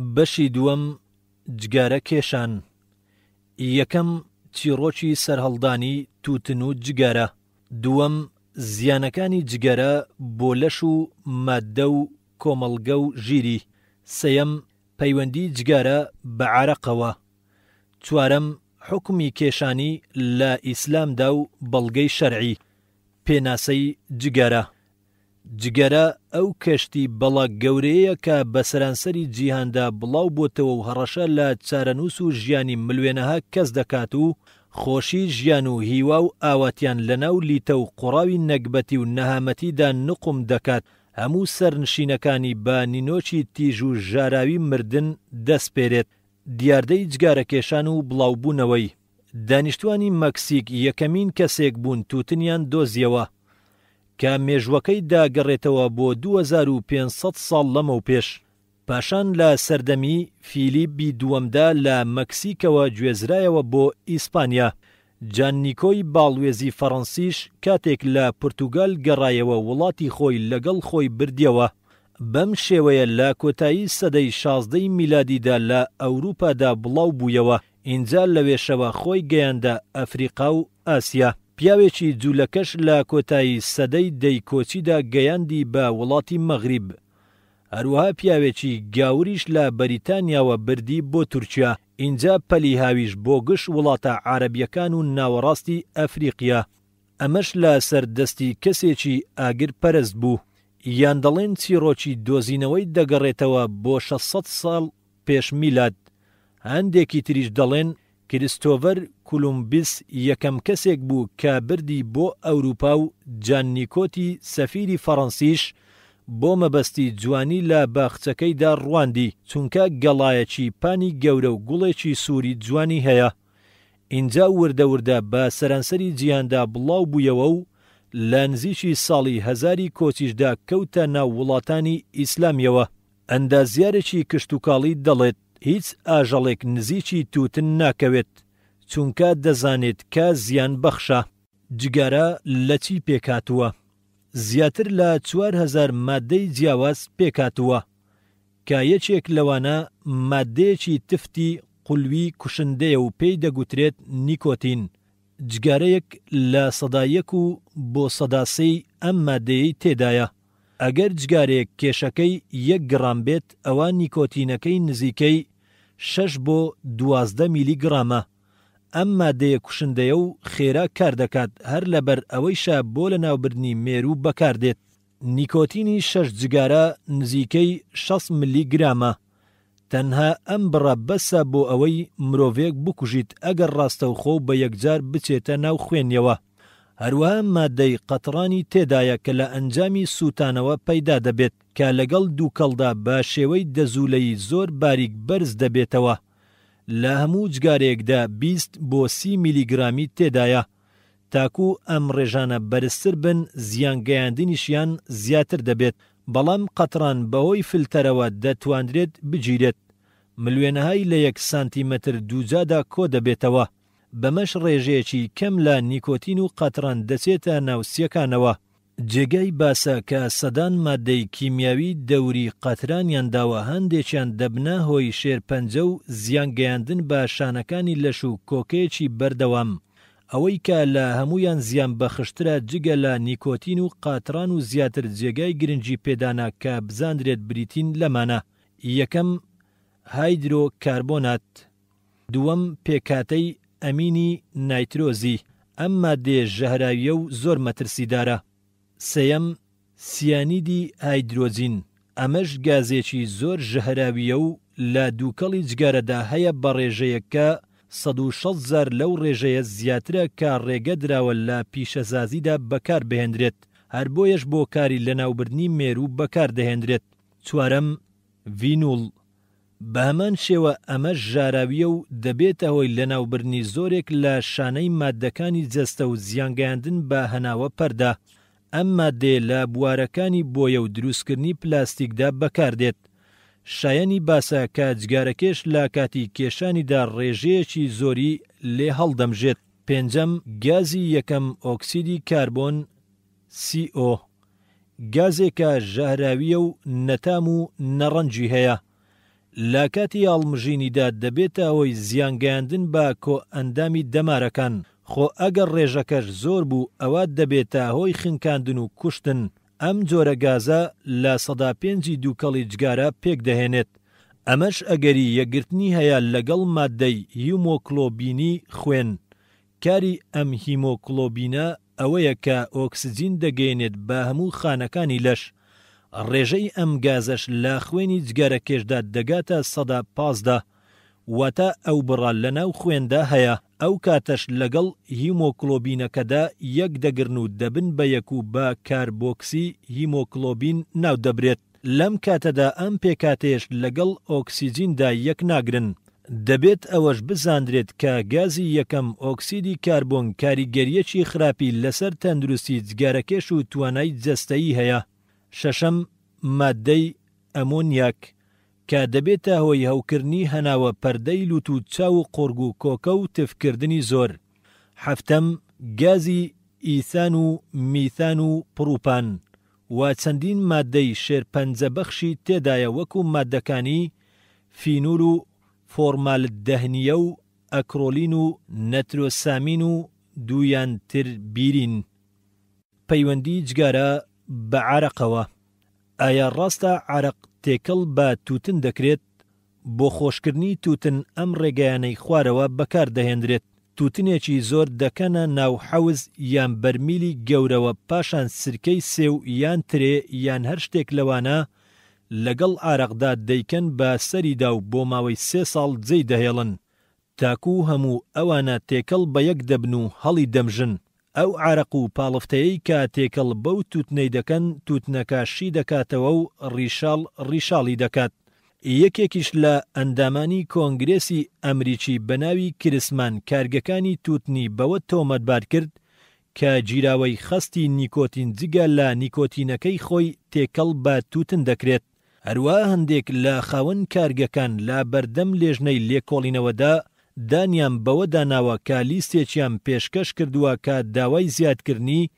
بەشی دووەم جگارە کێشان. یەکەم چیرۆکی سەرهەڵدانی تووتن و جگارە. دووەم زیانەکانی جگەرە بۆ لەش و ماددە و کۆمەڵگە و ژیری. سەیەم پەیوەندی جگارە بە عارەقەوە. چوارەم حکمی کێشانی لە ئیسلامدا و بەڵگەی شەرعی. پێناسەی جگەرە. جگەرە ئەو کەشتی بەڵاک گەورەیە کە بە سەرانسەری جیهاندا بڵاو بۆتەوە و هەڕەشە لە چارەنووس و ژیانی ملوێنەها کەس دەکات و خۆشی ژیان و هیوا و ئاواتیان لەناو لیتە و قوڕاوی نەکبەتی و نەهامەتیدا نقم دەکات. هەموو سەرنشینەکانی بە نینۆکی تیژ و ژاراوی مردن دەستپێرێت. دیاردەی جگارەکێشان و بڵاوبوونەوەی. دانیشتوانی مەکسیک یەکەمین کەسێک بوون تووتنیان دۆزیەوە کە مێژوەکەی داگەڕێتەوە بۆ 2500 ساڵ لەمەو پێش. پاشان لە سەردەمی فیلیپی دووەمدا لە مەکسیکەوە گوێزرایەوە بۆ ئیسپانیا. جان نیکۆی باڵوێزی فەڕەنسیش کاتێک لە پورتوگال گەڕایەوە وڵاتی خۆی لەگەڵ خۆی بردیەوە. بەم شێوەیە لە کۆتایی سەدەی 16 میلادیدا لە ئەوروپادا بڵاو بوویەوە. اینجا لەوێشەوە خۆی گەیاندە ئەفریقا و ئاسیا. پیاوێکی جوولەکەش لە کۆتایی سەدەی دەی کۆچیدا گەیاندی بە وڵاتی مەغریب. هەروەها پیاوێکی گاوریش لە بەریتانیاوە بردی بۆ تورکیا. اینجا پەلی هاویش بۆ گشت وڵاتە عارەبیەکان و ناوەڕاستی ئەفریقیا. ئەمەش لە سەردەستی کەسێکی ئاگر پەرست بوو. یان دەڵێن چیرۆکی دۆزینەوەی دەگەڕێتەوە بۆ 600 ساڵ پێش میلاد. هەندێکی تریش دەڵێن کریستۆڤەر کولومبس یەکەم کەسێک بوو کە بردی بۆ ئەوروپا و جان نیکۆتی سەفیری فەڕەنسیش بۆ مەبەستی جوانی لە باخچەکەیدا ڕواندی چونکە گەڵایەکی پانی گەورە و گوڵێکی سووری جوانی هەیە. اینجا وردە وردە بە سەرانسەری جیهاندا بڵاو بوویەوە و لە نزیکی ساڵی 1000 کۆچیشدا کەوتە ناو وڵاتانی ئیسلامیەوە. ئەندازیارێکی کشتوکاڵی دەڵێت هیچ ئاژەڵێک نزیکی تووتن ناکەوێت چونکە دەزانێت کە زیان بەخشە. جگارە لە چی پێکاتووە؟ زیاتر لە 4000 ماددەی جیاواز پێکاتووە کە یەکێک لەوانە ماددەیەکی تفتی قولوی کوشندەیە و پێی دەگوترێت نیکۆتین. جگارەیەک لە 101 و بۆ 103 ئەم ماددەیەی تێدایە. ئەگەر جگارێک کێشەکەی 1 گرام بێت ئەوە نیکۆتینەکەی نزیکەی 6 بۆ 12 میلیگرامە. ئەم ماددەیە کوشندەیە و خێرا کار دەکات هەر لەبەر ئەوەیشە بۆ لە ناوبردنی مێرو بەکاردێت. نیکۆتینی 6 جگارە نزیکەی 6 میلیگرامە. تەنها ئەم بڕە بەسە بۆ ئەوەی مرۆڤێک بکوژیت ئەگەر ڕاستەوخۆ بە یەکجار بچێتە ناو خوێنیەوە. هەروەها ماددەی قەتڕانی تێدایە کە لە ئەنجامی سووتانەوە پەیدا دەبێت کە لەگەڵ دووکەڵدا بە شێوەی دەزوولەی زۆر باریک بەرز دەبێتەوە. لە هەموو جگارێکدا 20 بۆ 30 میلیگرامی تێدایە. تاکو ئەم ڕێژانە بەرزتر بن زیانگەیاندنیشیان زیاتر دەبێت. بەڵام قەتڕان بەهۆی فلتەرەوە دەتوانرێت بگیرێت. ملوێنەهای لە 1 سانتیمەتر دووجادا کۆ دەبێتەوە. بەمەش ڕێژەیەکی کەم لە نیکۆتین و قەتڕان دەچێتە ناوسیەکانەوە. جێگای باسە کە سەدان ماددەی کیمیاوی دەوری قەترانیانداوە هەندێکیان دەبنە هۆی شێرپەنجە و زیانگەیاندن بە شانەکانی لەش و کۆکەیەکی بەردەوام. ئەوەی کە لە هەمویان زیان بەخشترە جگە لە نیکۆتین و قاتران و زیاتر جێگای گرنگی پێدانا کە بزاندرێت بریتین لەمانە. یەکەم هایدرۆ کاربۆنات. دووەم پێکاتەی ئەمینی نایترۆزی. ئەم ماددەیە ژەهراویە و زۆر مەترسیدارە. سەیەم سیانیدی هایدرۆجین. ئەمەش گازێکی زۆر ژەهراویە و لە دووکەڵی جگارەدا هەیە بە ڕێژەیەکە 160,000 لەو ڕێژەیە زیاترە کە ڕێگە دراوە لە پیشەسازیدا بەکار بهێنرێت. هەر بۆیەش بۆ کاری لەناوبردنی مێرو بەکار دەهێنرێت. چوارەم ڤینوڵ. بە هەمان شێوە ئەمە ژاراویە و دەبێتە هۆی لەناوبردنی زۆرێک لە شانەی ماددەکانی جەستە و زیانگەیاندن بە هەناوە پەردا. ئەم ماددەیە لە بوارەکانی بۆیە و دروستکردنی پلاستیکدا بەکاردێت. شایەنی باسە کە جگارەکێش لە کاتی کێشانیدا ڕێژەیەکی زۆری لێ هەڵدەمژێت. پێنجەم گازی یەکەم ئۆکسیدی کاربۆن CO. گازێکە ژەهراویە و نەتام و نەڕەنجی هەیە. لا کاتی هەڵمژینیدا دەبێتە ئەوەی زیانگەیاندن بە کۆ ئەندامی دەمارەکان خۆ ئەگەر ڕێژەکەش زۆر بوو ئەوە دەبێتە هۆی خنکاندن و کوشتن ئەم جۆرە گازە لە 5 دووکەڵی جگارە پێک دەهێنێت ئەمەش ئەگەری یەکگرتنی هەیە لەگەڵ ماددەی هیمۆکلۆبینی خوێن کاری ئەم هیمۆکلۆبینە ئەوەیە کە ئۆکسجین دەگەێنێت بە هەموو خانەکانی لەش ڕێژەی ئەم گازەش لە خوێنی جگارەکێشدا دەگاتە 15 واتە ئەو بڕا لەناو خوێندا هەیە ئەو کاتەش لەگەڵ هیمۆکلۆبینەکەدا یەک دەگرن و دەبن بە یەک و بە کاربۆکسی هیمۆکلۆبین ناو دەبرێت لەم کاتەدا ئەم پێکاتێش لەگەڵ ئۆکسیجیندا یەک ناگرن دەبێت ئەوەش بزاندرێت کە گازی یەکەم ئۆکسیدی کاربۆن کاریگەریەکی خراپی لەسەر تەندروستی جگارەکێش و توانای جەستەیی هەیە شەشەم ماددەی ئەمۆنیاک کە دەبێتە هۆی هەوکردنی هەناوە پەردەی لوت و چاو و قۆرگ و کۆکە و تفکردنی زۆر حەفتەم گازی ئیثان و میثان و پڕوپان و چەندین ماددەی شێرپەنجەبەخشی تێدایە وەکو ماددەکانی فینول و فۆرمالدەهنیە و ئەکرۆلین و نەترۆسامین و دوویان تر بیرین پەیوەندی جگارە بە عارەقەوە ئایا ڕاستە عارەق تێکەڵ بە تووتن دەکرێت بۆ خۆشکردنی تووتن ئەم ڕێگەیانەی خوارەوە بەکاردەهێنرێت تووتنێکی زۆر دەکەنە ناو حەوز یان بەرمیلی گەورەوە پاشان سرکەی سێو یان ترێ یان هەر شتێک لەوانە لەگەڵ عارەقدا دەیکەن بە سەریدا و بۆ ماوەی 3 ساڵ جێی دەهێڵن تاکوو هەموو ئەوانە تێکەڵ بە یەک دەبن و هەڵی دەمژن ئەو عارەق و پاڵفتەیەی کە تێکەڵ بەو تووتنەی دەکەن تووتنەکە شی دەکاتەوە و ڕیشاڵی دەکات یەکێکیش لە ئەندامانی کۆنگرێسی ئەمریکی بەناوی کرسمان کارگەکانی تووتنی بەوە تۆمەتبار کرد کە جیراوەی خەستی نیکۆتین جگە لە نیکۆتینەکەی خۆی تێکەڵ بە تووتن دەکرێت هەروە هەندێک لە خاوەن کارگەکان لە بەردەم لێژنەی لێکۆڵینەوەدا دانیان بەوە داناوە کە لیستێکیان پێشکەش کردووە کە داوای زیادکردنی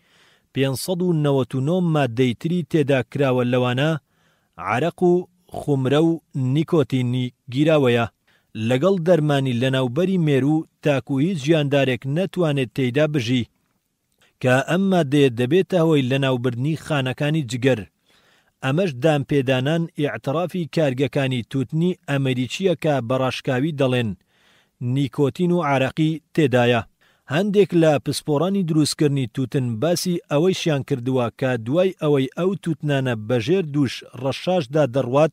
599 ماددەی تری تێدا کراوە لەوانە عارەق و خومرە و نیکۆتینی گیراوەیە لەگەڵ دەرمانی لەناوبەری مێرو تاکو هیچ ژیاندارێک نەتوانێت تێیدا بژی کە ئەم ماددەیە دەبێتە هۆی لەناوبردنی خانەکانی جگەر ئەمەش دامپێدانان ئیعترافی کارگەکانی تووتنی ئەمریکیە کە بەڕاشکاوی دەڵێن نیکۆتین و عارەقی تێدایە هەندێک لە پسپۆڕانی دروستکردنی تووتن باسی ئەوەیشیان کردووە کە دوای ئەوەی ئەو تووتنانە بەژێر دووش ڕەشاشدا دەڕوات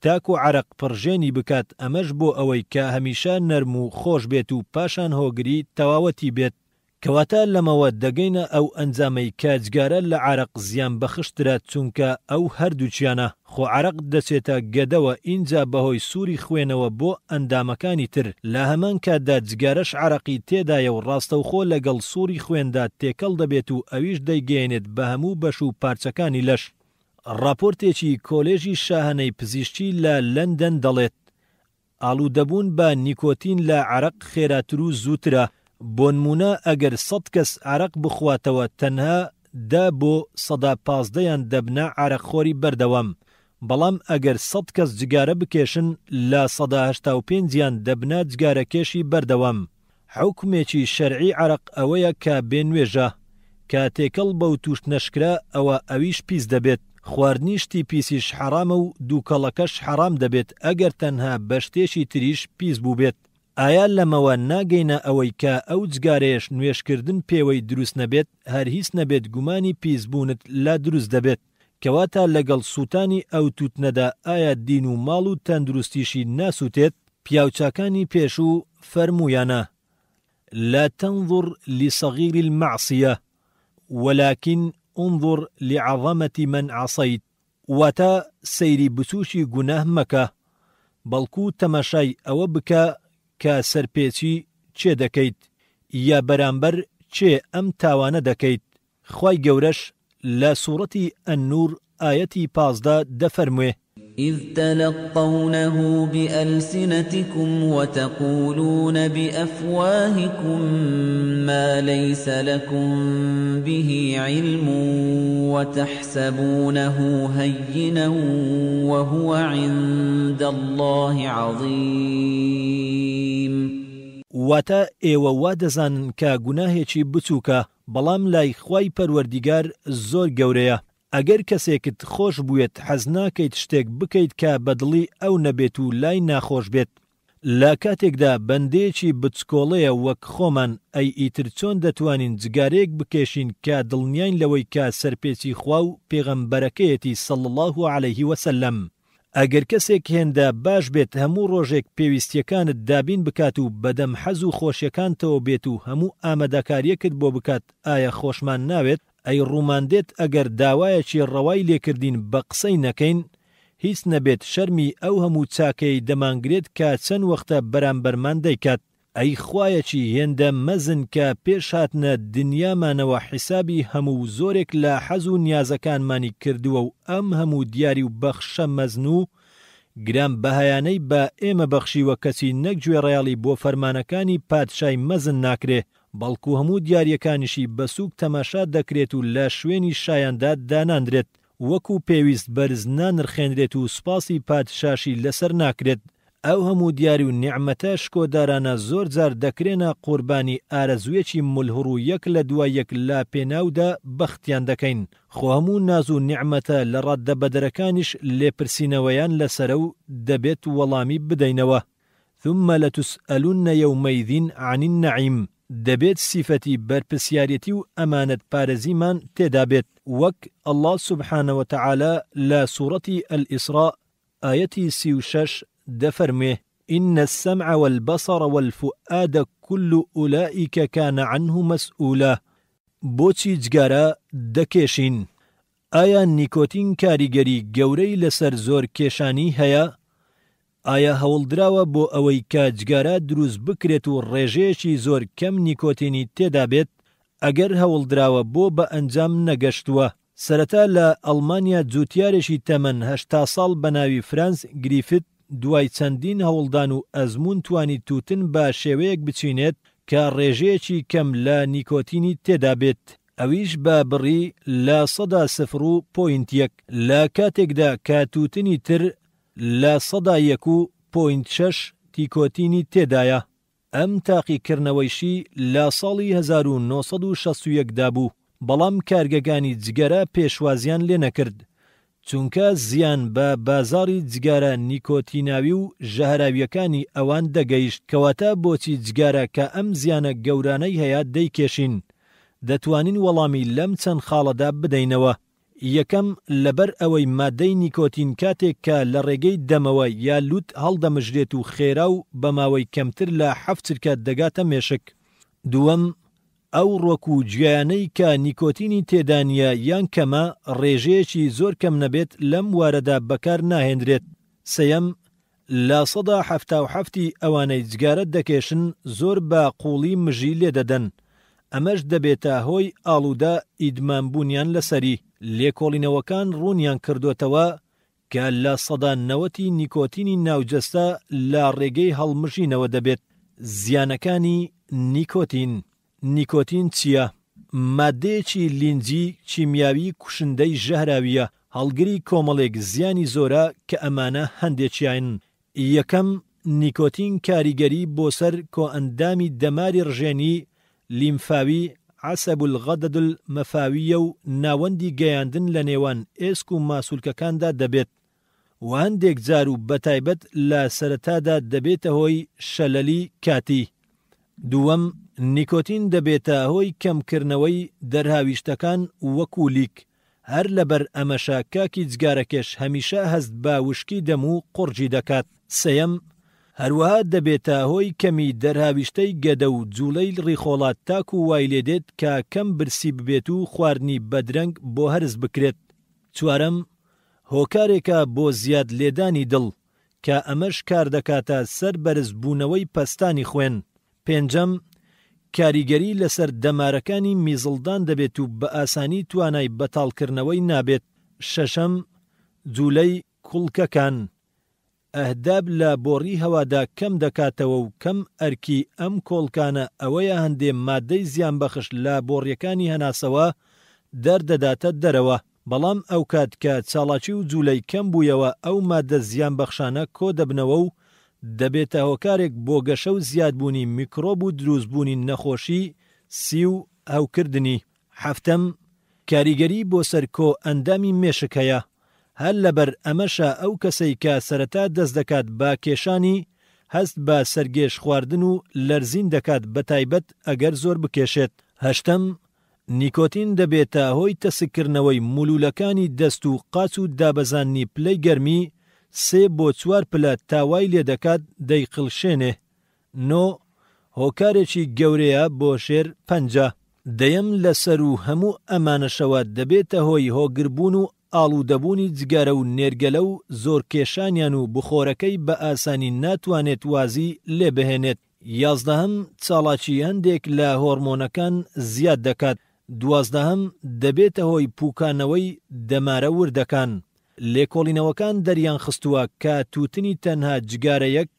تاکو عارەق پڕژێنی بکات ئەمەش بۆ ئەوەی کە هەمیشە نەرم و خۆش بێت و پاشان هۆگری تەواوەتی بێت کەواتە لەمەوە دەگەینە ئەو ئەنجامەی کە جگارە لە عارەق زیان بەخشترە چونکە ئەو هەردووچیانە خۆ عارەق دەچێتە گەدەوە ئینجا بەهۆی سووری خوێنەوە بۆ ئەندامەکانی تر لە هەمان کاتدا جگارەش عارەقی تێدایە و ڕاستەوخۆ لەگەڵ سووری خوێندا تێکەڵ دەبێت و ئەویش دەیگەێنێت بە هەموو بەش و پارچەکانی لەش راپۆرتێکی کۆلێژی شاهانەی پزیشکی لە لەندەن دەڵێت ئاڵوودەبوون بە نیکۆتین لە عارەق خێراتر و زووترە بۆ نمونە ئەگەر 100 کەس عارەق بخواتەوە تەنها 10 بۆ 115 دەبنە عارەقخۆری بەردەوام بەڵام ئەگەر 100 کەس جگارە بکێشن لە 185 دەبنە جگارەکێشی بەردەوام حکومێکی شەرعی عارەق ئەوەیە کە بێنوێژە کە تێکەڵ بەو تووشت نەشکرا ئەوە ئەویش پیس دەبێت خواردنی شتی پیسیش حرامە و دووکەڵەکەش حرام دەبێت ئەگەر تەنها بە شتێکی تریش پیس بوو بێت ئایا لەمەوە ناگەینە ئەوەی کە ئەو جگارەیەش نوێشکردن پێوەی دروست نەبێت هەر هیچ نەبێت گومانی پیسبوونت لا دروست دەبێت کەواتە لەگەڵ سووتانی ئەو تووتنەدا ئایا دین و ماڵ و تەندروستیشی ناسووتێت پیاوچاکانی پێشوو فەرموویانە لا تنظر لصغير المعصية ولكن انظر لعظمة من عصيت واتە سەیری بچوشی گوناه مەکە بەڵکو تەماشای ئەوە بکە کە سەرپێچی چێ دەکەیت یا بەرامبەر چێ ئەم تاوانە دەکەیت خوای گەورەش لە سوورەتی ئەننور ئایەتی 15 دەفەرموێ إذ تلقونه بألسنتكم وتقولون بأفواهكم ما ليس لكم به علم وتحسبونه هينا وهو عند الله عظيم. واتە ئێوە وا دەزانن کە گوناهێکی بچووکە بەڵام لای خوای پەروەردیگار زۆر گەورەیە. ئەگەر کەسێکت خۆش بووێت حەز ناکەیت شتێک بکەیت کە بەدڵی ئەو نەبێت و لای ناخۆش بێت. لە کاتێکدا بەندەیەکی بچکۆڵەیە وەک خۆمان ئەی ئیتر چۆن دەتوانین جگارێک بکێشین کە دڵنیاین لەوەی کە سەرپێچی خوا و پێغەمبەرەکەیەتی صلی الله علیه وسلم. ئەگەر کەسێک هێندە باش بێت هەموو ڕۆژێک پێویستیەکانت دابین بکات و بەدەم حەز و خۆشیەکانتەوە بێت و هەموو ئامادەکاریەکت بۆ بکات ئایا خۆشمان ناوێت؟ ئەی ڕووماندێت ئەگەر داوایەکی ڕەوای لێکردین بە قسەی نەکەین هیچ نەبێت شەرمی ئەو هەموو چاکەی دەمانگرێت کە چەند وەختە بەرامبەرمان دەیکات. ئەی خوایەکی هێندە مەزن کە پێش هاتنە دنیامانەوە حیسابی هەموو زۆرێک لە حەز و نیازەکانمانی کردووە و ئەم هەموو دیاری و بەخشە مەزن و گران بەهایانەی بە ئێمە بەخشیوە کەسی نەک گوێڕایاڵی بۆ فەرمانەکانی پادشای مەزن ناکرێ بەڵکو هەموو دیاریەکانیشی بەسووک تەماشا دەکرێت و لە شوێنی شایاندا داناندرێت وەکو پێویست بەرز نانرخێنرێت و سوپاسی پادشاشی لەسەر ناکرێت. ئەو هەموو دیاری و نیعمەتە شکۆدارانە زۆر جار دەکرێنە قوربانی ئارەزوویەکی ملهوڕ و یەک لە دوای یەک لا پێناودا بەختیان دەکەین. خۆ هەموو ناز و نیعمەتە لە ڕاددەبەدەرەکانیش لێپرسینەوەیان لەسرە و دەبێت وەڵامی بدەینەوە. ثم لتسألن يومئذ عن النعيم. دەبێت سیفەتی بەرپرسیارەتی و ئەمانەت پارێزیمان تێدا بێت وەک الله سبحانه وتعالى لە سوورەتی الئیسراء ئاەتی 36 دەفەرمێ إن السمع والبصر والفؤاد كل أولئك كان عنه مسؤولا. بۆچی جگارە دەکێشین؟ ئایا نیکۆتین کاریگەری گەورەی لەسەر زۆر کێشانی هەیە؟ ئایا هەوڵدراوە بۆ ئەوەی کە جگارە دروست بکرێت و ڕێژەیەکی زۆر کەم نیکۆتینی تێدا بێت؟ ئەگەر هەوڵدراوە بۆ بە ئەنجام نەگەشتووە. سەرەتا لە ئەڵمانیا جوتیارێکی تەمەن 80 ساڵ بە ناوی فرانس گریفت دوای چەندین هەوڵدان و ئەزمون توانی تووتن بە شێوەیەک بچینێت کە ڕێژەیەکی کەم لە نیکۆتینی تێدا بێت. ئەویش بە بڕی لە 0.1 لە کاتێکدا کە تووتنی تر لە 1.6 نیکۆتینی تێدایە. ئەم تاقیکردنەوەیشی لە ساڵی 1960 دا بوو بەڵام کارگەکانی جگەرە پێشوازیان لێ نەکرد چونکە زیان بە بازاڕی جگارە نیکۆتیناوی و ژەهراویەکانی ئەوان دەگەیشت. کەواتە بۆچی جگارە کە ئەم زیانە گەورانەی هەیە دەیکێشین؟ دەتوانین وەڵامی لەم چەند خاڵەدا بدەینەوە. یەکەم لەبەر ئەوەی مادەی نیکۆتین کاتێک کە لە ڕێگەی دەمەوە یا لوت هەڵدەمژرێت و خێرا و بەماوەی کەمتر لە 7 چرکە دەگاتە مێشک. دووەم ئەو ڕۆک و گوێیانەی کە نیکۆتینی تێدانیە یان کەمە ڕێژەیەکی زۆر کەم نەبێت لەم وارەدا بەکار ناهێنرێت. سەیەم لە 177 ئەوانەی جگارە دەکێشن زۆر بە قوڵی مژی لێدەدەن. ئەمەش دەبێتە هۆی ئاڵوودە ئیدمانبوونیان لەسەری. لێکۆڵینەوەکان ڕوونیان کردوتەوە کە لە 90 نیکۆتینی ناوجەستە لە ڕێگەی هەڵمژینەوە دەبێت. زیانەکانی نیکۆتین. نیکۆتین چییە؟ مادەیەکی لینجی چیمیاوی کوشندەی ژەهراویە هەڵگری کۆمەڵێک زیانی زۆرە کە ئەمانە هەندێکیان. یەکەم نیکۆتین کاریگەری بۆ سەر کۆئەندامی دەماری ڕژێنی لیمفاوی عەسەب الغەدەد المەفاویە و ناوەندی گەیاندن لە نێوان ئێسک و ماسوولکەکاندا دەبێت و هەندێک جار و بەتایبەت لە سەرەتادا دەبێتە هۆی شەلەلی کاتی. دووەم نیکۆتین دەبێتە هۆی کەمکردنەوەی دەرهاویشتەکان وەکو لیک. هەر لەبەر ئەمەشە کاکی جگارەکێش هەمیشە هەست بە وشکی دەم و قورجی دەکات. سەیەم هەروەها دەبێتە هۆی کەمی دەرهاویشتەی گەدە و جوولەی ڕیخۆڵات تاکو وای لێدێت کە کەم برسی ببێت و خواردنی بەدرەنگ بۆ هەرز بکرێت. چوارەم هۆکارێکە بۆ زیاد لێدانی دڵ کە ئەمەش کار دەکاتە سەر بەرز بوونەوەی پەستانی خوێن. پێنجەم کاریگەری لەسەر دەمارەکانی میزڵدان دەبێت و بە ئاسانی توانای بەتاڵکردنەوەی نابێت. شەشەم جوولەی کوڵکەکان ئەهداب لە بۆڕی هەوادا کەم دەکاتەوە و کەم ئەرکی ئەم کۆڵکانە ئەوەیە هەندێ مادەی زیان بەخش لە بۆڕیەکانی هەناسەوە دەردەداتە دەرەوە بەڵام ئەو کات کە چاڵاکی و جوولەی کەم بوویەوە ئەو مادە زیان بەخشانە کۆ دەبنەوە و دەبێتە هۆکارێک بۆ گەشە و زیادبوونی میکرۆب و دروستبوونی نەخۆشی سی و هەوکردنی. حەفتەم کاریگەری بۆ سەر کۆ ئەندامی مێشک هەیە. هەر لەبەر ئەمەشە ئەو کەسەی کە سەرەتا دەست دەکات بە کێشانی هەست بە سەرگێش خواردن و لەرزین دەکات بەتایبەت ئەگەر زۆر بکێشێت. هەشتەم نیکۆتین دەبێتە هۆی تەسکردنەوەی مولولەکانی دەست و قاچ و دابەزاننی پلەی گەرمی 3 بۆ 4 پلە تاوای لێ دەکات دەیقڵشێنێ. 9 هۆکارێکی گەورەیە بۆ شێر 5. دەیەم لەسەر و هەموو ئەمانەشەوە دەبێتە هۆی هۆگربوون و ئاڵوودەبوونی جگارە و نێرگەلە و زۆر کێشانیان و بخۆرەکەی بە ئاسانی ناتوانێت وازی لێ بهێنێت. 11 چاڵاکی هەندێک لە هۆرمۆنەکان زیاد دەکات. 12 دەبێتە هۆی پوکانەوەی دەمارە وردەکان. لێکۆڵینەوەکان دەریان خستووە کە تووتنی تەنها جگارەیەک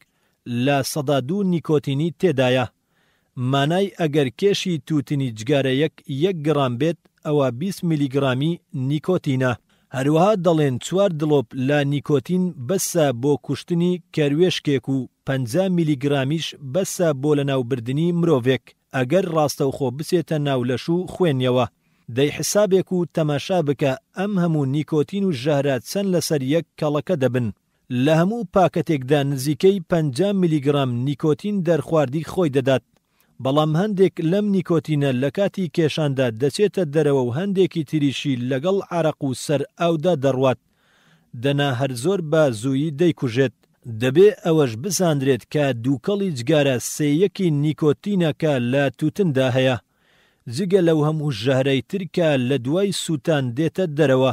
لە 102 نیکۆتینی تێدایە. مانای ئەگەر کێشی تووتنی جگارەیەک 1 گرام بێت ئەوە 20 میلیگرامی نیکۆتینە. هەروەها دەڵێن 4 دڵۆپ لە نیکۆتین بەسە بۆ کوشتنی کەروێشکێک و 50 میلیگرامیش بەسە بۆ لەناوبردنی مرۆڤێک ئەگەر ڕاستەوخۆ بچێتە ناو لەش و خوێنیەوە. دەی حسابێک و تەماشا بکە ئەم هەموو نیکۆتین و ژەهرات چەند لەسەر یەک کەڵەکە دەبن. لە هەموو پاکەتێکدا نزیکەی 50 میلیگرام نیکۆتین دەرخواردی خۆی دەدات. بەڵام هەندێک لەم نیکۆتینە لە کاتی کێشاندا دەچێتە دەرەوە و هەندێکی تریشی لەگەڵ عەرەق و سەر ئاودا دەڕوات. دەنا هەر زۆر بە زوویی دەیکوژێت. دەبێ ئەوەش بزاندرێت کە دووکەڵی جگارە 3 نیکۆتینەکە لە تووتندا هەیە. جگە لەو هەموو ژەهرەی ترکە لە دوای سووتان دێتە دەرەوە.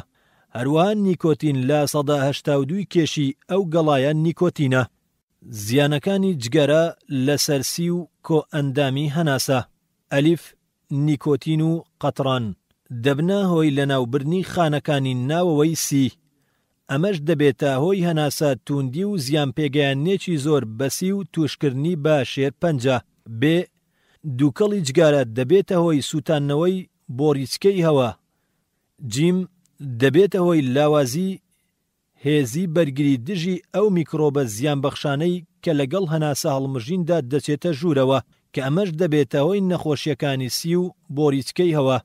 هەروەها نیکۆتین لە 182 کێشی ئەو گەڵایە نیکۆتینە. زیانەکانی جگەرە لە سەرسی و کۆ ئەندامی هەناسە. ئەلیف نیکۆتین و قەتران دەبنە هۆی لەناوبردنی خانەکانی ناوەوەی سی. ئەمەش دەبێتە هۆی هەناسە توندی و زیان پێگەیانێکی زۆر بەسی و توشکردنی بە شێر 5. بێ دووکەڵی جگارە دەبێتە هۆی سووتانەوەی بۆریچکەی هەوا. جیم دەبێتە هۆی لاوازی هێزی بەرگری دژی ئەو میکرۆبە زیان بەخشانەی کە لەگەڵ هەناسە هەڵمژیندا دەچێتە ژوورەوە کە ئەمەش دەبێتە هۆی نەخۆشیەکانی سی و بۆریچکەی هەوا.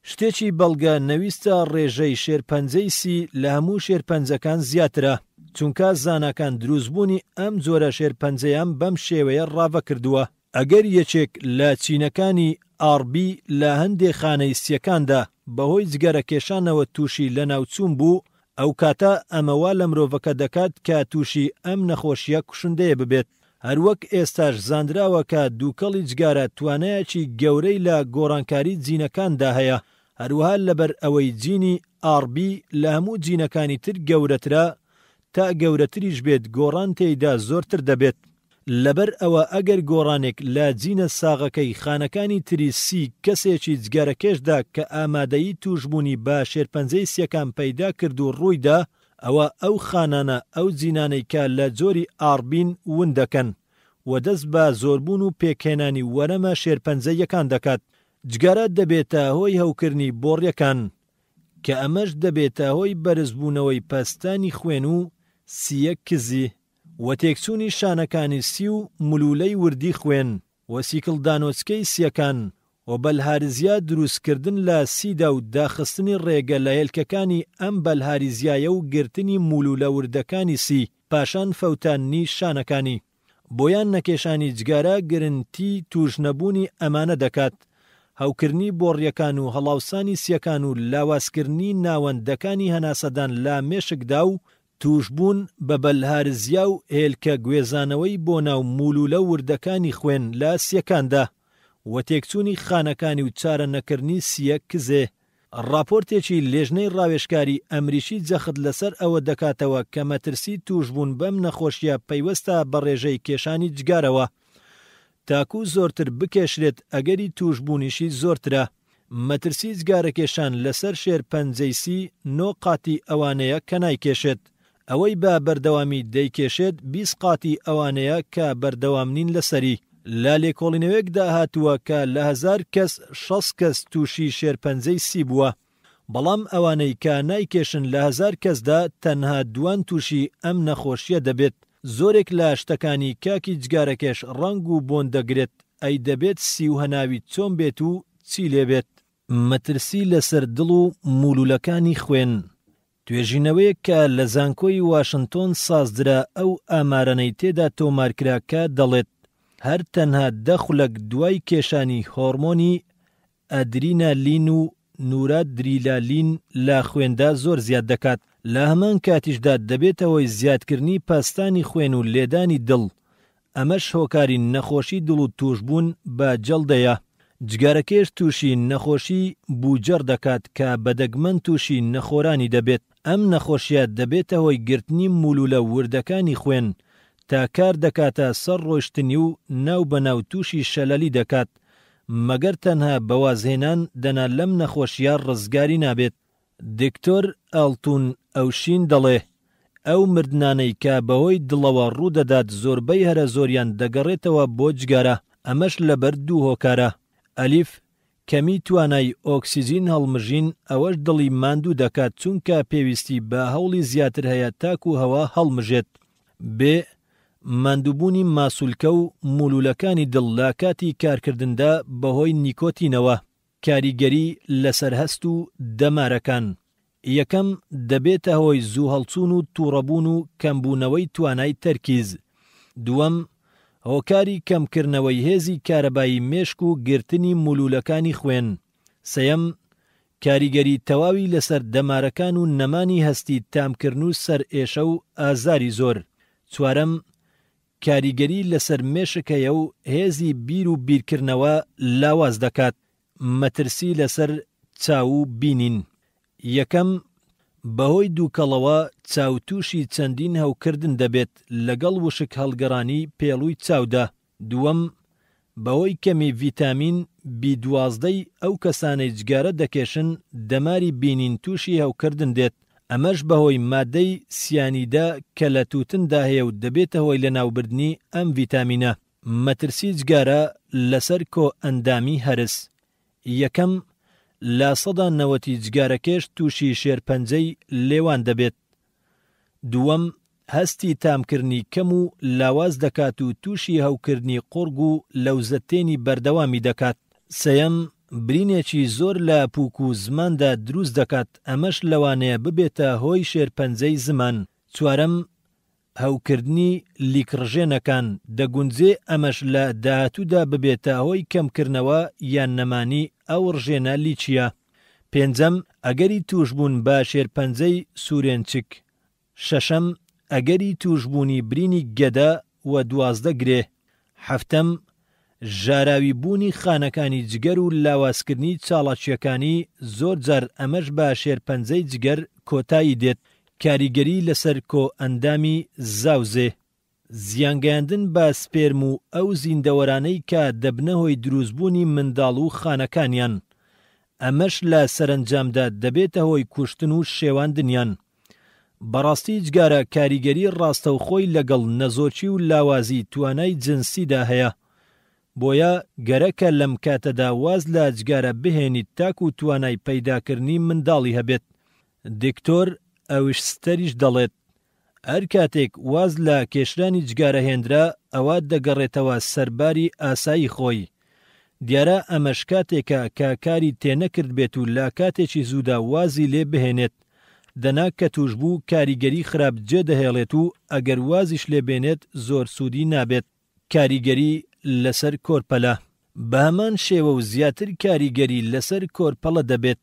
شتێکی بەڵگە نەویستە ڕێژەی شێرپەنجەی سی لە هەموو شێرپەنجەکان زیاترە چونکە زانکان دروستبوونی ئەم جۆرە شێرپەنجەیان بەم شێوەیە ڕاوە کردووە. ئەگەر یەکێک لە چینەکانی ئاربی لە هەندێک خانەی سیەکاندا بەهۆی جگەرە کێشانەوە تووشی لە ناوچوون بوو ئەو کاتە ئەمەوا لە مرۆڤەکە دەکات کە تووشی ئەم نەخۆشیە کوشندەیە ببێت. هەروەک ئێستاش زانراوە کە دووکەڵی جگارە توانایەکی گەورەی لە گۆڕانکاری جینەکاندا هەیە. هەروەها لەبەر ئەوەی جینی ئاربی لە هەموو جینەکانی تر گەورەترە تا گەورەتریش بێت گۆڕان تێیدا زۆرتر دەبێت. لەبەر ئەوە ئەگەر گۆڕانێک لە جینە ساغەکەی خانەکانی تری سی کەسێکی جگەرەکێشدا کە ئامادەیی توشبوونی بە شێرپەنجەی سیەکان پەیدا کرد و ڕوویدا ئەوە ئەو خانانە ئەو جینانەی کە لە جۆری ئاربین ون دەکەن و دەست بە زۆربوون و پێکهێنانی وەرەمە شێرپەنجەیەکان دەکات. جگەرە دەبێتە هۆی هەوکردنی بۆڕیەکان کە ئەمەش دەبێتە هۆی بەرزبوونەوەی پەستانی خوێن و سیە کزی و تێکچوونی شانەکانی سی و مولولەی وردی خوێن و سیکڵدانۆچکەی سیەکان و بەلهارزیە دروستکردن لە سیدا و داخستنی ڕێگە لە هێلکەکانی ئەم بەلهارزیایە و گرتنی مولولە وردەکانی سی پاشان فەوتانی شانەکانی. بۆیان نەکێشانی جگارە گرنگی توشنەبوونی ئەمانە دەکات. هەوکردنی بۆڕیەکان و هەڵاوسانی سیەکان و لاوازکردنی ناوەندەکانی هەناسەدان لە مێشکدا و توشبوون بە بەلهارزیا و هێلکە گوێزانەوەی بۆ ناو مولولە وردەکانی خوێن لە سیەکاندا و تێکچوونی خانەکانی و چارە نەکردنی سیە کزێ. راپۆرتێکی لێژنەی ڕاوێژکاری ئەمریکی جەخت لەسەر ئەوە دەکاتەوە کە مەترسی توشبوون بەم نەخۆشیە پەیوەستە بە ڕێژەی کێشانی جگارەوە تاکو زۆرتر بکێشرێت ئەگەری توشبوونیشی زۆرترە. مەترسی جگارەکێشان لەسەر شێرپەنجەی سی 9 قاتی ئەوانەیە کە نایکێشێت. ئەوەی بە بەردەوامی دەیکێشێت 20 قاتی ئەوانەیە کە بەردەوام نین لەسەری. لە لێکۆڵینەوەیەکدا هاتووە کە لە 1000 کەس 6 کەس تووشی شێرپەنجەی سی بووە، بەڵام ئەوانەی کە نایکێشن لە 1000 کەسدا تەنها دوان تووشی ئەم نەخۆشیە دەبێت. زۆرێک لە شتەکانی کاکی جگارەکێش ڕەنگ و بۆن دەگرێت، ئەی دەبێت سی و هەناوی چۆن بێت و چی لێبێت. مەترسی لەسەر دڵ و مولولەکانی خوێن. توێژینەوەیەک کە لە زانکۆی واشنتۆن سازدرا ئەو ئامارانەی تێدا تۆمارکرا کە دەڵێت هەر تەنها 10 خولەک دوای کێشانی هۆرمۆنی ئەدرینالین و نورادریلالین لە خوێندا زۆر زیاد دەکات. لە هەمان کاتیشدا دەبێتەوەی زیادکردنی پاستانی خوێن و لێدانی دڵ. ئەمەش هۆکاری نەخۆشی دڵ و توشبوون بە جەڵدەیە. جگارەکێش تووشی نەخۆشی بوجەر دەکات کە بەدەگمەن تووشی نەخۆرانی دەبێت. ئەم نەخۆشیە دەبێتەوەی گرتنی مولولە وردەکانی خوێن تا کار دەکاتە سەر ڕۆیشتنی و ناو بەناو تووشی شەلەلی دەکات. مەگەر تەنها بەوازهێنان دەنا لەم نەخۆشیە ڕزگاری نابێت. دکتۆر ئەڵتون ئەوشین دەڵێ ئەو مردنانەی کە بەهۆی دڵەوە ڕوودەدات زۆربەی هەرە زۆریان دەگەڕێتەوە بۆ جگارە. ئەمەش لەبەر دوو هۆکارە. ئەلیف کەمی توانای ئۆکسیجین هەڵمژین، ئەوەش دڵی ماندوو دەکات چونکە پێویستی بە هەوڵی زیاتر هەیە تاکو هەوا هەڵمژێت. بێ ماندووبوونی ماسوولکە و مولولەکانی دڵ لە کاتی کارکردندا بەهۆی نیکۆتینەوە. کاریگەری لەسەر هەست و دەمارەکان. یەکەم دەبێتە هۆی زوو هەڵچوون و تووڕەبوون و کەمبوونەوەی توانای تەرکیز. دووەم هۆکاری کەمکردنەوەی هێزی کارەبایی مێشک و گرتنی مولولەکانی خوێن. سەیەم کاریگەری تەواوی لەسەر دەمارەکان و نەمانی هەستی تامکردن و سەر ئێشە و ئازاری زۆر. چوارەم کاریگەری لەسەر مێشکەیە و هێزی بیر و بیرکردنەوە لاواز دەکات. مەترسی لەسەر چاو و بینین. یەکەم بەهۆی دووکەڵەوە چاوتوشی چەندین هەوکردن دەبێت لەگەڵ وشک هەڵگەڕانی پێڵووی چاودا. دووەم بەهۆی کەمی ڤیتامین B12 ئەو کەسانەی جگارە دەکێشن دەماری بینین تووشی هەوکردن دێت. ئەمەش بەهۆی مادەی سیانیدا کە لە تووتندا هەیە و دەبێتە هۆی لەناوبردنی ئەم ڤیتامینە. مەترسی جگارە لەسەر کۆ ئەندامی هەرس. یەکەم لا 90 جگارەکێش تووشی شێرپەنجەی لێوان دەبێت. دووەم هەستی تامکردنی کەم و لاواز دەکات و تووشی هەوکردنی قورگ و لەوزەتێنی بەردەوامی دەکات. سەیەم برینێکی زۆر لە پووک و زماندا دروست دەکات، ئەمەش لەوانەیە ببێتە هۆی شێرپەنجەی زمان. چوارەم هەوکردنی لیکڕژێنەکان دەگونجێ، ئەمەش لە داهاتوودا ببێتە هۆی کەمکردنەوە یان نەمانی ئەو ڕژێنە لیچیە. پێنجەم ئەگەری توشبوون بە شێرپەنجەی سوورێنچک. شەشەم ئەگەری توشبوونی برینی گەدە و 12 گرێ. هەفتەم ژاراوی بوونی خانەکانی جگەر و لاوازکردنی چاڵاکیەکانی زۆر جار ئەمەش بە شێرپەنجەی جگەر کۆتایی دێت. کاریگەری لەسەر کۆ ئەندامی زاوزێ. زیانگەیاندن بە سپێرم و ئەو زیندەوەرانەی کە دەبنە هۆی دروستبوونی منداڵ و خانەکانیان. ئەمەش لە سەرنجامدا دەبێتە هۆی کوشتن و شێواندنیان. بەڕاستی جگارە کاریگەری ڕاستەوخۆی لەگەڵ نەزۆچی و لاوازی توانای جنسیدا هەیە. بۆیە گەرەکە لەم کاتەدا واز لە جگارە بهێنیت تاکو و توانای پەیداکردنی منداڵی هەبێت. دکتۆر ئەوشستەریش دەڵێت هەر کاتێک واز لە کێشرانی جگارە هێندرا ئەوە دەگەڕێتەوە سەرباری ئاسایی خۆی. دیارە ئەمەش کاتێکە کە کاری تێنەکرد بێت و لە کاتێکی زوودا وازی لێ بهێنێت. دەنا کە توشبوو کاریگەری خراپ جێ دەهێڵێت و ئەگەر وازیش لێ بێنێت زۆر سوودی نابێت. کاریگەری لەسەر کۆرپەلە. بە هەمان شێوە و زیاتر کاریگەری لەسەر کۆرپەڵە دەبێت.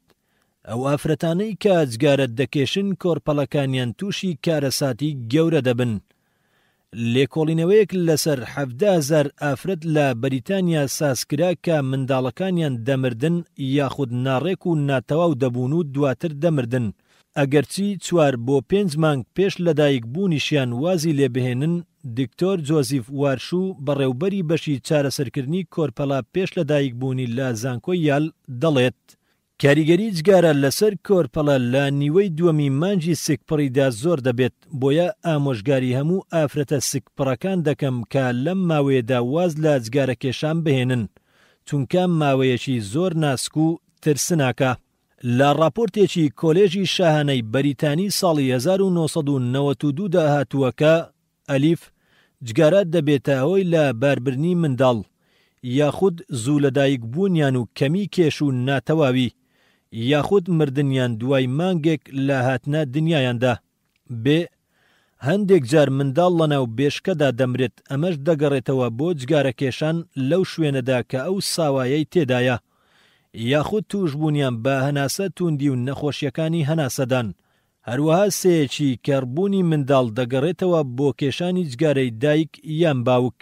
ئەو ئافرەتانەی کە جگارە دەکێشن کۆرپەڵەکانیان تووشی کارەساتی گەورە دەبن. لێکۆڵینەوەیەک لەسەر 17,000 ئافرەت لە بەریتانیا سازکرا کە منداڵەکانیان دەمردن یاخود ناڕێک و ناتەواو دەبوون و دواتر دەمردن. ئەگەرچی 4 بۆ 5 مانگ پێش لەدایک بوونیشیان وازی لێبهێنن. دکتۆر جۆزیف وارشوو بەڕێوبەری بەشی چارەسەرکردنی کۆرپەڵە پێش لەدایک بوونی لە زانکۆی یال دەڵێت کاریگەری جگارە لەسەر کۆرپەڵە لە نیوەی دووەمی مانجی سکپڕیدا زۆر دەبێت، بۆیە ئامۆژگاری هەموو ئافرەتە سکپڕەکان دەکەم کە لەم ماوەیەدا واز لە جگارە کێشان بهێنن، چونکە ماوەیەکی زۆر ناسک و ترسناکە. لە راپۆرتێکی کۆلێژی شاهانەی بەریتانی ساڵی 1992 دا هاتووەکە ئەلیف جگارە دەبێتە هۆی لە باربرنی منداڵ، یاخود زوو لەدایک بوونیان و کەمی کێش و ناتەواوی، یاخود مردنیان دوای مانگێک لە هاتنە دنیایاندا. بێ هەندێک جار منداڵ لەناو بێشکەدا دەمرێت، ئەمەش دەگەڕێتەوە بۆ جگارە کێشان لەو شوێنەدا کە ئەو ساوایەی تێدایە، یاخود توشبوونیان بە هەناسە توندی و نەخۆشیەکانی هەناسەدان. هەروەها سەیەکی کەڕبوونی منداڵ دەگەڕێتەوە بۆ کێشانی جگارەی دایک یان باوک.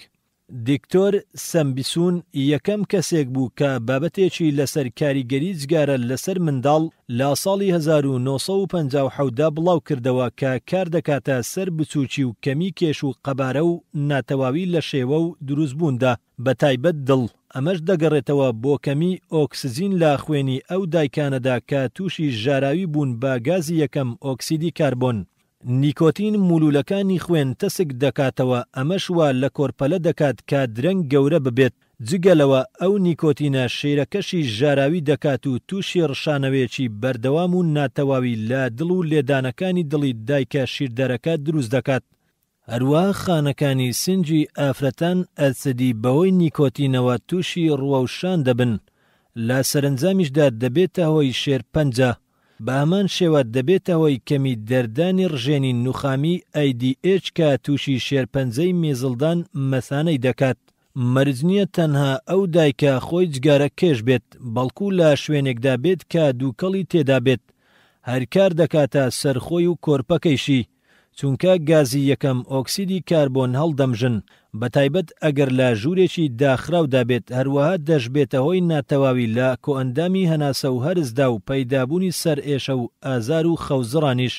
دکتۆر سەمبیسون یەکەم کەسێک بوو کە بابەتێکی لەسەر کاریگەری جگارە لەسەر منداڵ لە ساڵی 1950دا بڵاو کردەوە کە کار دەکاتە سەر بچووکی و کەمی کێش و قەبارە و ناتەواوی لە شێوە و دروستبووندا، بە تایبەت دڵ. ئەمەش دەگەڕێتەوە بۆ کەمی ئۆکسجین لە خوێنی ئەو دایکانەدا کە تووشی ژاراوی بوون بە گازی یەکەم ئۆکسیدی کاربۆن. نیکۆتین مولولەکانی خوێن تەسک دەکاتەوە، ئەمەش وا لە کۆرپەلە دەکات کە درەنگ گەورە ببێت. جگەلەوە ئەو نیکۆتینە شێرەکەشی ژاراوی دەکات و تووشی ڕشانەوێکی بەردەوام و ناتەواوی لە دڵ و لێدانەکانی دڵی دایکە شیردەرەکە دروست دەکات. هەروەها خانەکانی سنجی ئافرەتان ئەلسدی بەهۆی نیکۆتینەوە تووشی ڕوەوشان دەبن، لە سەرنجامیشدا دەبێتە هۆی شێرپەنجە، بە هەمان شێوە دەبێتە هۆی کەمی دەردانی ڕژێنی نوخامی ADH کە تووشی شێرپەنجەی مێزڵدان مەسانەی دەکات. مەرج نییە تەنها ئەو دایکە خۆی جگارە کێش بێت، بەڵکو لە شوێنێکدا بێت کە دووکەڵی تێدا بێت، هەرکار دەکاتە سەرخۆی و کۆرپەکەیشی، چونکە گازی یەکەم ئۆکسیدی کاربۆن هەڵدەمژن، بەتایبەت ئەگەر لە ژوورێکی داخراودا بێت. هەروەها دەشبێتە هۆی ناتەواوی لە کۆئەندامی هەناسە و هەرزدا و پەیدابوونی سەر ئێشە و ئازار و خەوزڕانیش.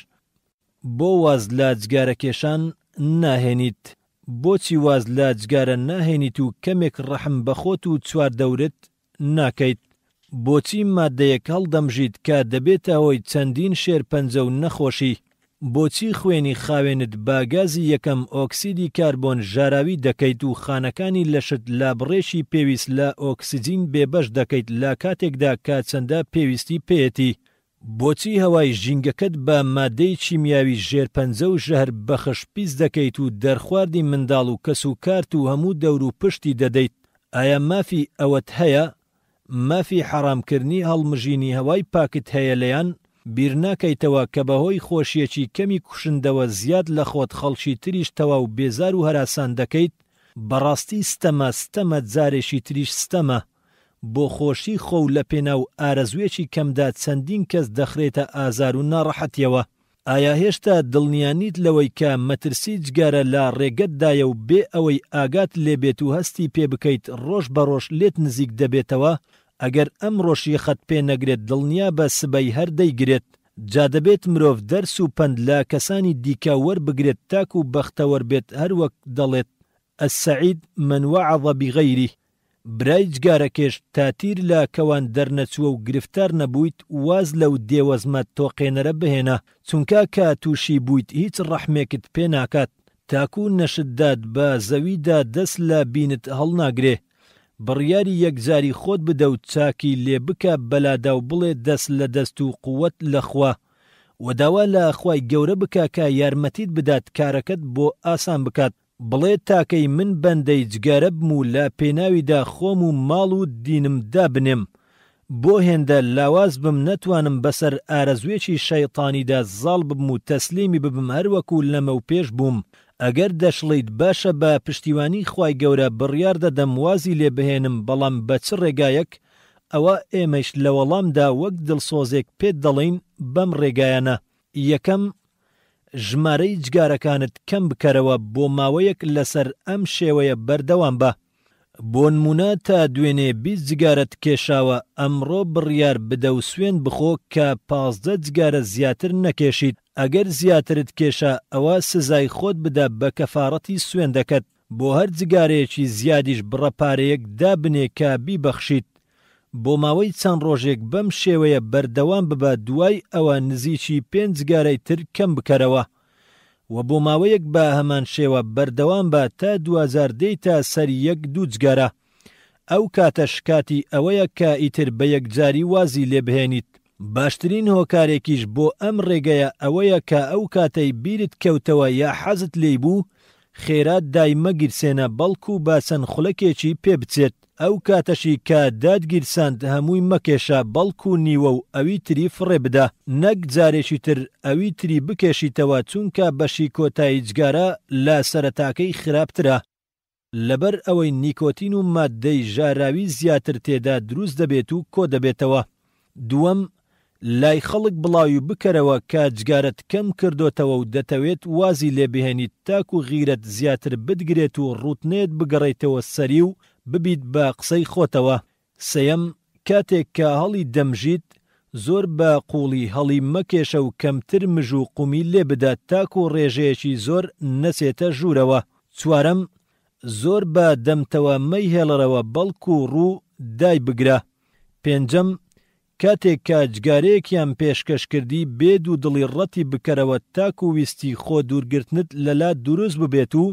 بۆ واز لە جگارە کێشان ناهێنیت؟ بۆچی واز لە جگارە ناهێنیت و کەمێک ڕەحم بەخۆت و چواردەورت ناکەیت؟ بۆچی مادەیەک هەڵدەمژیت کە دەبێتە هۆی چەندین شێرپەنجە و نەخۆشی؟ بۆچی خوێنی خاوێنت با گازی یەکەم ئۆکسیدی کاربۆن ژاراوی دەکەیت و خانەکانی لەشت لە بڕێشی پێویست لە ئۆکسجین بێبەش دەکەیت لە کاتێکدا کە چەندە پێویستی پێیەتی؟ بۆچی هەوای ژینگەکەت بە مادەی چیمیاوی ژێرپەنجە و ژەهر بەخش پیس دەکەیت و دەرخواردی منداڵ و کەس و کارت و هەموو دەور و پشتی دەدەیت؟ ئایا مافی ئەوەت هەیە؟ مافی حەرامکردنی هەڵمژینی هەوای پاکت هەیە لەیان؟ بیر ناکەیتەوە کە بەهۆی خۆشیەکی کەمی کوشندەوە زیاد لە خۆت خەڵکی تریش تەواو بێزار و هەراسان دەکەیت؟ بەڕاستی ستەمە جارێکی تریش ستەمە. بۆ خۆشی خۆ لە پێناو ئارەزوێکی کەمدا چەندین کەس دەخرێتە ئازار و ناڕەحەتیەوە. ئایا هێشتا دڵنیانیت لەوەی کە مەترسی جگارە لە ڕێگەتدایە و بێ ئەوەی ئاگات لێبێت و هەستی پێ بکەیت ڕۆژ بەڕۆژ لێت نزیک دەبێتەوە؟ ئەگەر ئەم ڕۆژی خەت پێ نەگرێت دڵنیا بە سبەی هەردەیگرێت. جا دەبێت مرۆڤ دەرس و پند لە کەسانی دیکە وەربگرێت تاکو بەختەوەر بێت، هەروەک دەڵێت ئەسسەعید من وەعەظ بغەیری. برای جگارەکێش تاتیر لە کەوان دەرنەچووە و گرفتار نەبوویت، واز لەو دێوەزمەت تۆقێنەرە بهێنە، چونکە کە تووشی بوویت هیچ ڕەحمێکت پێ ناکات، تاکو نەشتداد بە زەویدا دەست لە بینت هەڵناگرێ. بڕیاری یەکجاری خۆت بدە و چاکی لێ بکە بەلادا و بڵێ دەست لە دەست و قووەت لەخوا، وەداوا لە خوای گەورە بکە کە یارمەتیت بدات کارەکەت بۆ ئاسان بکات. بڵێ تاکەی من بەندەی جگارە بم و لە پێناویدا خۆم و ماڵ و دینم دابنێم، بۆ هێندە لاواز بم نەتوانم بەسەر ئارەزوێکی شەیطانیدا زاڵ ببم و تەسلیمی ببم هەروەکو لەمە و پێش بووم. ئەگەر دەشڵیت باشە بە پشتیوانی خوای گەورە بڕیار دەدەم وازی لێ بهێنم، بەڵام بە چ ڕێگایەک؟ ئەوە ئێمەش لە وەڵامدا وەک دڵسۆزێک پێت دەڵێین بەم ڕێگایانە. یەکەم، ژمارەی جگارەکانت کەم بکەرەوە بۆ ماوەیەک لەسەر ئەم شێوەیە بەردەوام بە. بۆ نمونە تا دوێنێ 20 جگارت کێشاوە، ئەمڕۆ بڕیار بدە و سوێن بخۆ کە 15 جگارە زیاتر نەکێشیت. ئەگەر زیاترت کێشە ئەوە سزای خۆت بدە بە کەفاڕەتی سوێن دەکەت. بۆ هەر جگارەیەکی زیادیش بڕەپارەیەک دابنێ کە بیبەخشیت. بۆ ماوەی چەند ڕۆژێک بەم شێوەیە بەردەوام ببە دوای ئەوە نزیکی 5 جگارەی تر کەم بکەرەوە و بۆ ماوەیەک بە هەمان شێوە بەردەوام بە تا 2000 دەیتە سەر 1-2 جگارە. ئەو کاتەش کاتی ئەوەیە کە ئیتر بە یەکجاری وازی لێبهێنیت. باشترین هۆکارێکیش بۆ ئەم ڕێگەیە ئەوەیە کە ئەو کاتەی بیرت کەوتەوە یا حەزت لێی بوو خێرات دایمەگیرسێنە بەڵکو با چەند خولەکێکی پێ بچێت. ئەو کاتەشی کە دادگیرساند هەمووی مەکێشە بەڵکو نیوە و ئەوی تری فڕێ بدە، نەک جارێکی تر ئەوی تری بکێشیتەوە چونکە بەشی کۆتایی جگارە لە سەرەتاکەی خراپترە. لەبەر ئەوەی نیکۆتین و ماددەی ژاراوی زیاتر تێدا دروست دەبێت و کۆ دەبێتەوە. دووەم، لای خەڵک بڵاوی بکەرەوە کە جگارت کەم کردوتەوە و دەتەوێت وازی لێبهێنیت تاکو غیرەت زیاتر بدگرێت و ڕوتنێت بگەڕێیتەوە سەری و ببیت بە قسەی خۆتەوە. سەیەم، کاتێک کە هەڵی دەمژیت زۆر بە قوڵی هەڵی مەکێشە و کەمتر مژ و قومی لێ بدات تاکو ڕێژەیەکی زۆر نەچێتە ژوورەوە. چوارەم، زۆر بە دەمتەوە مەی هێڵەرەوە بەڵکو ڕوو دای بگرە. پێنجەم، کاتێک کە جگارەیەکیان پێشکەش کردی بێد و دڵی ڕەتی بکەرەوە تاکو ویستی خۆ دوورگرتنت لەلا دروست ببێت و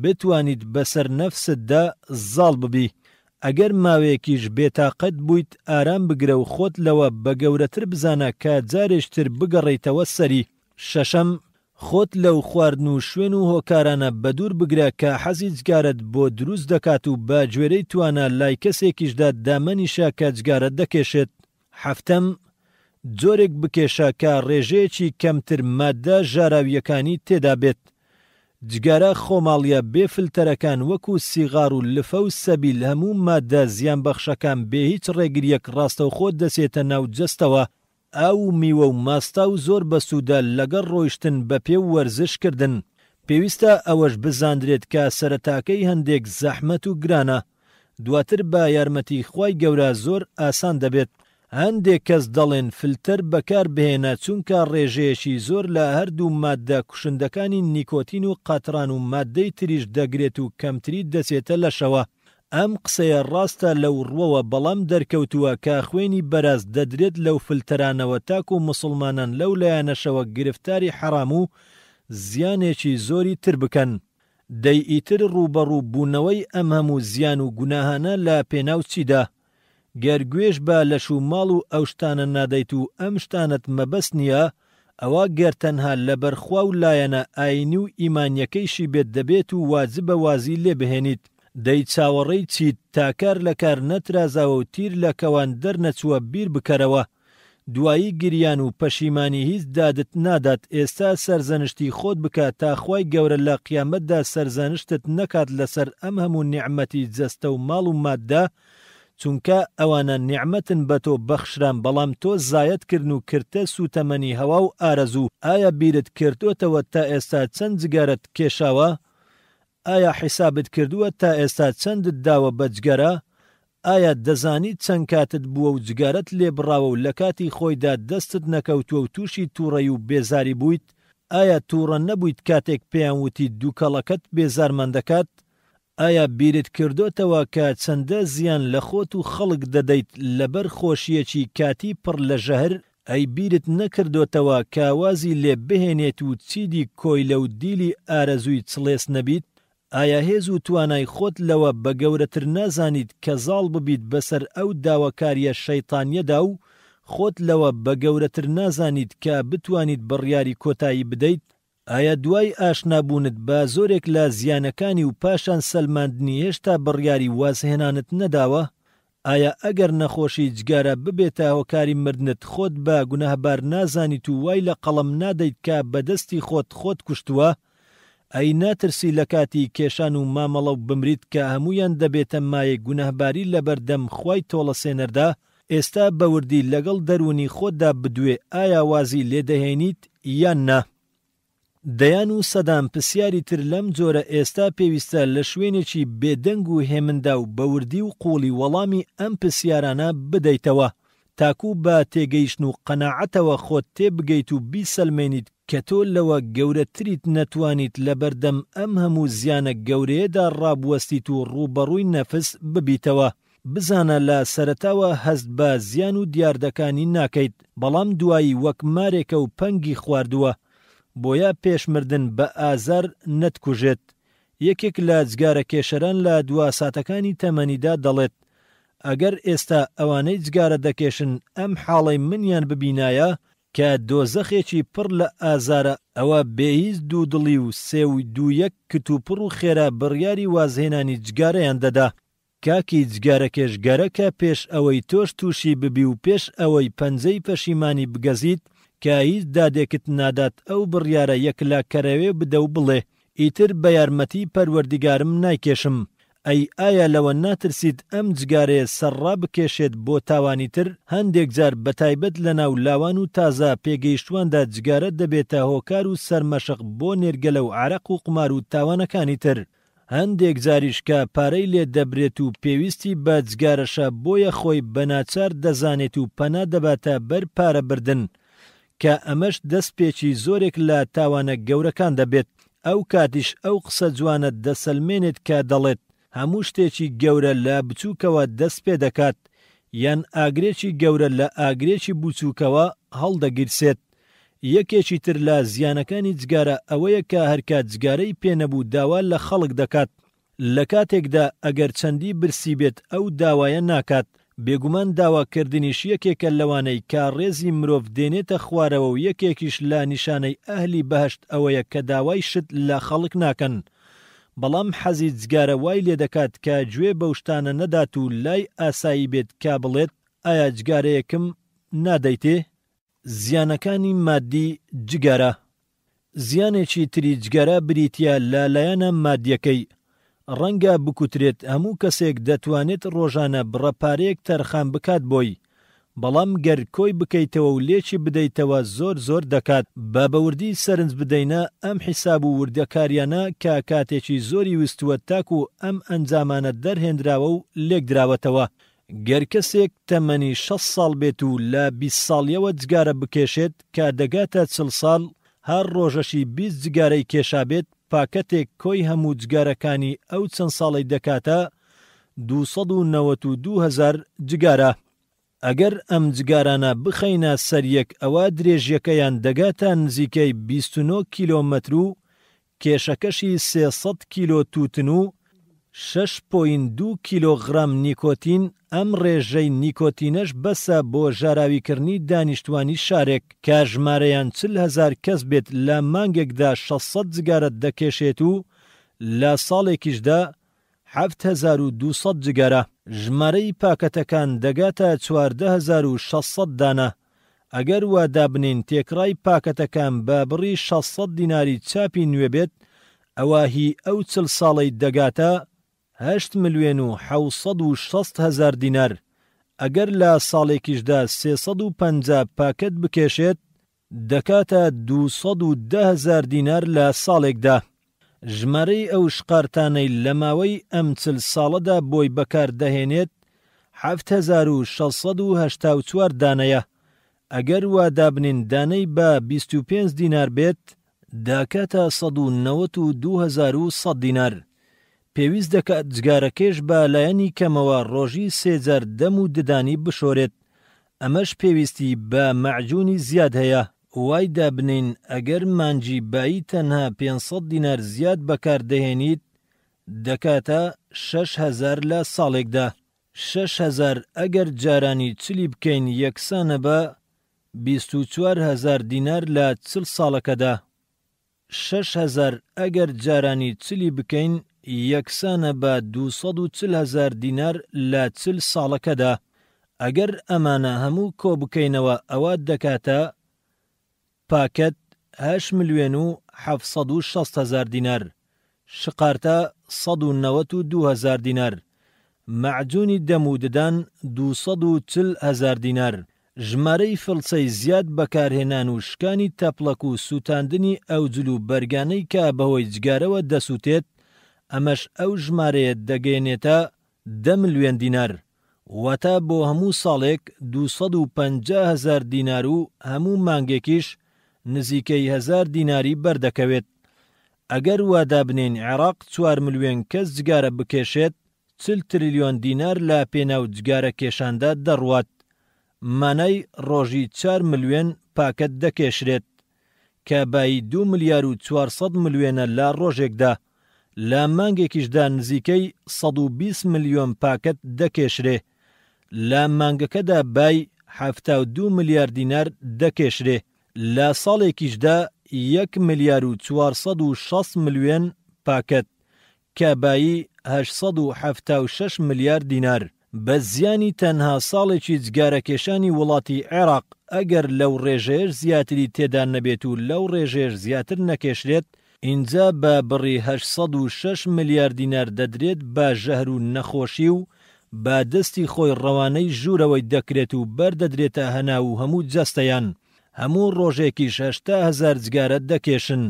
بتوانیت بەسەر نەفستدا زاڵ ببی. ئەگەر ماوەیەکیش بێتاقەت بوویت ئارام بگرە و خۆت لەوە بە گەورەتر بزانە کە جارێشتر بگەڕێیتەوە سەری. شەشەم، خۆت لەو خواردن و شوێن و هۆکارانە بەدوور بگرە کە حەزی جگارت بۆ دروست دەکات و بە گوێرەی توانە لای کەسێکیشدا دامەنیشە کە جگارت دەکێشێت. هەفتەم، جۆرێک بکێشە کە ڕێژەیەکی کەمتر ماددە ژاراویەکانی تێدا بێت. جگارە خۆماڵیە بێفلتەرەکان وەکو سیغار و لفە و سەبیل هەموو ماددە زیان بەخشەکان بێ هیچ ڕێگریەک ڕاستەوخۆ دەسێتە ناو جەستەوە. ئاو و میوە و ماستا و زۆر بەسوودە لەگەڵ ڕۆیشتن بە پێ و وەرزشکردن. پێویستە ئەوەش بزاندرێت کە سەرەتاکەی هەندێک زەحمەت و گرانە، دواتر بە یارمەتی خوای گەورە زۆر ئاسان دەبێت. هەندێک کەس دەڵێن فلتەر بەکار بهێنە چونکە ڕێژەیەکی زۆر لە هەردوو ماددە کوشندەکانی نیکۆتین و قاتران و ماددەی تریش دەگرێت و کەمتری دەچێتە لەشەوە. ئەم قسەیە ڕاستە لەو ڕوەوە بەڵام دەرکەوتووە کە خوێنی بەراز دەدرێت لەو فلتەرانەوە تاکو مسلمانان لەو لایەنەشەوە گرفتاری حەرام و زیانێکی زۆری تر بکەن. دەیئیتر ڕوبەڕوو بوونەوەی ئەم هەموو زیان و گوناهانە لە پێناو چیدا؟ گەرگوێش بە لەش و ماڵ و ئەو شتانە نادەیت و ئەم شتانت مەبەست نییە، ئەوە گەرتەنها لەبەرخوا و لایەنە ئاینی و ئیمانیەکەیشی بێت دەبێت و واجبە وازی لێ بهێنیت. دەی چاوەڕێی چیت تاکار لە کار نەترازاوە و تیر لە کەوان دەرنەچووە بیر بکەرەوە. دوایی گریان و پەشیمانی هیچ دادت نادات. ئێستا سەرزەنشتی خۆت بکە تا خوای گەورە لە قیامەتدا سەرزەنشتت نەکات لەسەر ئەم هەموو نیعمەتی جەستە و ماڵ و ماددە، چونکە ئەوانە نیعمەتن بە تۆ بەخشران بەڵام تۆ زایەت کردن و کردتە سوتەمەنی هەوا و ئارەزوو. ئایا بیرت کردوتەوە تا ئێستا چەند جگارت کێشاوە؟ ئایا حیسابت کردووە تا ئێستا چەندت داوە بە جگەرە؟ ئایا دەزانیت چەند کاتت بووە و جگارت لێبڕاوە و لە کاتی خۆیدا دەستت نەکەوتووە و تووشی تووڕەی و بێزاری بوویت؟ ئایا تووڕە نەبوویت کاتێک پێیان وتی دووکەڵەکەت بێزارمان دەکات؟ ئایا بیرت کردوتەوە کە چەندە زیان لە خۆت و خەڵک دەدەیت لەبەر خۆشیەکی کاتی پڕ لە ژەهر؟ ئەی بیرت نەکردوتەوە کاوازی لێ بهێنێت و چیدی کۆی لەو دیلی ئارەزووی چڵێس نەبیت؟ ئایا هێز و توانای خۆت لەوە بە گەورەتر نازانیت کە زاڵ ببیت بەسەر ئەو داواکاریە شەیتانیەدا و خۆت لەوە بە گەورەتر نازانیت کە بتوانیت بڕیاری کۆتایی بدەیت؟ ئایا دوای ئاشنابوونت بە زۆرێک لە زیانەکانی و پاشان سەلماندنی هێشتا بڕیاری وازهێنانت نەداوە؟ ئایا ئەگەر نەخۆشی جگارە ببێتە هۆکاری مردنت خۆت بە گوناهبار نازانیت و وای لە قەڵەم نادەیت کە بەدەستی خۆت کوشتووە؟ ئەی ناترسی لە کاتی کێشان و مامەڵە و بمریت کە هەمویان دەبێتە مایە گونەهباری لەبەردەم خوای تۆڵە سێنەردا؟ ئێستا بەوردی لەگەڵ دەرونی خۆتدا بدوێ ئایا وازی لێدەهێنیت یان نا؟ دەیان و سەدام پرسیاری تر لەم جۆرە ئێستا پێویستە لە شوێنێکی بێدەنگ و هێمندا و بەوردی و قوڵی وەڵامی ئەم پرسیارانە بدەیتەوە تاکو بە تێگەیشتن و قەناعەتەوە خۆت تێبگەیت و بیسەلمێنیت کە تۆ لەوە گەورەتریت نەتوانیت لەبەردەم ئەم هەموو زیانە گەورەیەدا ڕابوەستیت و ڕوبەڕووی نەفس ببیتەوە. بزانە لە سەرەتاوە هەست بە زیان و دیاردەکانی ناکەیت، بەڵام دوایی وەک مارێکە و پەنگی خواردووە بۆیە پێشمردن بە ئازار نەتکوژێت. یەکێک لە جگارە کێشەران لە دواساتەکانی تەمەنیدا دەڵێت ئەگەر ئێستا ئەوانەی جگارە دەکێشن ئەم حاڵەی منیان ببینایە کە دۆزەخێکی پڕ لە ئازارە، ئەوە بێهیز دوودڵی و سێوی دوویەک کتوپڕ و خێرا بڕیاری وازهێنانی جگارەیان دەدا. کاکی جگارە کێشگەرە کە پێش ئەوەی تۆش تووشی ببی و پێش ئەوەی پەنجەی پەشیمانی بگەزیت کە هیچ دادێکت نادات ئەو بڕیارە یەکلا کەرەوێ بدە و بڵێ ئیتر بە یارمەتی پەروەردیگارم نایکێشم. ئەی ئایا لەوە ناترسیت ئەم جگارەیە سەرڕا بکێشێت بۆ تاوانی تر؟ هەندێک جار بەتایبەت لە ناو لاوان و تازە پێگەیشتواندا جگارە دەبێتە هۆکار و سەرمەشق بۆ نێرگەلە و عەرەق و قمار و تاوانەکانی تر. هەندێک جاریش کە پارەی لێ دەبرێت و پێویستی بە جگارەشە بۆیە خۆی بەناچار دەزانێت و پەنا دەباتە بەر پارە بردن کە ئەمەش دەستپێکی زۆرێک لە تاوانە گەورەکان دەبێت. ئەو کاتیش ئەو قسە جوانە دەسەلمێنێت کە دەڵێت هەموو شتێکی گەورە لە بچووکەوە دەست پێ دەکات، یان ئاگرێکی گەورە لە ئاگرێکی بچووکەوە هەڵدەگیرسێت. یەکێکی تر لە زیانەکانی جگارە ئەوەیە کە هەرکات جگارەی پێنەبوو داوا لە خەڵک دەکات، لە کاتێکدا ئەگەر چەندی برسی بێت ئەو داوایە ناکات. بێگومان داواکردنیش یەکێکە لەوانەی کا ڕێزی مرۆڤ دێنێتە خوارەوە و یەکێکیش لە نیشانەی ئەهلی بەهشت ئەوەیە کە داوای شت لە خەڵک ناکەن. بەڵام حەزی جگارە وای لێ دەکات کە گوێ بەو شتانە نەدات و لای ئاسایی بێت کا بڵێت ئایا جگارەیەکم نادەیتێ؟ زیانەکانی مادی جگارە. زیانێکی تری جگارە بریتە لایەنە مادیەکەی. ڕەنگە بکوترێت هەموو کەسێک دەتوانێت ڕۆژانە بڕەپارەیەک تەرخان بکات بۆی، بەڵام گەر کۆی بکەیتەوە و لێکی بدەیتەوە زۆر دەکات. بە بەوردی سەرنج بدەینە ئەم حیساب و وردەکاریانە کە کاتێکی زۆری وستووە تاکو ئەم ئەنجامانە دەرهێنراوە و لێک دراوەتەوە. گەر کەسێک تەمەنی 6 ساڵ بێت و لە 20 ساڵیەوە جگارە بکێشێت کە دەگاتە 40 ساڵ، هەر ڕۆژەشی 20 جگارەی کێشابێت پاکەتێک کۆی هەموو جگارەکانی ئەو چەند ساڵی دەکاتە 292,000 جگارە. ئەگەر ئەم جگارانە بخەینە سەریەک ئەوە درێژیەکەیان دەگاتە نزیکەی 29 کیلۆمەتر و کێشەکەشی 300 کیلۆ توتن و 6.2 کیلۆغرام نیکۆتین. ئەم ڕێژەی نیکۆتینەش بەسە بۆ ژاراویکردنی دانیشتوانی شارێک کە ژمارەیان 40,000 کەس بێت لە مانگێکدا 600 جگارە دەکێشێت و لە ساڵێکیشدا 7,200 جگارە. ژمارەی پاکەتەکان دەگاتە 14,600 دانە. ئەگەر وادا بنین تێکڕای پاکەتەکان بە بڕی 600 دیناری چاپی نوێ بێت، ئەوە هی ئەو 40 ساڵی دەگاتە 8,760,000 دینار. ئەگەر لە ساڵێکیشدا 350 پاکەت بکێشێت دەکاتە 210,000 دینار لە ساڵێکدا. ژمارەی ئەو شقارتانەی لە ماوەی ئەم 40 ساڵەدا بۆی بەکار دەهێنێت 7,684 دانەیە. ئەگەر وادابنین دانەی بە 25 دینار بێت داکاتە 192,100 دینار. پێویست دەکات جگارەکەش بە لایەنی کەمەوە ڕۆژی 3 جار دەم و ددانی بشۆرێت. ئەمەش پێویستی بە مەعجونی زیاد هەیە. وای دابنین ئەگەر مانجی بایی تەنها 500 دینار زیاد بەکاردەهێنیت دەکاتە 6,000 لە ساڵێکدا. 6,000 ئەگەر جارانی چلی بکەین یەکسانە بە 24,000 دینار لە 40 ساڵەکەدا. 6,000 ئەگەر جارانی چلی بکەین یەکسانە بە 240,000 دینار لە 40 ساڵەکەدا. ئەگەر ئەمانە هەموو کۆ بکەینەوە ئەوە دەکاتە پاکەت 8,760,000 دینار. شقارتە 192,000 دینار. معجونی دەم و ددان 240,000 دینار. ژمارەی فڵچەی زیاد بەکارهێنان و شکانی تەپڵەک و سووتاندنی ئەوجل و بەرگانەی کە بەهۆی جگارەوە دەسووتێت، ئەمەش ئەو ژمارەیە دەگەێنێتە 10 ملیۆن دینار. واتە بۆ هەموو ساڵێک 250,000 دینار و هەموو مانگێکیش نزیکەی 1,000 دیناری بەردەکەوێت. ئەگەر وادابنین عێراق 4 ملیۆن کەس جگارە بکێشێت 40 تریلیۆن دینار لە پێناو جگارە کێشاندا دەڕوات، مانای ڕۆژی 4 ملیۆن پاکەت دەکێشرێت کە بای 2 ملیار و 400 ملیۆنە لە ڕۆژێکدا، لە مانگێکیشدا نزیکەی 120 ملیۆن پاکەت دەکێشرێ، لە مانگەکەدا بای 72 ملیار دینار دەکێشرێ، لە ساڵێکیشدا 1 ملیار و 460 ملیۆن پاکەت کە بایی 876 ملیار دینار. بە زیانی تەنها ساڵێکی جگارەکێشانی وڵاتی عێراق ئەگەر لەو ڕێژەیەش زیاتری تێدا نەبێت و لەو ڕێژەیەش زیاتر نەکێشرێت، اینجا بە بڕی 806 ملیار دینار دەدرێت بە ژەهر و نەخۆشی و بە دەستی خۆی ڕەوانەی ژوورەوەی دەکرێت و بەردەدرێتە هەنا و هەموو جەستەیان. هەموو ڕۆژێکیش 80,000 جگارە دەکێشن،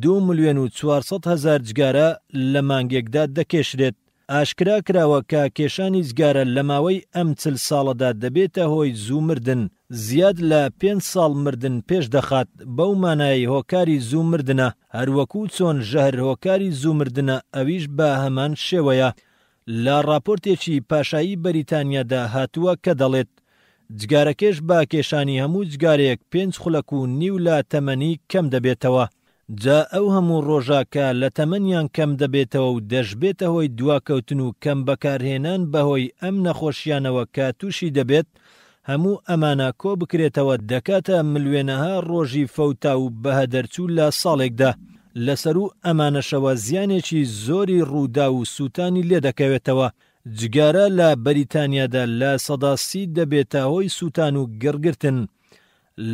2 ملیۆن و 400,000 جگارە لە مانگێکدا دەکێشرێت. ئاشکرا کراوە کە کێشانی جگارە لە ماوەی ئەم 40 ساڵەدا دەبێتە هۆی زوو مردن، زیاد لە 5 ساڵ مردن پێش دەخات. بەو مانایی هۆکاری زوو مردنە، هەروەکو چۆن ژەهر هۆکاری زوو مردنە، ئەویش بە هەمان شێوەیە. لە راپۆرتێکی پاشایی بەریتانیادا هاتووە کە دەڵێت جگارەکێش بە کێشانی هەموو جگارێک 5 خولەک و نیو لە تەمەنی کەم دەبێتەوە. جا ئەو هەموو ڕۆژە کە لە تەمەنیان کەم دەبێتەوە و دەشبێتە هۆی دواکەوتن و کەم بەکارهێنان بەهۆی ئەم نەخۆشیانەوە کە تووشی دەبێت، هەموو ئەمانە کۆ بکرێتەوە دەکاتە ملیۆنەها ڕۆژی فەوتا و بەهەدەرچوو لە ساڵێکدا. لەسەر و ئەمانەشەوە زیانێکی زۆری ڕوودا و سووتانی لێ دەکەوێتەوە. جگارە لە بەریتانیادا لە 30 دەبێتە هۆی سووتان و گڕگرتن.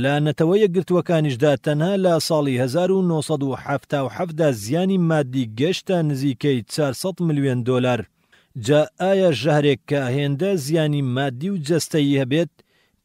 لە نەتەوە یەکگرتووەکانیشدا تەنها لە ساڵی 1977دا زیانی مادی گەشتە نزیکەی 400 ملیۆن دۆلار. جا ئایا ژەهرێک کە هێندە زیانی مادی و جەستەیی هەبێت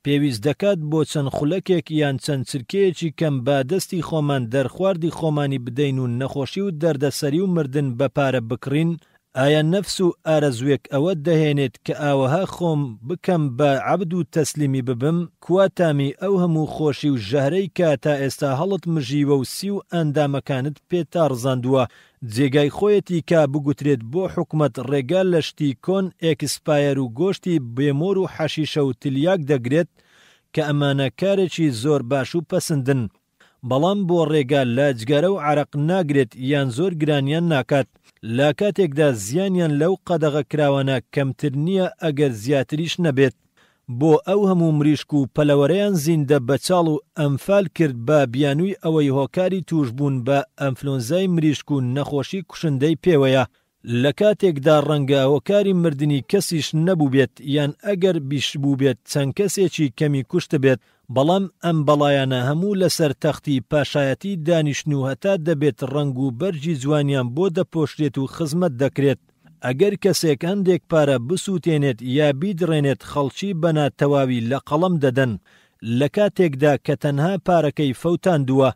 پێویست دەکات بۆ چەند خولەکێک یان چەند چرکەیەکی کەم بە دەستی خۆمان دەرخواردی خۆمانی بدەین و نەخۆشی و دەردەسەری و مردن بەپارە بکڕین؟ ئایا نەفس و ئارەزوێک ئەوە دەهێنێت کە ئاوەها خۆم بکەم بە عەبد و تەسلیمی ببم؟ کوا تامی ئەو هەموو خۆشی و ژەهرەی کە تا ئێستا هەڵت مژیوە و سی و ئەندامەکانت پێتا ڕزاندووە جێگای خۆیەتی کا بگوترێت بۆ حکومەت ڕێگا لە شتی کۆن ئێکسپایر و گۆشتی بێمۆر و حەشیشە و تلیاک دەگرێت کە ئەمانە کارێکی زۆر باش و پەسەندن، بەڵام بۆ ڕێگا لە جگارە و عەرەق ناگرێت یان زۆر گرانیان ناکات. لە کاتێکدا زیانیان لەو قەدەغە کراوانە کەمتر نییە ئەگەر زیاتریش نەبێت. بۆ ئەو هەموو مریشک و پەلەوەرەیان زیندە بەچاڵ و ئەمفال کرد بە بیانووی ئەوەی هۆکاری توشبوون بە ئەنفلۆنزای مریشک و نەخۆشی کوشندەی پێوەیە. لە کاتێکدا ڕەنگە هۆکاری مردنی کەسیش نەبوو بێت یان ئەگەر بیش بوو بێت چەند کەسێکی کەمی کوشت بێت، بەڵام ئەم بەڵایانە هەموو لەسەر تەختی پاشایەتی دانیشتن و هەتا دەبێت ڕنگ و بەرجی جوانیان بۆ دەپۆشرێت و خزمەت دەکرێت. ئەگەر کەسێک هەندێک پارە بسووتێنێت یا بیدڕێنێت خەڵکی بەنا تەواوی لە قەڵەم دەدەن لە کاتێکدا کە تەنها پارەکەی فەوتاندووە.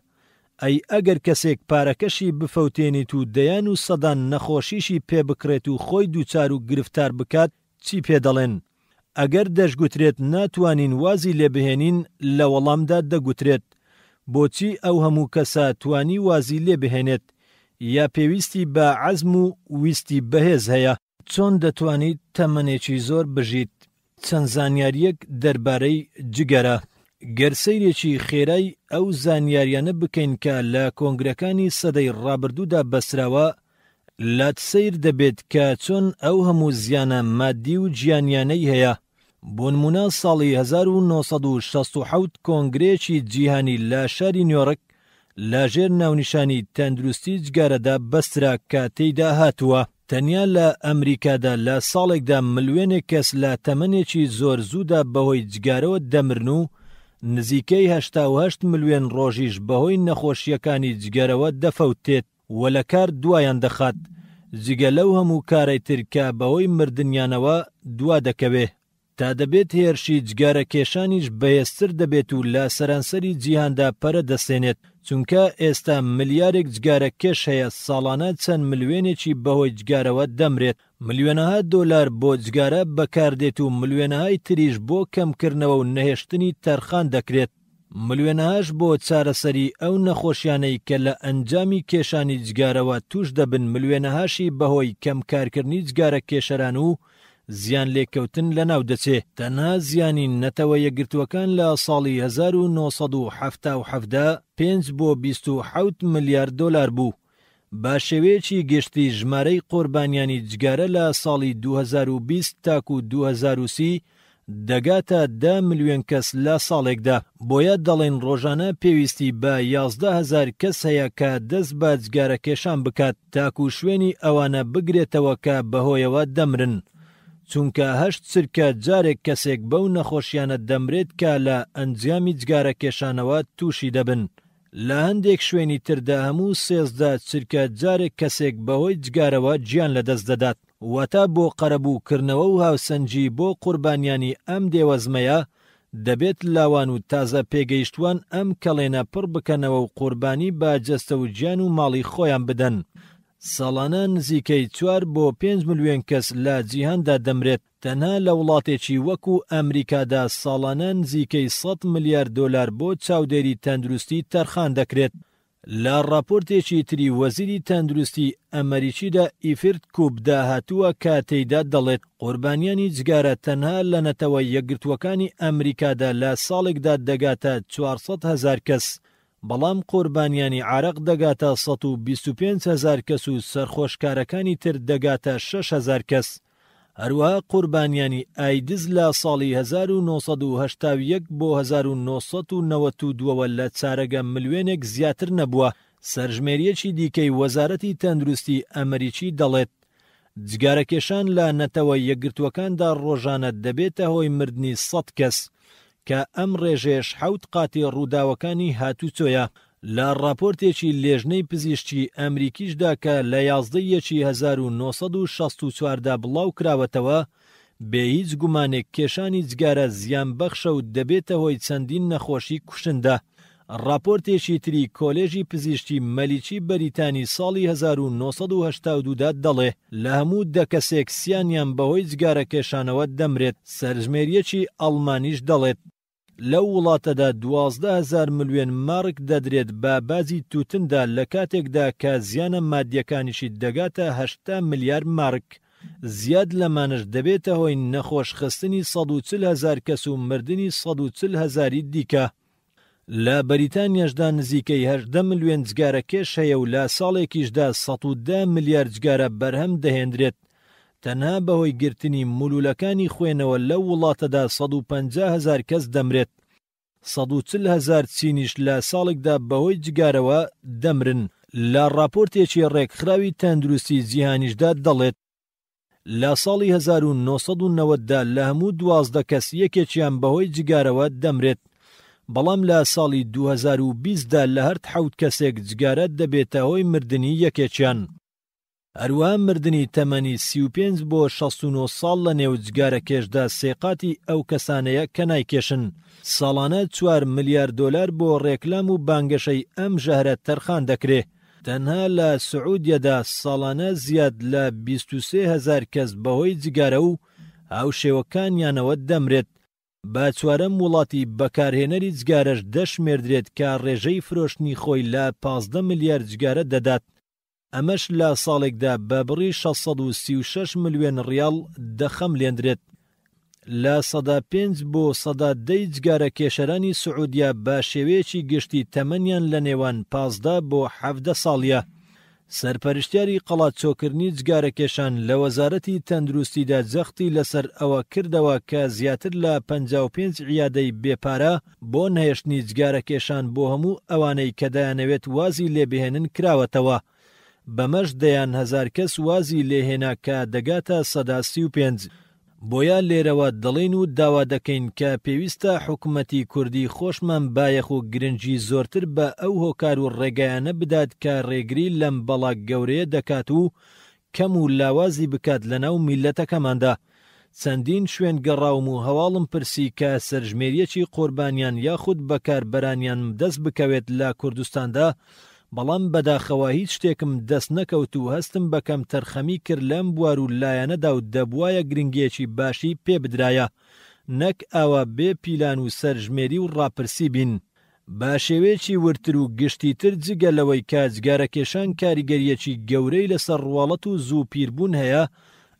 ئەی ئەگەر کەسێک پارەکەشی بفەوتێنیت و دەیان و سەدان نەخۆشیشی پێ بکرێت و خۆی دووچار و گرفتار بکات، چی پێ دەڵێن؟ ئەگەر دەشگوترێت ناتوانین وازی لێ بهێنین، لە وەڵامدا دەگوترێت بۆچی ئەو هەموو کەسە توانی وازی لێ بهێنێت؟ یا پێویستی بە عەزم و ویستی بەهێز هەیە؟ چۆن دەتوانیت تەمەنێکی زۆر بژیت؟ چەند زانیاریەک دەربارەی جگەرە. گەر سەیرێکی خێرای ئەو زانیاریانە بکەین کە لە کۆنگرەکانی سەدەی ڕابردوودا بەسراوە، لات سەیر دەبێت کە چۆن ئەو هەموو زیانە مادی و گیانیانەی هەیە. بۆ نمونە ساڵی 1967 کۆنگرەیەکی جیهانی لە شاری نیویۆرک لاژێر ناونیشانی تەندروستی جگارەدا بەسترا کە تێیدا هاتووە. تەنیا لە ئەمریکادا لە ساڵێکدا ملیۆنێک کەس لە تەمەنێکی زۆر زوودا بەهۆی جگارەوە دەمرن و نزیکەی 88 ملیۆن ڕۆژیش بەهۆی نەخۆشیەکانی جگەرەوە دەفەوتێت و لە کار دوایان دەخات، جگە لەو هەموو کارەی تر کە بەهۆی مردنیانەوە دوا دەکەوێ. تا دەبێت هێرشی جگارە کێشانیش بەهێزتر دەبێت و لە سەرانسەری جیهاندا پەرە دەسێنێت، چونکە ئێستا ملیارێک جگارە کێش هەیە، ساڵانە چەند ملیۆنێکی بەهۆی جگارەوە دەمرێت. ملیۆنەها دۆلار بۆ جگارە بەکاردێت و ملیۆنەهای تریش بۆ کەمکردنەوە و نەهێشتنی تەرخان دەکرێت. ملیۆنەهاش بۆ چارەسەری ئەو نەخۆشیانەی کە لە ئەنجامی کێشانی جگارەوە توش دەبن ملیۆنەهاشی بەهۆی کەمکارکردنی جگارە کێشەران و زیان لێکەوتن لەناو دەچێت. تەنها زیانی نەتەوە یەکگرتووەکان لە ساڵی 1970 5 بۆ 27 ملیارد دۆلار بوو. با شێوەیەکی گشتی ژمارەی قوربانیانی جگارە لە ساڵی 2020 تاکو 2030 دەگاتە 10 ملیۆن کەس لە ساڵێکدا. بۆیە دەڵێن ڕۆژانە پێویستی بە 11,000 کەس هەیە کە دەست بە جگارەکێشان بکات تاکو شوێنی ئەوانە بگرێتەوە کە بەهۆیەوە دەمرن. چونکە 8 چرکە جارێک کەسێک بەو نەخۆشیانە دەمرێت کە لە ئەنجامی جگارەکێشانەوە تووشی دەبن. لە هەندێک شوێنی تردا هەموو 13 چرکە جارێک کەسێک بەهۆی جگارەوە گیان لەدەست دەدات. واتە بۆ قەرەبووکردنەوە و هاوسەنجی بۆ قوربانیانی ئەم دێوەزمەیە دەبێت لاوان و تازە پێگەیشتوان ئەم کەڵێنە پڕ بکەنەوە و قوربانی بە جەستە و گیان و ماڵی خۆیان بدەن. ساڵانە نزیکەی 4 بۆ 5 ملیۆن کەس لە جیهاندا دەمرێت. تەنها لە وڵاتێکی وەکو ئەمریکادا ساڵانە نزیکەی 100 ملیارد دۆلار بۆ چاودێری تەندروستی تەرخان دەکرێت. لە راپۆرتێکی تری وەزیری تەندروستی ئەمریکیدا ئیفرت کوب داهاتووە کە تێیدا دەڵێت قوربانیانی جگارە تەنها لە نەتەوە یەکگرتووەکانی ئەمریکادا لە ساڵێکدا دەگاتە 400,000 کەس. بەڵام قوربانیانی عارق دەگاتە 125,000 کەس و سەرخۆشکارەکانی تر دەگاتە 6,000 کەس. هەروەها قوربانیانی ئایدز لە ساڵی 1981 بۆ 1992 لە چارەگە ملیۆنێک زیاتر نەبووە. سەرژمێریەکی دیکەی وەزارەتی تەندروستی ئەمریکی دەڵێت جگارەکێشان لە نەتەوە یەکگرتووەکاندا ڕۆژانە دەبێتە هۆی مردنی 100 کەس کە ئەم ڕێژێش 7 قاتی ڕووداوەکانی هاتوچۆیە. لە راپۆرتێکی لێژنەی پزیشکی ئەمریکیشدا کە لە 1964 بڵاو کراوەتەوە بێ هیچ گومانێک کێشانی جگارە زیان بەخشە و دەبێتە هۆی چەندین نەخۆشی کوشندە. راپۆرتێکی تری کۆلێژی پزیشکی مەلیکی بەریتانی ساڵی 1982 دەڵێ لە هەموو 10 کەسێک سیانیان بەهۆی جگارەکێشانەوە دەمرێت. سەرژمێریەکی ئەڵمانیش دەڵێت لەو وڵاتەدا 12,000 ملیۆن مارک دەدرێت بە بازی تووتندا لە کاتێکدا کە زیانە مادیەکانیشی دەگاتە 8 ملیار مارک. زیاد لەمانش دەبێتە هۆی نەخۆش خستنی 140,000 کەس و مردنی 140,000 دیکە. لە بەریتانیاشدا نزیکەی 18 ملیۆن جگارەکێش هەیە و لە ساڵێکیشدا 110 میلیارد جگارە بەرهەم دەهێنرێت. تەنها بەهۆی گرتنی مولولەکانی خوێنەوە لەو وڵاتەدا 150,000 کەس دەمرێت. 140,000 چینیش لە ساڵێکدا بەهۆی جگارەوە دەمرن. لە راپۆرتێکی ڕێکخراوی تەندروستی جیهانیشدا دەڵێت لە ساڵی 1990دا لە هەموو 12 کەس یەکێکیان بەهۆی جگارەوە دەمرێت. بەڵام لە ساڵی 2020دا لە هەر 7 کەسێک جگارە دەبێتە هۆی مردنی یەکێکیان. هەروەها مردنی تەمەنی 35 بۆ 69 ساڵ لە نێو جگارەکێشدا سێقاتی ئەو کەسانەیە کە نایکێشن. ساڵانە 4 ملیارد دۆلار بۆ ڕێکلام و بانگەشەی ئەم ژەهرە تەرخان دەکرێت. تەنها لە سعودیەدا ساڵانە زیاد لە 23,000 کەس بەهۆی جگارە و هاوشێوەکانیانەوە دەمرێت. با چوارەم وڵاتی بەکارهێنەری جگارەش دەشمێردرێت کە ڕێژەی فرۆشتنی خۆی لە 15 ملیارد جگارە دەدات. ئەمەش لە ساڵێکدا بە بڕی 636 ملیۆن ریاڵ دەخەملێندرێت. لە 5 بۆ 10 جگارە کێشەرانی سعودیا بە شێوەیەکی گشتی تەمەنیان لە نێوان 15 بۆ 17 ساڵیە. سەرپەرشتیاری قەڵاتچۆکردنی جگارەکێشان لە وەزارەتی تەندروستیدا جەختی لەسەر ئەوە کردەوە کە زیاتر لە 55 عیادەی بێپارە بۆ نەهێشتنی جگارەکێشان بۆ هەموو ئەوانەی کە دەیانەوێت وازی لێبهێنن کراوەتەوە. بەمەش دەیان 1000 کەس وازی لێهێنا کە دەگاتە 135. بۆیە لێرەوە دەڵێن و داوا دەکەین کە پێویستە حکوومەتی کوردی خۆشمان بایەخ و گرنگی زۆرتر بە ئەو هۆکار و ڕێگایانە بدات کە ڕێگری لەم بەڵاک گەورەیە دەکات و کەم و لاوازی بکات لەناو میلەتەکەماندا. چەندین شوێن گەڕاوم و هەواڵم پرسی کە سەرژمێریەکی قوربانیان یاخود بەکاربەرانیان دەست بکەوێت لە کوردستاندا، بەڵام بەداخەوە هیچ شتێکم دەست نەکەوت و هەستم بەکەم تەرخەمی کرد لەم بوار و لایەنەدا و دەبوایە گرنگێکی باشی پێ بدرایە، نەک ئاوا بێ پیلان و سەرژمێری و ڕاپرسی بین. با شێوەیەکی ورتر و گشتیتر جگە لەوەی کە جگارەکێشان کاریگەریەکی گەورەی لەسەر ڕواڵەت و زوو پیربوون هەیە،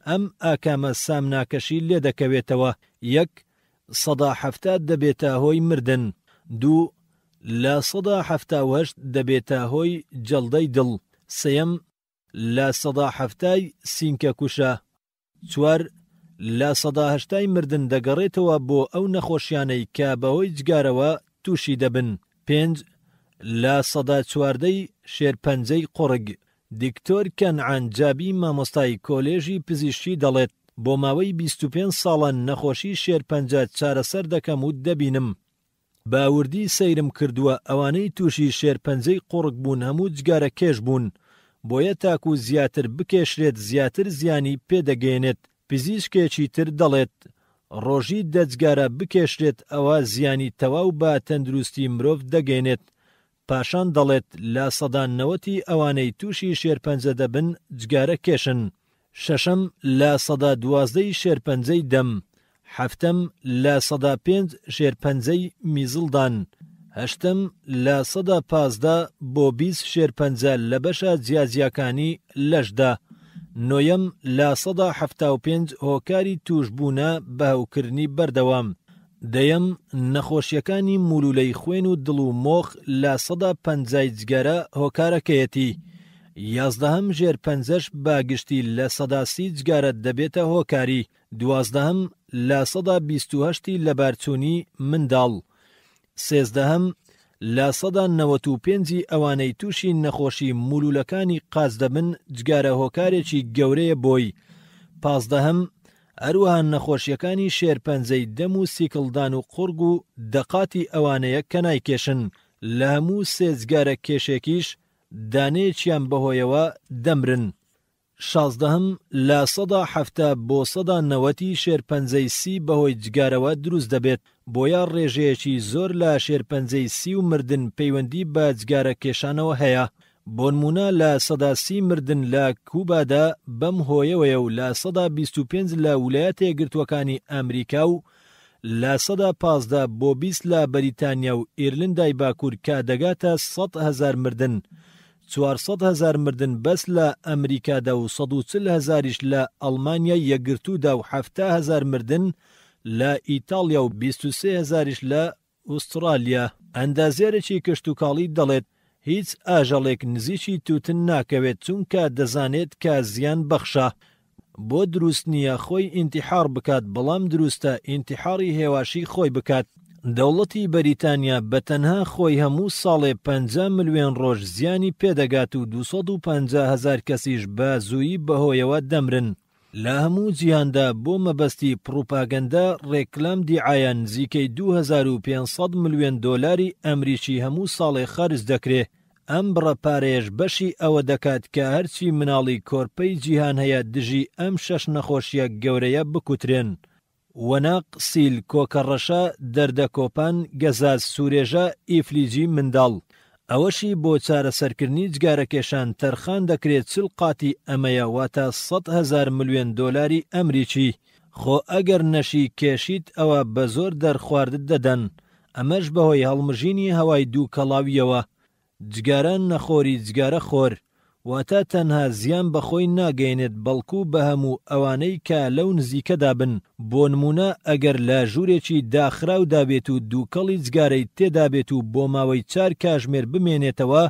ئەم ئاکامە سامناکەشی لێ دەکەوێتەوە. 1 170 دەبێتە هۆی مردن، 2 لە 178 دەبێتە هۆی جەڵدەی دڵ، 3 لە 170 سینکە کوشە، 4 لە 180 مردن دەگەڕێتەوە بۆ ئەو نەخۆشیانەی کە بەهۆی جگارەوە تووشی دەبن، 5 لە 114 شێرپەنجەی قوڕگ. دکتۆر کەنعان جابی مامۆستای کۆلێژی پزیشکی دەڵێت بۆ ماوەی 25 ساڵە نەخۆشی شێرپەنجە چارەسەر دەکەم و دەبینم. باوردی سەیرم کردووە ئەوانەی تووشی شێرپەنجەی قوڕگ بوون هەموو جگارە کێش بوون، بۆیە تاکو زیاتر بکێشرێت زیاتر زیانی پێدەگەێنێت. پزیشکێکی تر دەڵێت ڕۆژی دەجگارە بکێشرێت ئەوە زیانی تەواو بە تەندروستی مرۆڤ دەگەێنێت. پاشان دەڵێت لە 90 ئەوانەی تووشی شێرپەنجە دەبن جگارە کێشن، 6 لە 112 شێرپەنجەی دەم، 7 لە 105 شێرپەنجەی میزڵدان، 8 لە 115 بۆ 20 شێرپەنجە لە بەشە جیاجیاکانی لەشدا، 9 لە 175 هۆکاری توشبوونە بە هەوکردنی بەردەوام، 10 نەخۆشیەکانی مولولەی خوێن و دڵ و مۆخ لە 150 جگەرە هۆکارەکەیەتی، 11 ژێرپەنجەش باگشتی لە 130 جگارە دەبێتە هۆکاری، 12 لە 128 لە بارچوونی منداڵ، 13 لە 195 ئەوانەی تووشی نەخۆشی مولولەکانی قاز دەبن جگارە هۆکارێکی گەورەیە بۆی، 15 هەروەها نەخۆشیەکانی شێرپەنجەی دەم و سیکڵدان و قوڕگ و دەقاتی ئەوانەیە کە نایکێشن. لە هەموو سێ جگارە کێشێکیش دانەیەکیان بەهۆیەوە دەمرن. 16 لە 170 بۆ 190 شێرپەنجەی سی بەهۆی جگارەوە دروست دەبێت، بۆیە ڕێژەیەکی زۆر لە شێرپەنجەی سی و مردن پەیوەندی بە جگارە کێشانەوە هەیە. بۆ نمونە لە 130 مردن لە کوبادا بەم هۆیەوەیە و لە 125 لە ویلایەتە یەکگرتووەکانی ئەمریکا و لە 115 بۆ 20 لە بەریتانیا و ئیرلندای باکوور کە دەگاتە 100,000 مردن. 400,000 مردن بەس لە ئەمریکادا و 140,000ش لە ئەڵمانیای یەکگرتوودا و 70,000 مردن لە ئیتاڵیا و 23,000ش لە ئوسترالیا. ئەندازیارێکی کشتوکاڵی دەڵێت هیچ ئاژەڵێک نزیکی تووتن ناکەوێت چونکە دەزانێت کە زیان بەخشە. بۆ دروست نییە خۆی ئینتیحار بکات، بەڵام دروستە ئینتیحاری هێواشی خۆی بکات. دەوڵەتی بەریتانیا بە تەنها خۆی هەموو ساڵێ 50 ملیۆن ڕۆژ زیانی پێدەگات و 250,000 کەسیش بە زوویی بەهۆیەوە دەمرن. لە هەموو جیهاندا بۆ مەبەستی پروپاگەندە ڕێکلام دیعایە نزیکەی 2500 ملیۆن دۆلاری ئەمریکی هەموو ساڵێ خەرج دەکرێت. ئەم بڕەپارەیەش بەشی ئەوە دەکات کە هەرچی مناڵی کۆرپەی جیهان هەیە دژی ئەم 6 نەخۆشیە گەورەیە بکوترێن: وەناق، سیل، کۆکەڕەشە، دەردەکۆپان، گەزاز، سوورێژە، ئیفلیجی منداڵ. ئەوەشی بۆ چارەسەرکردنی جگارەکێشان تەرخان دەکرێت 40 قاتی ئەمەیە، واتە 100,000 ملیۆن دۆلاری ئەمریکی. خۆ ئەگەر نەشی کێشیت ئەوە بە زۆر دەرخواردت دەدەن. ئەمەش بەهۆی هەڵمژینی هەوای دوو کەڵاویەوە. جگاران نەخۆری جگارە خۆر، واتە تەنها زیان بەخۆی ناگەێنێت بەڵکو بە هەموو ئەوانەی کە لەو نزیکەدا بن. بۆ نمونە ئەگەر لە ژوورێکی داخراو دابێت و دووکەڵی جگارەی تێدا بێت و بۆ ماوەی 4 کاتژمێر بمێنێتەوە،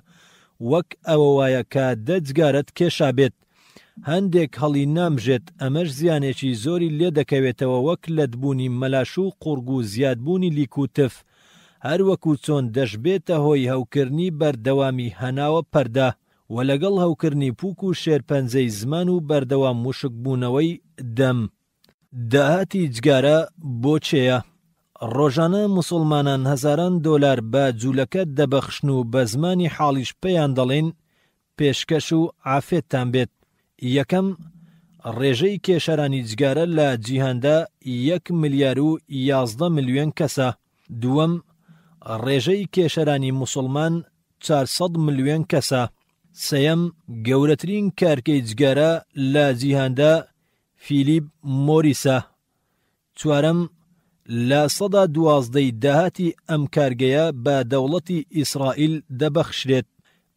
وەک ئەوە وایە کە 10 جگارەت کێشا بێت. هەندێک هەڵی نامژێت، ئەمەش زیانێکی زۆری لێ دەکەوێتەوە، وەک لەدبوونی مەلاش و قوڕگ و زیادبوونی لیکوتف، هەروەکو چۆن دەشبێتە هۆی هەوکردنی بەردەوامی هەناوە پەردا و لەگەڵ هەوکردنی پووک و شێرپەنجەی زمان و بەردەوام موشک بوونەوەی دەم. داهاتی جگارە بۆچێیە؟ ڕۆژانە موسڵمانان هەزاران دۆلار بە جوولەکە دەبەخشن و بە زمانی حاڵیش پێیان دەڵێن پێشکەش و عافێتتان بێت. یەکەم، ڕێژەی کێشەرانی جگارە لە جیهاندا 1 ملیار و 11 ملیۆن کەسە. دووەم، ڕێژەی کێشەرانی موسڵمان 400 ملیۆن کەسە. سەیەم، گەورەترین کارکەی جگارە لە جیهاندا فیلیپ مۆریسە. چوارەم، لە سەدا 12 داهاتی ئەم کارگەیە بە دەوڵەتی ئیسرائیل دەبەخشرێت.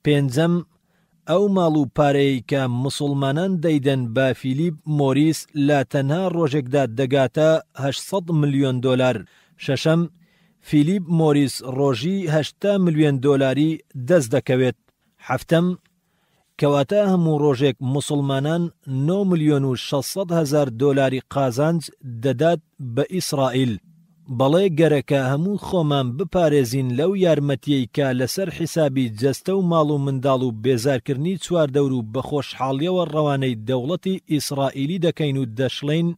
پێنجەم، ئەو ماڵ و پارەیە کە مسلمانان دەیدەن بە فیلیپ مۆریس لە تەنها ڕۆژێکدا دەگاتە 800 ملیۆن دۆلار. شەشەم، فیلیپ مۆریس ڕۆژی 80 ملیۆن دۆلاری دەست دەکەوێت. هەفتەم، کەواتە هەموو ڕۆژێک مسلمانان 9 ملیۆن و 600 هزار دۆلاری قازانج دەدات بە ئیسرائیل. بەڵێ گەرەکە هەموو خۆمان بپارێزین لەو یارمەتیەی کە لەسەر حیسابی جەستە و ماڵ و منداڵ و بێزارکردنی چواردەور و بە خۆشحاڵیەوە ڕەوانەی دەوڵەتی ئیسرائیلی دەکەین و دەشڵین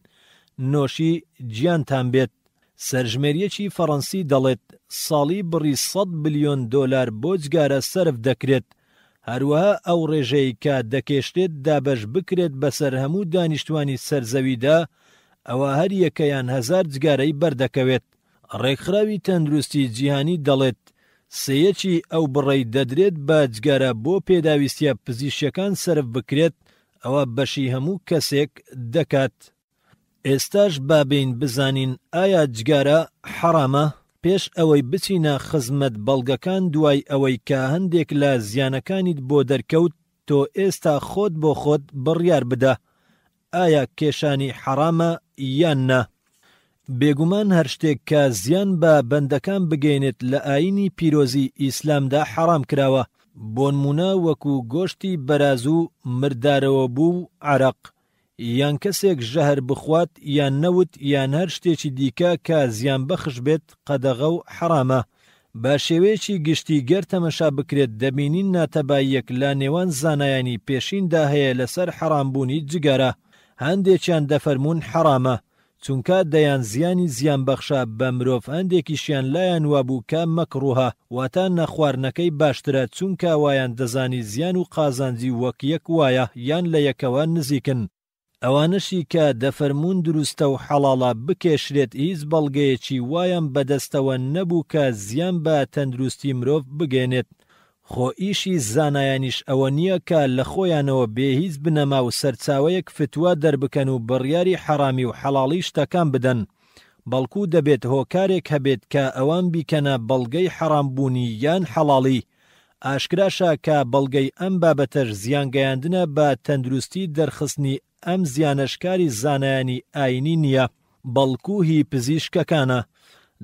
نۆشی گیانتان بێت. سەرژمێریەکی فەڕەنسی دەڵێت ساڵی بڕی 100 بلیۆن دۆلار بۆ جگارە سەرف دەکرێت. هەروەها ئەو ڕێژەی کە دەکێشرێت دابەش بکرێت بەسەر هەموو دانیشتوانی سەرزەویدا، ئەوە هەر یەکەیان 1000 جگارەی بەردەکەوێت. ڕێکخراوی تەندروستی جیهانی دەڵێت سەیەکی ئەو بڕەی دەدرێت بە جگارە بۆ پێداویستیە پزیشکەکان سەرف بکرێت، ئەوە بەشی هەموو کەسێک دەکات. ئێستاش بابین بزانین ئایا جگارە حەرامە؟ پێش ئەوەی بچینە خزمەت بەڵگەکان دوای ئەوەی کە هەندێک لە زیانەکانیت بۆ دەرکەوت، تۆ ئێستا خۆت بۆ خۆت بڕیار بدە ئایا کێشانی حەرامە یان نا. بێگومان هەر شتێک کە زیان بە بەندەکان بگەێنێت لە ئاینی پیرۆزی ئیسلامدا حەرام کراوە، بۆ نمونە وەکو گۆشتی بەراز و مردارەوە بوو عەرەق، یان کەسێک ژەهر بخوات یان نەوت یان هەر شتێکی دیکە کە زیان بەخش بێت قەدەغە و حەرامە. بە شێوەیەکی گشتی گەر تەمەشا بکرێت دەبینین ناتەباییەک لە نێوان زانایانی پێشیندا هەیە لەسەر حەرامبوونی جگارە. هەندێکیان دەفەرمون حەرامە چونکە دەیان زیانی زیان بەخشە بە مرۆڤ، هەندێکیشیان لایەن وابوو کە مەکڕوهە واتە نەخواردنەکەی باشترە چونکە وایان دەزانی زیان و قازانجی وەک یەک وایە یان لە یەکەوە نزیکن. ئەوانشی کە دەفەرمون دروستە و حەڵاڵە بکێشرێت هیچ بەڵگەیەکی وایان بەدەستەوە نەبوو کە زیان بە تەندروستی مرۆڤ بگەێنێت. خۆ ئیشی زانایانیش ئەوە نییە کە لە خۆیانەوە بێ هیچ بنەما و سەرچاوەیەک فتووە دەربکەن و بڕیاری حەرامی و حەڵاڵی شتەکان بدەن، بەڵکو دەبێت هۆکارێک هەبێت کە ئەوان بیکەنە بەڵگەی حەرامبوونی یان حەڵاڵی. ئاشکراشە کە بەڵگەی ئەم بابەتەش زیانگەیاندنە بە تەندروستی دەرخستنی ئەم زیانەشکاری زانایانی ئاینی نییە، بەڵکو هی پزیشکەکانە.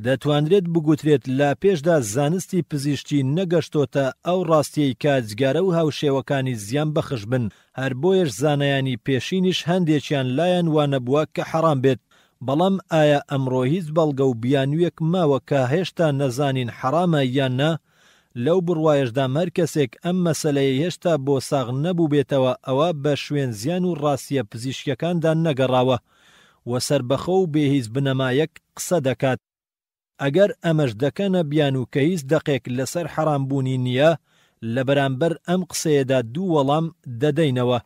دەتوانرێت بگوترێت لە پێشدا زانستی پزیشکی نەگەشتۆتە ئەو ڕاستیەی کە جگارە و هاوشێوەکانی زیان بەخش بن، هەر بۆیەش زانایانی پێشینیش هەندێکیان لایەن وانەبووە کە حەرام بێت. بەڵام ئایا ئەمڕۆ هیچ بەڵگە و بیانویەک ماوە کە هێشتا نەزانین حەرامە یان نا؟ لەو بڕوایشدا هەر کەسێک ئەم مەسەلەیە هێشتا بۆ ساغ نەبوو بێتەوە، ئەوە بە شوێن زیان و ڕاستیە پزیشکەکاندا نەگەڕاوە و سەربەخۆ و بێ هیچ بنەمایەک قسە دەکات. ئەگەر ئەمەش دەکەنە بیان و کە هیچ دەقێک لەسەر حەرامبوونی نییە، لە بەرامبەر ئەم قسەیەدا دوو وەڵام دەدەینەوە.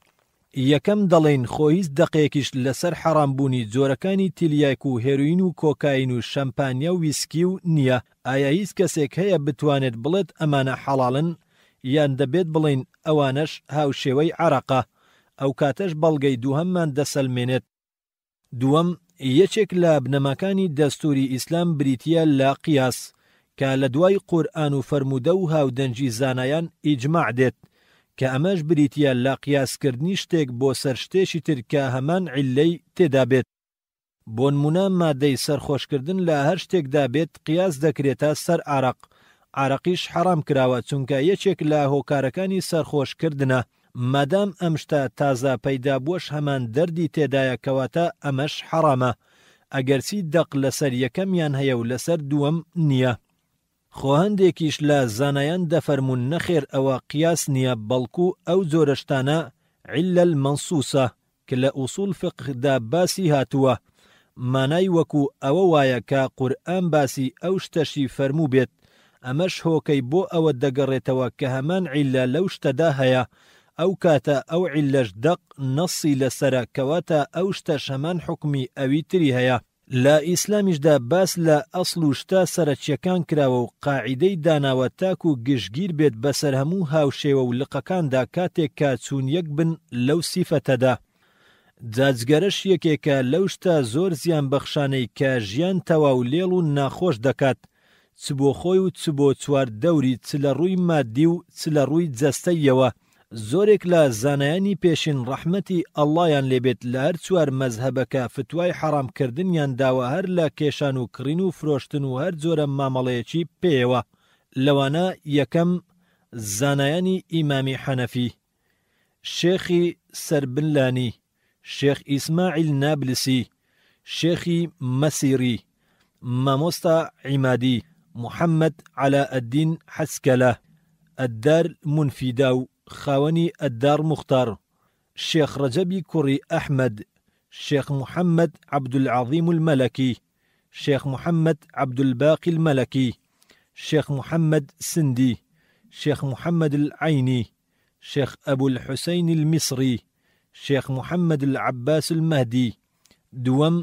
یەکەم دەڵێن خۆ هیچ دەقێکیش لەسەر حەرامبوونی جۆرەکانی تیلیایک و هێروین و کۆکاین و شەمپانیا و ویسکی و نییە. ئایا هیچ کەسێک هەیە بتوانێت بڵێت ئەمانە حەڵاڵن، یان دەبێت بڵین ئەوانەش هاوشێوەی عەرەقە؟ ئەو کاتەش بەڵگەی دووهەممان دەسەلمێنێت. دووەم، یەکێک لە بنەماکانی دەستوری ئیسلام بریتیە لە قیاس، کە لە دوای قورئان و فەرموودە و هاودەنجی زانایان ئیجماع دێت، کە ئەمەش بریتیە لە قیاسکردنی شتێک بۆ سەر شتێکی تر کە هەمان عیلەی تێدا بێت. بۆ نمونە مادەی سەرخۆشکردن لە هەر شتێکدا بێت قیاس دەکرێتە سەر عەرەق. عەرەقیش حەرام کراوە چونکە یەکێک لە هۆکارەکانی سەرخۆشکردنە. مادام ئەم شتە تازە پەیدا بووەش هەمان دەردی تێدایە، کەواتە ئەمەش حەرامە، ئەگەرچی دەق لەسەر یەکەمیان هەیە و لەسەر دووەم نییە. خۆ هەندێکیش لە زانایان دەفەرمون نەخێر ئەوە قیاس نییە، بەڵکو ئەو جۆرەشتانە عیلە المەنسوسە کە لە ئوسوڵ فقهدا باسی هاتووە، مانای وەکو ئەوە وایە کە قورئان باسی ئەو شتەشی فەرموو بێت، ئەمەش هۆکەی بۆ ئەوە دەگەڕێتەوە کە هەمان عیلە لەو شتەدا هەیە، ئەو کاتە ئەو عیلەش دەق نەسی لەسرە، کەواتە ئەو شتەش هەمان حکمی ئەوی تری هەیە. لە ئیسلامیشدا باس لە ئەسڵ و شتە سەرەکیەکان کراوە و قاعیدەی داناوە تاک و گشتگیر بێت بەسەر هەموو هاوشێوە و لقەکاندا کاتێک کە چوون یەک بن لەو سیفەتەدا. جاجگەرەش یەکێکە لەو شتە زۆر زیان بەخشانەی کە ژیان تەواو لێڵ و ناخۆش دەکات، چ بۆ خۆی و چ بۆ چوار دەوری، چ لە ڕووی مادی و چ لە ڕووی جەستەیەوە. زۆرێک لە زانایانی پێشین ڕەحمەتی ئەڵڵایان لێبێت لە هەر چوار مەزهەبەکە فتوای حەرامکردنیان داوە هەر لە کێشان و کڕین و فرۆشتن و هەر جۆرە مامەڵەیەکی پێیەوە. لەوانە یەکەم زانایانی ئیمامی حەنەفی، شێخی سەربنلانی، شێخ ئیسماعیل نابلسی، شێخی مەسیری، مامۆستا عیمادی، محەممەد عەلاءەددین حەسکەلە، ئەددار مونفیدا و خاوەنی ئەددار موختار، شێخ ڕەجەبی کوڕی ئەحمەد، شێخ محەممەد عەبدولعەظیم المەلەکی، شێخ محەممەد عەبدولباقی المەلەکی، شێخ محەممەد سندی، شێخ محەممەد العەینی، شێخ ئەبولحوسەین المصری، شێخ محەممەد العەباس المەهدی. دووەم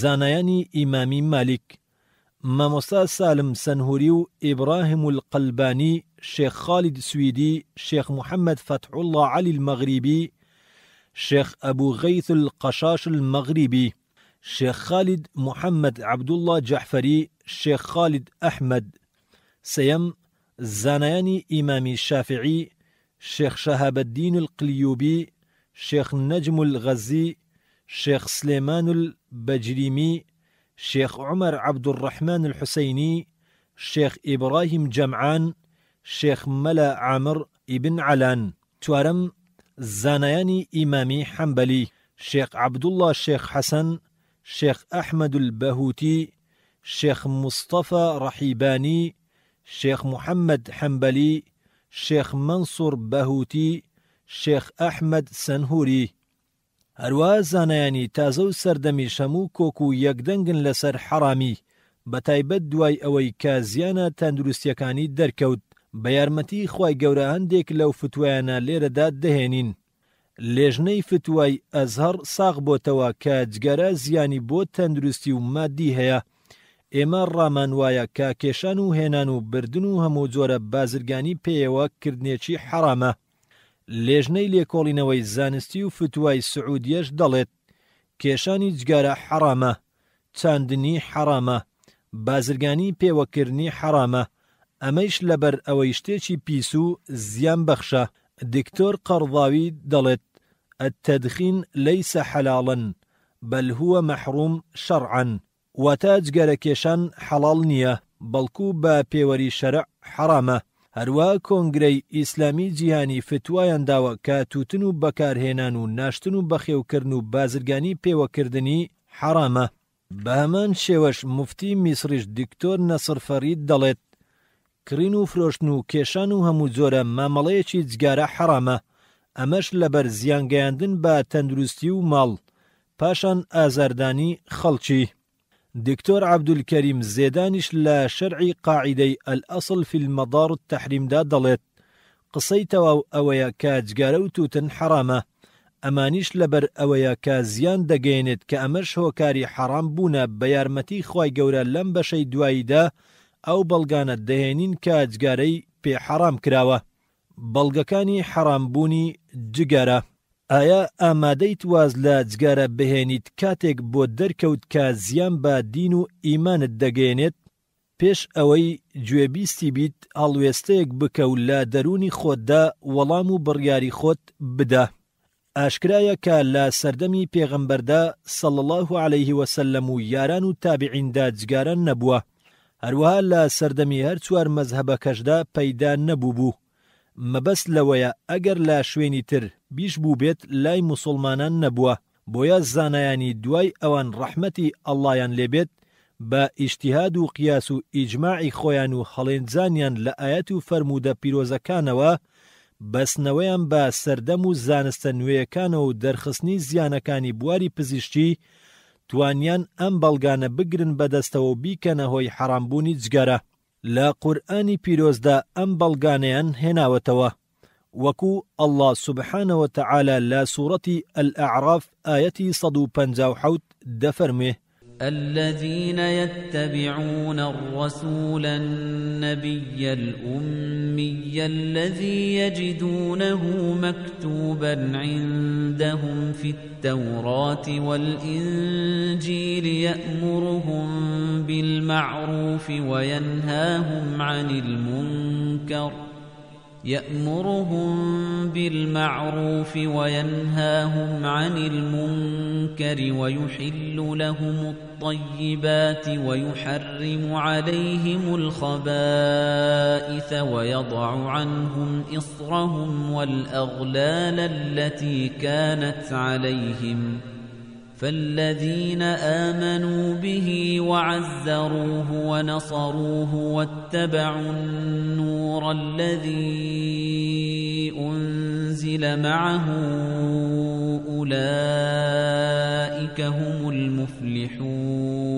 زانایانی ئیمامی مالیک، مامۆستا سالم سەنهوری و ئیبراهیم القەلبانی، شێخ خالید سویدی، شێخ محەممەد فەتحوڵڵا عەلی المەغریبی، شێخ ئەبوو غەیث القەشاش المەغریبی، شێخ خالید محەممەد عەبدوڵڵا جەحفەری، شێخ خالید ئەحمەد. سەیەم زانایانی ئیمامی شافعی، شێخ شەهابەددین القلیوبی، شێخ نەجم الغەزی، شێخ سلێمان البەجریمی، شێخ عومەر عەبدوڕەحمان الحوسەینی، شێخ ئیبراهیم جەمعان، شێخ مەلا عامر ئیبن عەلان. چوارەم زانایانی ئیمامی حەمبەلی، شێخ عەبدوڵڵا شێخ حەسەن، شێخ ئەحمەد البەهوتی، شێخ مستەفا ڕەحیبانی، شێخ محەممەد حەمبەلی، شێخ مەنسوور بەهوتی، شێخ ئەحمەد سەنهوری. هەروەها زانایانی تازە و سەردەمی شەموو کۆک و یەکدەنگن لەسەر حەرامی، بەتایبەت دوای ئەوەی کە زیانە تەندروستیەکانی دەرکەوت. بە یارمەتی خوای گەورە هەندێک لەو فتوایانە لێرەدا دەهێنین. لێژنەی فتوای ئەزهەر ساغ بۆتەوە کە جگەرە زیانی بۆ تەندروستی و مادی هەیە. ئێمە ڕامان وایە کە کێشان و هێنان و بردن و هەموو جۆرە بازرگانی پێیەوە کردنێکی حەرامە. لێژنەی لێکۆڵینەوەی زانستی و فتوای سعودیەش دەڵێت کێشانی جگارە حەرامە، چاندنی حەرامە، بازرگانی پێوەکردنی حەرامە. ئەمەیش لەبەر ئەوەی شتێکی پیس و زیان بەخشە. دکتۆر قەرضاوی دەڵێت التەدخین لەیسە حەلاڵن بەل هووە مەحروم شەرعەن، واتە جگەرە کێشان حەڵاڵ نییە بەڵکو بە پێوەری شەرع حەرامە. هەروە کۆنگرەی ئیسلامی جیهانی فتوایان داوە کە توتن و بەکارهێنان و ناشتن و بەخێوکردن و بازرگانی پێوەکردنی حەرامە. بە هەمان شێوەش مفتی میسریش دکتۆر نەسر فەرید دەڵێت کڕین و فرۆشتن و کێشان و هەموو جۆرە مامەڵەیەکی جگارە حەرامە. ئەمەش لەبەر زیانگەیاندن بە تەندروستی و ماڵ، پاشان ئازاردانی خەڵکی. دکتۆر عەبدولکەریم زێدانیش لە شەرعی قاعیدەی ئەلئەسڵ فی المەدار التەحریمدا دەڵێت قسەی تەواو ئەوەیە کە جگارە و توتن حەرامە. ئەمانیش لەبەر ئەوەیە کە زیان دەگەێنێت کە ئەمەش هۆکاری حەرام بوونە بە یارمەتی خوای گەورە لەم بەشەی دواییدا ئەو بەڵگانە دەهێنین کە جگارەی پێ حەرام کراوە. بەڵگەکانی حەرامبوونی جگارە. ئایا ئامادەیت واز لە جگارە بهێنیت کاتێک بۆ دەرکەوت کە زیان بە دین و ئیمانت دەگەێنێت؟ پێش ئەوەی گوێبیستی بیت هەڵوێستەیەک بکە و لە دەرونی خۆتدا وەڵام و بڕیاری خۆت بدە. ئاشکرایە کە لە سەردەمی پێغەمبەردا صلی الله علیه وسلم و یاران و تابعیندا جگارە نەبووە. هەروەها لە سەردەمی هەر چوار مەزهەبەکەشدا پەیدا نەبوو بوو. مەبەست لەوەیە ئەگەر لە شوێنی تر بیش بوو بێت لای موسڵمانان نەبووە. بۆیە زانایانی دوای ئەوان ڕەحمەتی ئەڵڵایان لێبێت بە ئیجتیهاد و قیاس و ئیجماعی خۆیان و هەڵێنجانیان لە ئایەت و فەرموودە پیرۆزەکانەوە بەسنەوەیان بە سەردەم و زانستە نوێیەکانەوە و دەرخستنی زیانەکانی بواری پزیشکی توانیان ئەم بەڵگانە بگرن بەدەستەوە و بیکەنە هۆی حەرامبوونی جگەرە. لە قورئانی پیرۆزدا ئەم بەڵگانەیان هێناوەتەوە، وەکو ئەڵڵا سوبحانەوە تەعالە لە سوورەتی ئەلئەعراف ئایەتی 157 دەفەرمێ الذين يتبعون الرسول النبي الأمي الذي يجدونه مكتوبا عندهم في التوراة والإنجيل يأمرهم بالمعروف وينهاهم عن المنكر ويحل لهم الطيبات ويحرم عليهم الخبائث ويضع عنهم إصرهم والأغلال التي كانت عليهم فالذين آمنوا به وعزروه ونصروه واتبعوا النور الذي أنزل معه أولئك هم المفلحون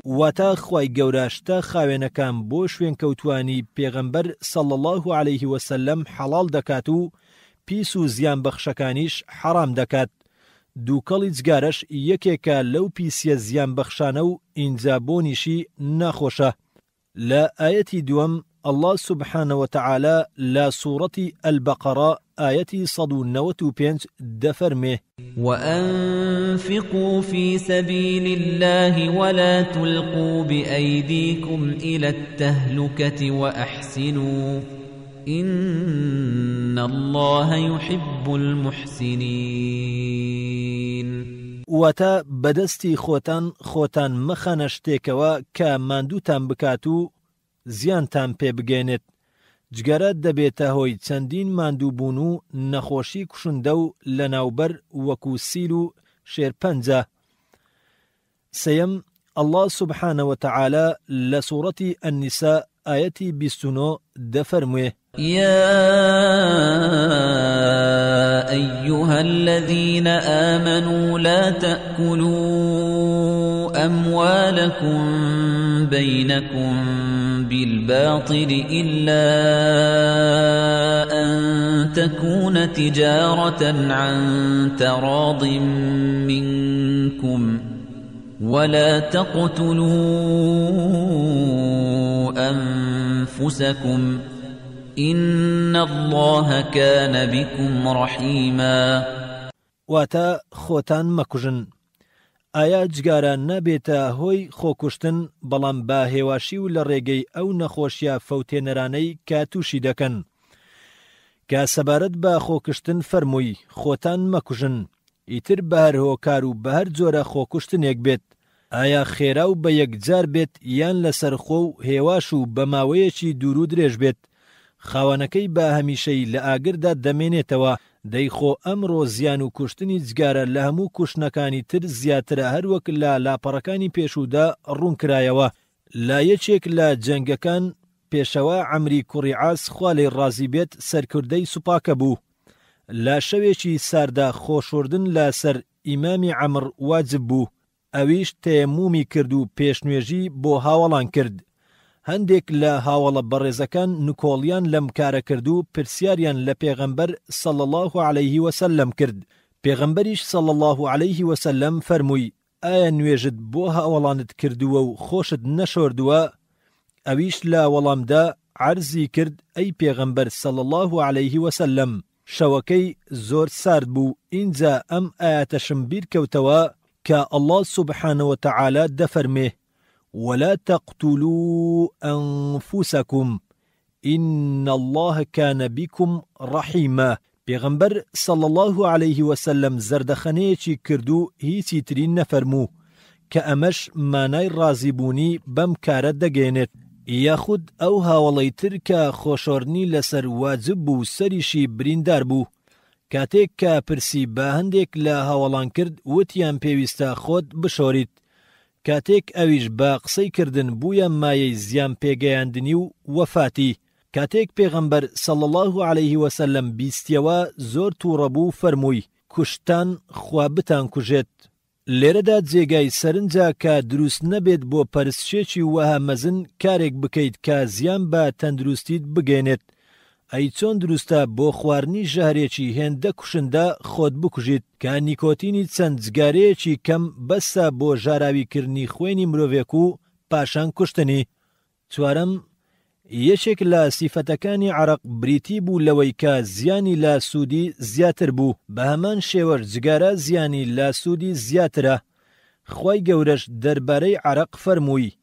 واتە خوای گەورەشتە خاوێنەکان بۆ شوێن کەوتوانی پێغەمبەر صلی الله عليه وسلم حەڵال دەکات و پیس و زیان بەخشەکانیش حەرام دەکات. دووکەڵی جگارەش یەکێکە لەو پیسیە زیان بەخشانە و ئینجا بۆنیشی ناخۆشە. لە ئاەتی دووەم الله سبحانه وتعالى لا سورة البقرة آية 195 دفرمه وأنفقوا في سبيل الله ولا تلقوا بأيديكم إلى التهلكة وأحسنوا إن الله يحب المحسنين وتا بدستی خوتان مخانشتێکەوە کە ماندووتان بکات و زیانتان پێ بگەێنێت. جگەرە دەبێتە هۆی چەندین ماندووبوون و نەخۆشی کوشندە و لەناوبەر وەکو سیل و شێرپەنجە. سەیەم الله سبحانه وتعالى لسورة النساء آية 29 دفرموه يا أيها الذين آمنوا لا تأكلوا أموالكم بينكم بالباطل إلا أن تكون تجارة عن تراض منكم ولا تقتلوا أنفسكم إن الله كان بكم رحيما واتا خوتان مکوژن ئایا جگارە نەبێتە هۆی خۆکوشتن بەڵام با هێواشی و لە ڕێگەی ئەو نەخۆشیە فەوتێنەرانەی کە تووشی دەکەن کە سەبارەت بە خۆکشتن فەرمووی خۆتان مەکوژن ئیتر بە هەر هۆکار و بە هەر جۆرە خۆکوشتنێک بێت ئایا خێرا و بە یەکجار بێت یان لەسەر خۆ و هێواش و بە ماوەیەکی دوور و درێژ بێت خاوەنەکەی بە هەمیشەی لە ئاگردا دەمێنێتەوە دەیخۆ ئەمڕۆ زیان و کوشتنی جگارە لە هەموو کوشتنەکانی تر زیاترە هەروەک لە لاپەڕەکانی پێشوودا ڕوونکرایەوە. لا یەکێک لە جەنگەکان پێشەوە عەمری کوڕی عاس خوا لێی ڕازی بێت سەرکردەی سوپاکە بوو. لە شەوێکی ساردا خۆشوردن لە سەر ئیمامی عەمر واجب بوو. ئەویش تەیەمومی کرد و پێشنوێژی بۆ هاوڵان کرد. هەندێک لە هاوڵە بەڕێزەکان نکۆڵیان لەم کارە کرد و پرسیاریان لە پێغەمبەر صلی الله عليه وسلم کرد. پێغەمبەریش صلی الله عليه وسلم فەرمووی ئایا نوێژت بۆ هاوڵانت کردووە و خۆشت نەشۆردووە؟ ئەویش لە وەڵامدا عەرزی کرد ئەی پێغەمبەر صلی الله عليه وسلم شەوەکەی زۆر سارد بوو. ئینجا ئەم ئاەتەشم بیر کەوتەوە کە الله سبحانه وتعالى دەفەرمێ ولا تقتلوا أنفسكم إن الله كان بكم رحيما. پیغمبر صلى الله عليه وسلم زردخانەیەکی کردو هیچی ترین نەفەرموو کە ئەمەش مانای ڕازیبوونی بەم کارە دەگەێنێت یاخود ئەو هاوڵەی تر کە خۆشۆرنی لەسەر واجب بوو سەریشی بریندار بوو. کاتێک کە پرسی بە هەندێک لە هاوڵان کرد وتیان پێویستە خۆت بشۆریت. کاتێک ئەویش بە قسەی کردن بوویە مایەی زیان پێگەیاندنی و وەفاتی. کاتێک پێغەمبەر صلی الله عليه وسلم بیستیەوە زۆر تووڕەبوو فەرمووی کوشتان خوا بتان کوژێت. لێرەدا جێگای سەرنجە کە دروست نەبێت بۆ پەرستشێکی وەها مەزن کارێک بکەیت کە زیان بە تەندروستیت بگەێنێت. ئەی چۆن دروستە بۆ خواردنی ژەهرێکی هێندە کوشندە خۆت بکوژیت کە نیکۆتینی چەند جگارەیەکی کەم بەسە بۆ ژاراویکردنی خوێنی مرۆڤێک و پاشان کوشتنی. چوارەم، یەکێک لە سیفەتەکانی عەرق بریتی بوو لەوەی کە زیانی لە سوودی زیاتر بوو، بە هەمان شێوە جگارە زیانی لە سوودی زیاترە. خوای گەورەش دەربارەی عەرق فەرمووی: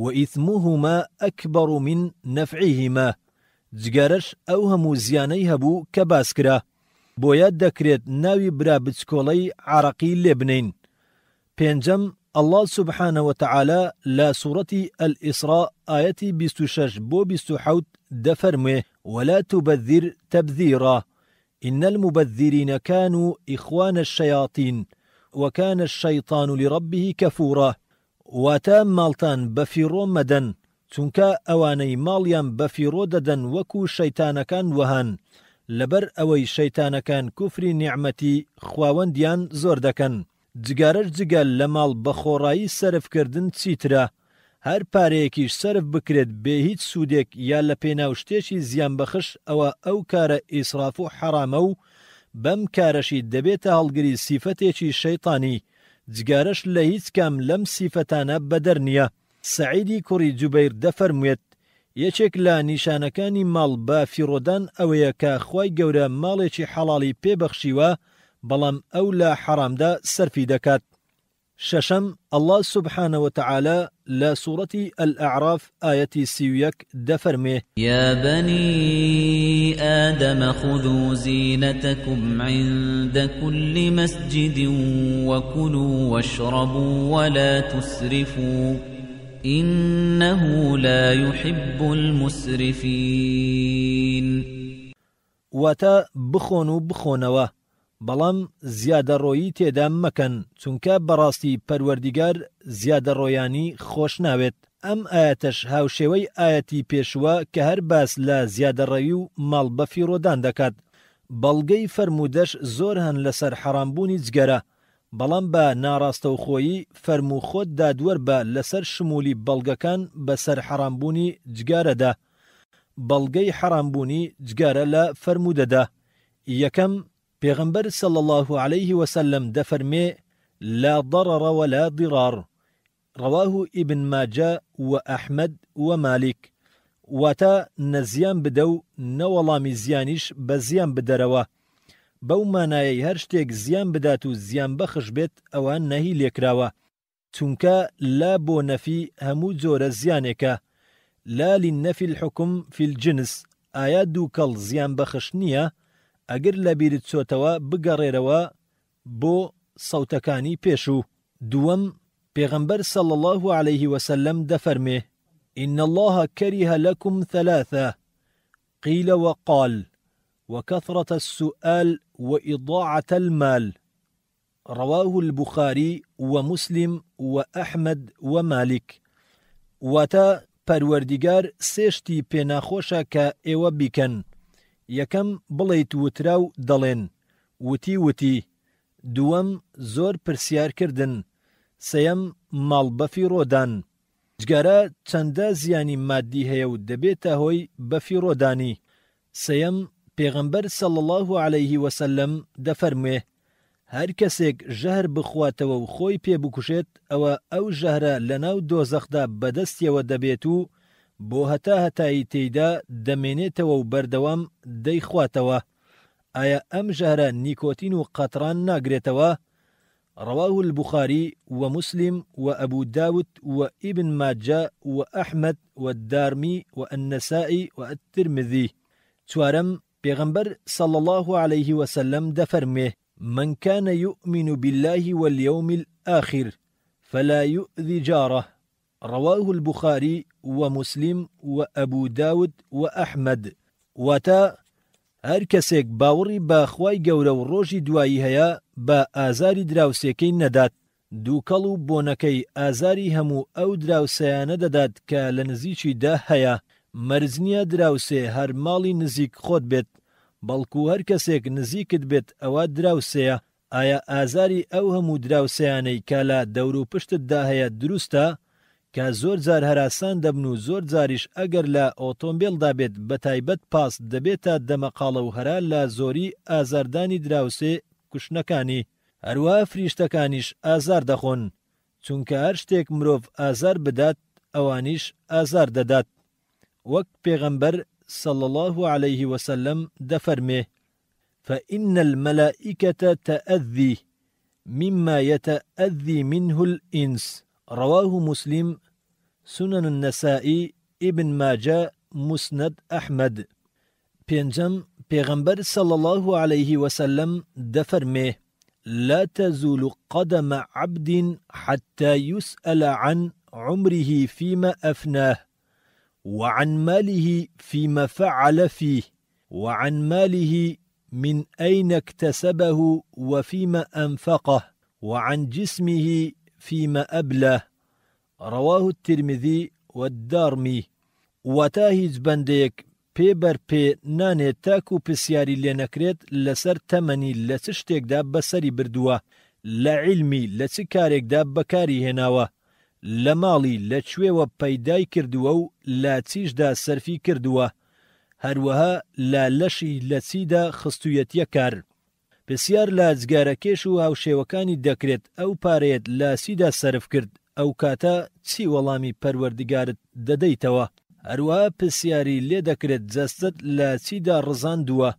وئیثموهما ئەکبەڕ من نەفعیهما. جگارەش ئەو هەموو زیانەی هەبوو کە باسکرا، بۆیە دەکرێت ناوی برا بچکۆڵەی عەرەقی لێ بنین. پێنجەم، الله سبحانه وتعالى لا سورة الإسراء آية 26 بو 27 دفرمه: ولا تبذر تبذيرا إن المبذرين كانوا إخوان الشياطين وكان الشيطان لربه كفورا. واتا مالتان بفيرو مدن چونکە ئەوانەی ماڵیان بەفیڕۆ دەدەن وەکو شەیتانەکان وەهان، لەبەر ئەوەی شەیتانەکان کوفری نیعمەتی خواوەندیان زۆر دەکەن. جگارەش جگەل لە ماڵ بەخۆڕایی سەرفکردن چیترە، هەر پارەیەکیش سەرف بکرێت بێ هیچ سوودێک یا لە پێناو شتێکی زیان بەخش، ئەوە ئەو کارە ئیسراف و حەرامە و بەم کارەشی دەبێتە هەڵگری سیفەتێکی شەیطانی. جگارەش لە هیچ کام لەم سیفەتانە بەدەر نییە. سەعیدی کوڕی جوبەیر دەفەرموێت: یەکێک لە نیشانەکانی ماڵ بە فیڕۆدان ئەوەیە کە خوای گەورە ماڵێکی حەڵاڵی پێبەخشیوە بەڵام ئەو لە حەرامدا سەرفی دەکات. شەشەم، الله سبحانه وتعالى لا سورة الأعراف آية 31 دفرمه: يا بني آدم خذوا زينتكم عند كل مسجد وكلوا واشربوا ولا تسرفوا إنه لا يحب المسرفين. واتا بخونو بخونوا بەڵام زیادەڕۆیی تێدا مەکەن، چونکە بەڕاستی پەروەردیگار زیادەڕۆیانی خۆش ناوێت. ئەم ئاەتەش هاوشێوەی ئاەتی پێشوە کە هەر باس لە زیادەڕەوی و ماڵ بەفیڕۆدان دەکات. بەڵگەی فەرمودەش زۆر هەن لەسەر حەرامبوونی جگەرە، بەڵام بە ناڕاستەوخۆیی فەرموخۆت دادوەر بە لەسەر شمولی بەڵگەکان بەسەر حەرامبوونی جگارەدا. بەڵگەی حەرامبوونی جگارە لە فەرمودەدا. یەکەم، پیغمبر صلی الله علیه وسلم دفرمي: لا ضرر ولا ضرار. رواه ابن ماجه وأحمد ومالك. واتا نزيان بدو نوالامي زيانيش بزيان بدروا. بو مانای هر شتێک زیان بدات و زیان بەخش بێت ئەوان نەهی لێکراوە، چونکە لا بۆ نەفی هەموو جۆرە زیانێکە. لا للنفي الحكم في الجنس. ئایا دووکەڵ زیان بەخش نییە؟ ئەگەر لە بیرت چۆتەوە بگەڕێرەوە بۆ سەوتەکانی پێشوو. دووەم، پێغەمبەر صلی الله عليه وسلم دەفەرمێ: إن الله كره لكم ثلاثة قيل وقال وكثرة السؤال وإضاعة المال. رواه البخاري ومسلم وأحمد ومالك. واتا پەروەردیگار سێشتی پێناخۆشە کە ئێوە بیکەن. یەکەم، بڵێیت وترا و دەڵێن وتی وتی. دووەم، زۆر پرسیارکردن. سەیەم، ماڵ بەفیڕۆدان. جگارە چەندە زیانی مادی هەیە و دەبێتە هۆی بەفیڕۆدانی. سەیەم، پێغەمبەر صلی الله عليه وسلم دەفەرموێ: هەر کەسێک ژەهر بخواتەوە و خۆی پێ بکوشێت، ئەوە ئەو ژەهرە لەناو دۆزەخدا بەدەستیەوە دەبێت و بۆ هەتا هەتایی تێیدا دەمێنێتەوە و بەردەوام دەیخواتەوە. ئایا ئەم ژەهرە نیکۆتین و قەتران ناگرێتەوە؟ رواه البخاري ومسلم وأبو داود وابن ماجه وأحمد والدارمي والنسائي والترمذي. چوارم، پیغمبر صلى الله عليه وسلم دفرمه: من كان يؤمن بالله واليوم الآخر فلا يؤذي جاره. رواه البخاري ومسلم وأبو داود وأحمد. واتا هەر کەسێک باوەڕی بە خوای گەورە و ڕۆژی دوایی هەیە بە ئازاری دراوسێکەی نەدات. دووکەڵ و بۆنەکەی ئازاری هەموو ئەو دراوسەیانە دەدات کە لە نزیکیدا هەیە. مەرج نییە دراوسێ هەر ماڵی نزیک خۆت بێت، بەڵکو هەر کەسێک نزیکت بێت ئەوە دراوسەیە. ئایا ئازاری ئەو هەموو دراوسەیانەی کە لە دەور و پشتتدا هەیە دروستە؟ کە زۆر جار هەراسان دەبن و زۆر جاریش ئەگەر لە ئۆتۆمبیلدا بێت بە تایبەت پاس دەبێتە دەمەقاڵە و هەرا لە زۆری ئازاردانی دراوسێ کوشنەکانی. هەروەها فریشتەکانیش ئازار دەخۆن، چونکە هەر شتێک مرۆڤ ئازار بدات ئەوانیش ئازار دەدات. وەک پێغەمبەر صلى الله عليه وسلم دەفەرمێ: فإن الملائكة تأذي مما يتأذي منه الإنس. رواه مسلم، سنن النسائي، ابن ماجه، مسند أحمد. پێنجەم پێغەمبەر صلى الله عليه وسلم دەفەرمێ: لا تزول قدم عبد حتى يسأل عن عمره فيما أفناه، وعن ماله فيما فعل فيه، وعن ماله من أين اكتسبه وفيما أنفقه، وعن جسمه فيما أبلاه. رواه الترمذي والدارمي. وتا هیچ بەندەیەک پێبەر پێ نانێت تاکو پرسیاری لێ نەکرێت لەسەر تەمەنی لە چ شتێکدا بەسەری بردووە، لە عیلمی لە چ کارێکدا بەکاری هێناوە، لە ماڵی لە کوێوە پەیدای کردووە و لە چیشدا سەرفی کردووە، هەروەها لە لەشی لە چیدا خستوویەتیە کار. پرسیار لە جگارەکێش و هاوشێوەکانی دەکرێت ئەو پارەیەت لە چیدا سەرف کرد، ئەو کاتە چی وەڵامی پەروەردگارت دەدەیتەوە؟ هەروەها پرسیاری لێ دەکرێت جەستت لە چیدا ڕزاندووە،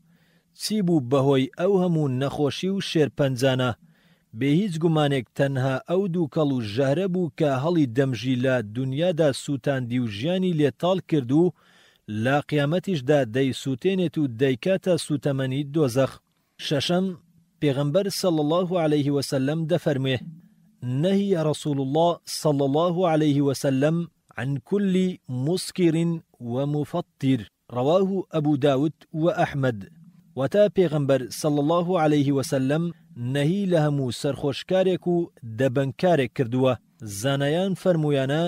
چی بوو بەهۆی ئەو هەموو نەخۆشی و شێرپەنجانە؟ بێ هیچ گومانێک تەنها ئەو دووکەڵ و ژەهرە بوو کە هەڵی دەمژی لە دنیادا سووتاندی و ژیانی لێتاڵ کرد و لە قیامەتیشدا دەیسووتێنێت و دەیکاتە سوتەمەنی دۆزەخ. شەشەم پێغەمبەر صلى الله عليه وسلم دەفەرمێ: نهي رسول الله صلى الله عليه وسلم عن كل مسكر ومفطر. رواه أبو داود وأحمد. وتا پێغەمبەر صلى الله عليه وسلم نهی لە هەموو سەرخۆشکارێک و دەبەنکارێک کردووە. زانایان فەرموویانە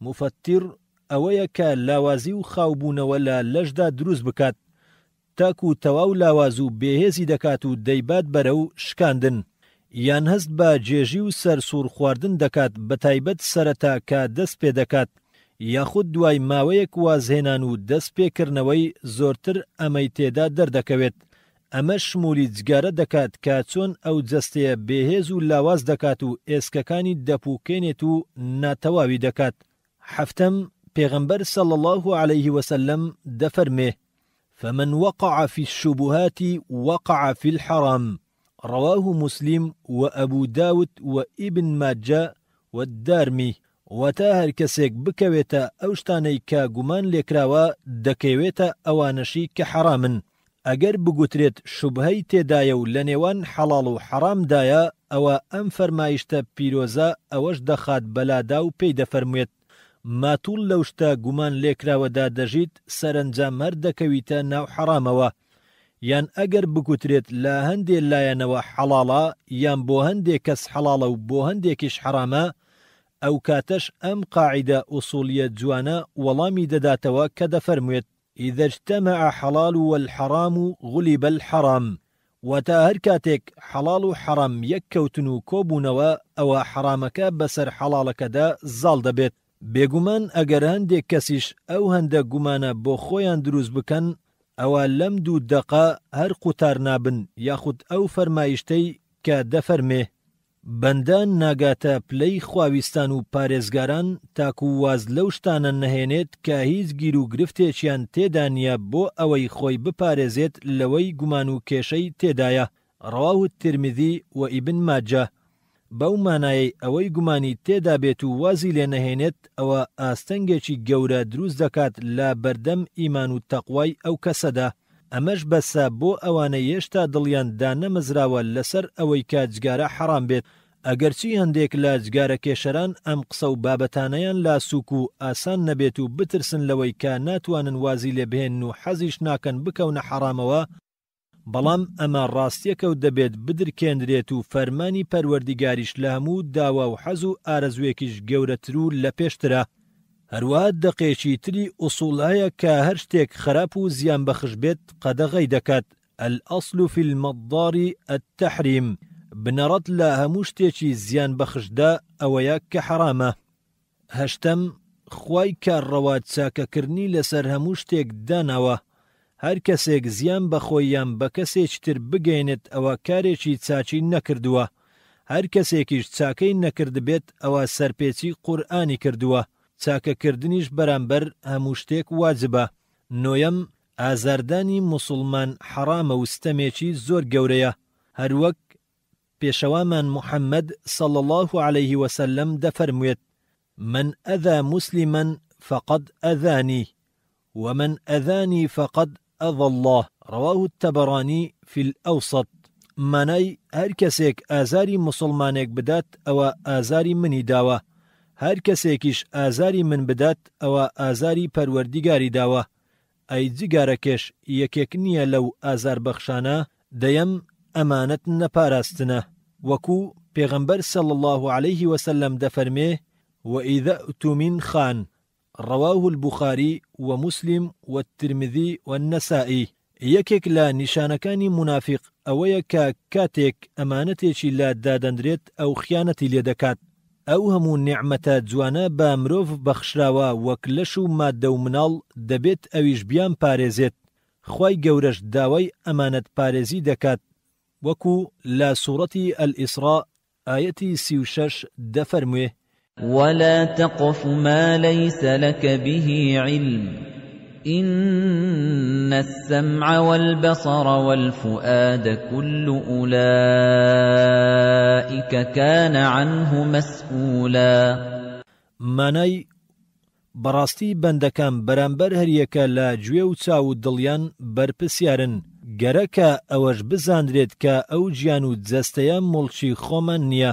مفەتیر ئەوەیە کە لاوازی و خاوبوونەوە لە لەشدا دروست بکات، تاکو تەواو لاواز و بێهێزی دەکات و دەیبات بەرە و شکاندن، یان هەست بە جێژی و سەرسوور خواردن دەکات بە تایبەت سەرەتا کە دەست پێ دەکات، یاخود دوای ماوەیەک وازهێنان و دەست پێکردنەوەی زۆرتر ئەمەی تێدا دەردەکەوێت. ئەمە شمولی جگارە دەکات کە چۆن ئەو جەستەیە بێهێز و لاواز دەکات و ئێسکەکانی دەپووکێنێت و ناتەواوی دەکات. حەفتەم پێغەمبەر صلى الله عليه وسلم دەفەرمێ: فمن وقع في الشبهات وقع في الحرام. رواه مسلم وأبو داود وابن ماجه والدارمي. وتا هەر کەسێک بکەوێتە ئەو شتانەی کە گومان لێکراوە دەکەوێتە ئەوانەشی کە حرامن. ئەگەر بگوترێت شوبهەی تێدایە و لە نێوان حەڵاڵ و حرامدایە، ئەوە ئەم فەرمایشتە پیرۆزە ئەوەش دەخات بەلادا و پێی دەفەرموێت: ماتوول لەو شتە گومان لێکراوەدا دەژیت سەرنجام هەر دەکەویتە ناو حرامەوە. یان ئەگەر بگوترێت لە هەندێ لایەنەوە حەڵاڵە یان بۆ هەندێک کەس حەڵاڵە و بۆ هەندێکیش حرامە، ئەو کاتەش ئەم قاعیدە ئوسوڵیە جوانە وەڵامی دەداتەوە کە دەفەرموێت: إذا اجتمع حلال والحرام غلب الحرام. وتا هەر کاتێک حەڵاڵ و حەرام یەککەوتن و کۆبوونەوە، ئەوە حرامەکە بەسەر حەڵاڵەکەدا زاڵ دەبێت. بێگومان ئەگەر هەندێک کەسیش ئەو هەندە گومانە بۆ خۆیان دروست بکەن، ئەوە لەم دوو دەقە هەر قوتار نابن، یاخود ئەو فەرمایشتەی کە دەفەرمێ: بەندان ناگاتە پلەی خواویستان و پارێزگاران تاکو واز لەو شتانە نەهێنێت کە هیچ گیر و گرفتێکیان تێدا نییە بۆ ئەوەی خۆی بپارێزێت لەوەی گومان و کێشەی تێدایە. ڕەواه الترمذی و ئیبن ماجە. بەو مانایەی ئەوەی گومانی تێدا بێت و وازی لێ نەهێنێت، ئەوە ئاستەنگێکی گەورە دروست دەکات لە بەردەم ئیمان و تەقوای ئەو کەسەدا. ئەمەش بەسە بۆ ئەوانەی هێشتا دڵیان دانەمەزراوە لەسەر ئەوەی کە جگارە حەرام بێت. ئەگەرچی هەندێک لە جگارە کێشەران ئەم قسە و بابەتانەیان لاسووک و ئاسان نەبێت و بترسن لەوەی کە ناتوانن وازی لێ بهێن و حەزیش ناکەن بکەونە حەرامەوە، بەڵام ئەمە ڕاستیەکە و دەبێت بدرکێنرێت و فەرمانی پەروەردیگاریش لە هەموو داوا و حەز و ئارەزوێکیش گەورەتر و لە پێشترە. هەروەها دەقێکی تری ئوسوڵ هەیە کە هەر شتێک خراپ و زیان بەخش بێت قەدەغەی دەکات. الأصل في المضار التحريم. بنەڕەت لە هەموو شتێکی زیان بەخشدا ئەوەیە کە حرامە. هەشتەم خوای کارڕەوا چاکەکردنی لەسەر هەموو شتێک داناوە هەر کەسێک زیان بە خۆی یان بە کەسێکی تر بگەینێت ئەوە کارێکی چاچی نەکردووە هەر کەسێکیش چاکەی نەکرد بێت ئەوە سەرپێچی قورئانی کردووە چاکەکردنیش بەرامبەر هەموو شتێک واجبە نۆیەم ئازاردانی موسڵمان حرامە و ستەمێکی زۆر گەورەیە هەروەک پێشەوامان محەممەد صلى الله عليه وسلم دەفەرموێت من ئەذا مسلما فقد أذاني ومن أذاني فقد أذى الله رواه التبراني في الأوسط مانای هەر کەسێک ئازاری مسلمانێک بدات ئەوە ئازاری منی داوە هەر کەسێکیش ئازاری من بدات ئەوە ئازاری پەروەردیگاری داوە ئەی جگارەکێش یەکێک نییە لەو ئازار بەخشانە دەیەم ئەمانەت نەپاراستنە وەکو پێغەمبەر صلى الله عليه وسلم دەفەرمێ وإذا أؤتمن خان رواه البخاري ومسلم والترمذي والنسائي یەکێک لە نیشانەکانی منافق ئەوەیە کە کاتێک ئەمانەتێکی لا دادەندرێت ئەو خیانەتی لێ دەکات ئەو هەموو نعمەتە جوانە بە مرۆڤ بەخشراوە وەک لەش و مادە و مناڵ دەبێت ئەویش بیان پارێزێت خوای گەورەش داوای ئەمانەت پارێزی دەکات وەکو لە سوورەتی الئیسراء ئایەتی 36 دەفەرموێ ولا تقف ما ليس لك به علم إن السمع والبصر والفؤاد كل أولئك كان عنه مسؤولا مانای بەڕاستی بەندەکان بەرامبەر هەریەکە لە گوێ و چاو و دڵیان بەرپرسیارن گەرەکە ئەوەش بزاندرێت کە ئەو گیان و جەستەیە مڵکی خۆمان نییە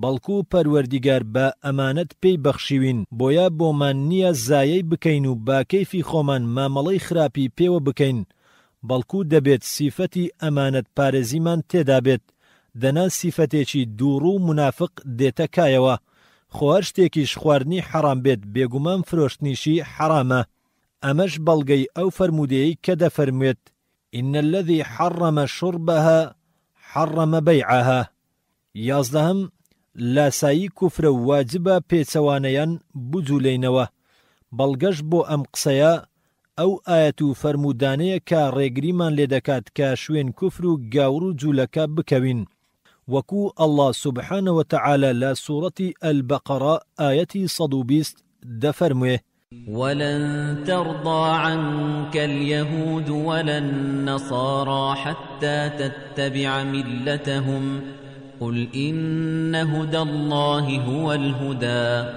بەڵکو پەروەردیگار بە ئەمانەت پێی بەخشیوین بۆیە بۆمان نییە زایەی بکەین و با کەیفی خۆمان مامەڵەی خراپی پێوە بکەین بەڵکو دەبێت سیفەتی ئەمانەت پارێزیمان تێدا بێت دەنا سیفەتێکی دووڕ و منافق دێتە کایەوە خۆهەر شتێکیش خواردنی حەرام بێت بێگومان فرۆشتنیشی حەرامە ئەمەش بەڵگەی ئەو فەرمودەیەی کە دەفەرموێت إن الذي حرم شربها حرم بيعها یازدەهەم لاسایی کوفرە و واجبە پێچەوانەیان بجوولێنەوە بەڵگەش بۆ ئەم قسەیە ئەو ئاەت و فەرمودانەیە کە ڕێگریمان لێ دەکات کە شوێن کوفر و گاور و جوولەکە بکەوین وەکو الله سبحانه وتعالى لە سوورەتی البەقەرە ئاەتی 120 دەفەرموێ ولن ترضى عنك اليهود ولا النصارى حتى تتبع ملتهم قل إن هدى الله هو الهدى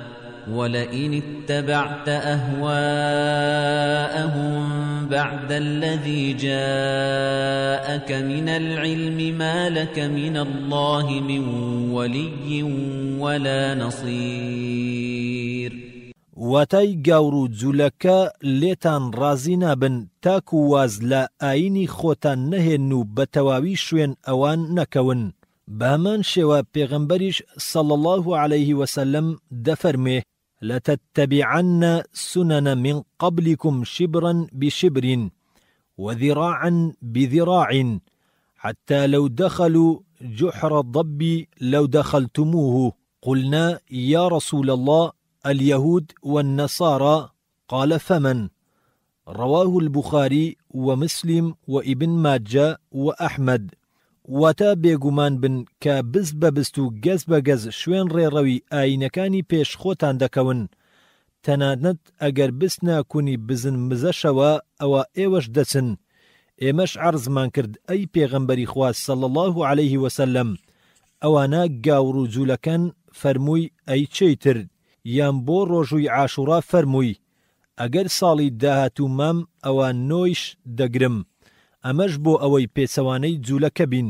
ولئن اتبعت أهواءهم بعد الذي جاءك من العلم ما لك من الله من ولي ولا نصير واتای گاور و جوولەکە لێتان ڕازی نابن تاکو واز لە ئاینی خۆتان نەهێن و بە تەواوی شوێن ئەوان نەکەون بەهەمان شێوە پێغەمبەریش صلى الله عليه وسلم دەفەرمێ لتتبعن سنن من قبلكم شبرا بشبر وذراعا بذراع حتى لو دخلوا جحر الضب لو دخلتموه قلنا يا رسول الله اليهود والنصارى قال فمن رواه البخاري ومسلم وابن ماجه وأحمد واتا بێگومان بن کە بز بەبست و گەز بە گەز شوێن ڕێڕەوی ئاینەکانی پێش خۆتان دەکەون تەنانەت ئەگەر بستنا کونی بزن مزەشەوە ئەوە ئێوەش دەچن ئێمەش عەرزمان کرد ئەی پێغەمبەری خوا صلی الله عليه وسلم ئەوانە گاور و جوولەکان فەرمووی ئەی چێتر یان بۆ ڕۆژووی عاشوڕا فەرمووی ئەگەر ساڵی داهاتوو مام ئەوە نۆیش دەگرم ئەمەش بۆ ئەوەی پێچەوانەی جوولەکە بین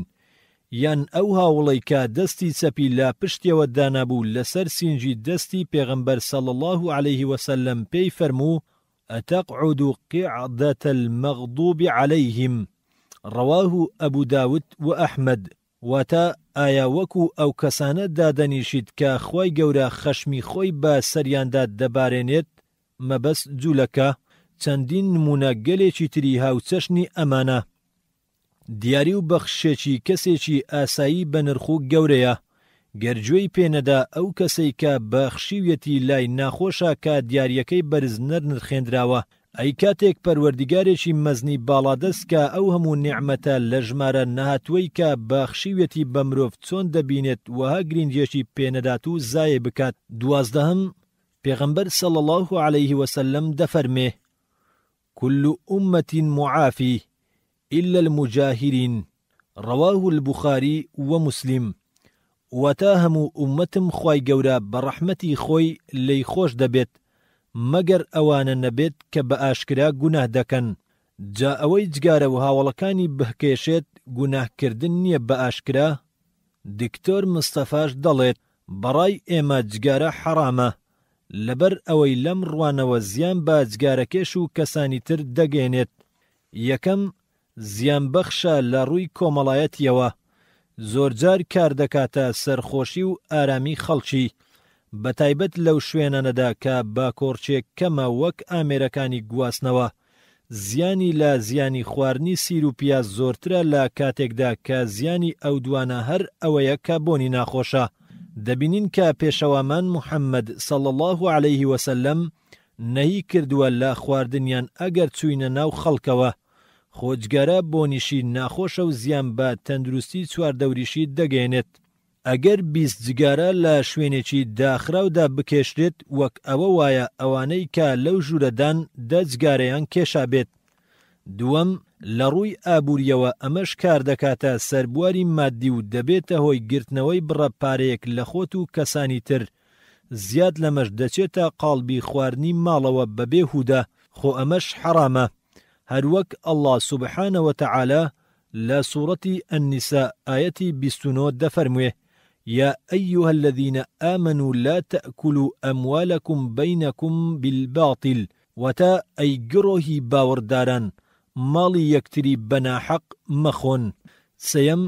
یان ئەو هاوڵەی کە دەستی چەپی لا پشتیەوە دانابوو لەسەر سینجی دەستی پێغەمبەر صلی الله عليه وسلم پێی فەرموو ئەتەقعد قعدة المغضوب عليهم رواه أبو داود وأحمد واتا ئایا وەکو ئەو کەسانە دادەنیشیت کە خوای گەورە خەشمی خۆی بە سەریاندا دەبارێنێت مەبەست جوولەکە چەندین نمونە گەلێکی تری هاوچەشنی ئەمانە دیاری و بەخشێکی کەسێکی ئاسایی بە نرخ و گەورەیە گەرگوێی پێنەدا ئەو کەسەی کە بە خشیوەتی لای ناخۆشە کە دیاریەکەی بەرز نەرخێنراوە ئەی کاتێک پەروەردیگارێکی مەزنی باڵادەست کە ئەو هەموو نیعمەتە لە ژمارە نەهاتووی کە بە خشیوەتی بە مرۆڤ چۆن دەبینێت وەها گرنگێکی پێنەدات و زایە بکات. 12 پێغەمبەر صلی الله عليه وسلم دەفەرمێ كل أمة معافي إلا المجاهرين رواه البخاري ومسلم. وتاهم أمتم خوای گەورە بە ڕەحمەتی خۆی لێی خۆش دەبێت مەگەر ئەوانە نەبێت کە بە ئاشکرا گوناه دەکەن. جا ئەوەی جگارە و هاوڵەکانی بهکێشێت گوناهکردن نییە بە ئاشکرا. دکتۆر مستەفاش دەڵێت بەڕای ئێمە جگارە حەرامە لەبەر ئەوەی لەم ڕوانەوە زیان بە جگارەکێش و کەسانی تر دەگەێنێت. یەکەم زیانبەخشە لە ڕووی کۆمەڵایەتیەوە، زۆرجار کار دەکاتە سەرخۆشی و ئارامی خەڵکی، بەتایبەت لەو شوێنانەدا کە باکۆڕچێک کەمە وەک ئامێرەکانی گواستنەوە. زیانی لە زیانی خواردنی سیر و پیاز زۆرترە لە کاتێکدا کە زیانی ئەو دوانە هەر ئەوەیە کە بۆنی ناخۆشە. دەبینین کە پێشەوامان محەممەد صلی الله عليه وسلم نەهی کردووە لە خواردنیان ئەگەر چوینە ناو خەڵکەوە، خۆجگەرە بۆنیشی ناخۆشە و زیان بە تەندروستی چواردەوریشی دەگەێنێت. ئەگەر 20 جگارە لە شوێنێکی داخراودا بکێشرێت وەک ئەوە وایە ئەوانەی کە لەو ژوورەدان 10 جگارەیان کێشا بێت. دووەم لە ڕووی ئابووریەوە ئەمەش کار دەکاتە سەربواری مادی و دەبێتە هۆی گرتنەوەی بڕەپارەیەک لە خۆت و کەسانی تر. زیاد لەمەش دەچێتە قاڵبی خواردنی ماڵەوە بەبێ هوودە، خۆ ئەمەش حەرامە. هەروەک ئەڵڵا سوبحانە وتەعالە لە سوورەتی النساء ئاەتی 29 دەفەرموێ يا أيها الذين آمنوا لا تأكلوا أموالكم بينكم بالباطل وتا أي گرۆهی باوەڕداران ماڵی یەکتری بەناحەق مەخۆن. سەیەم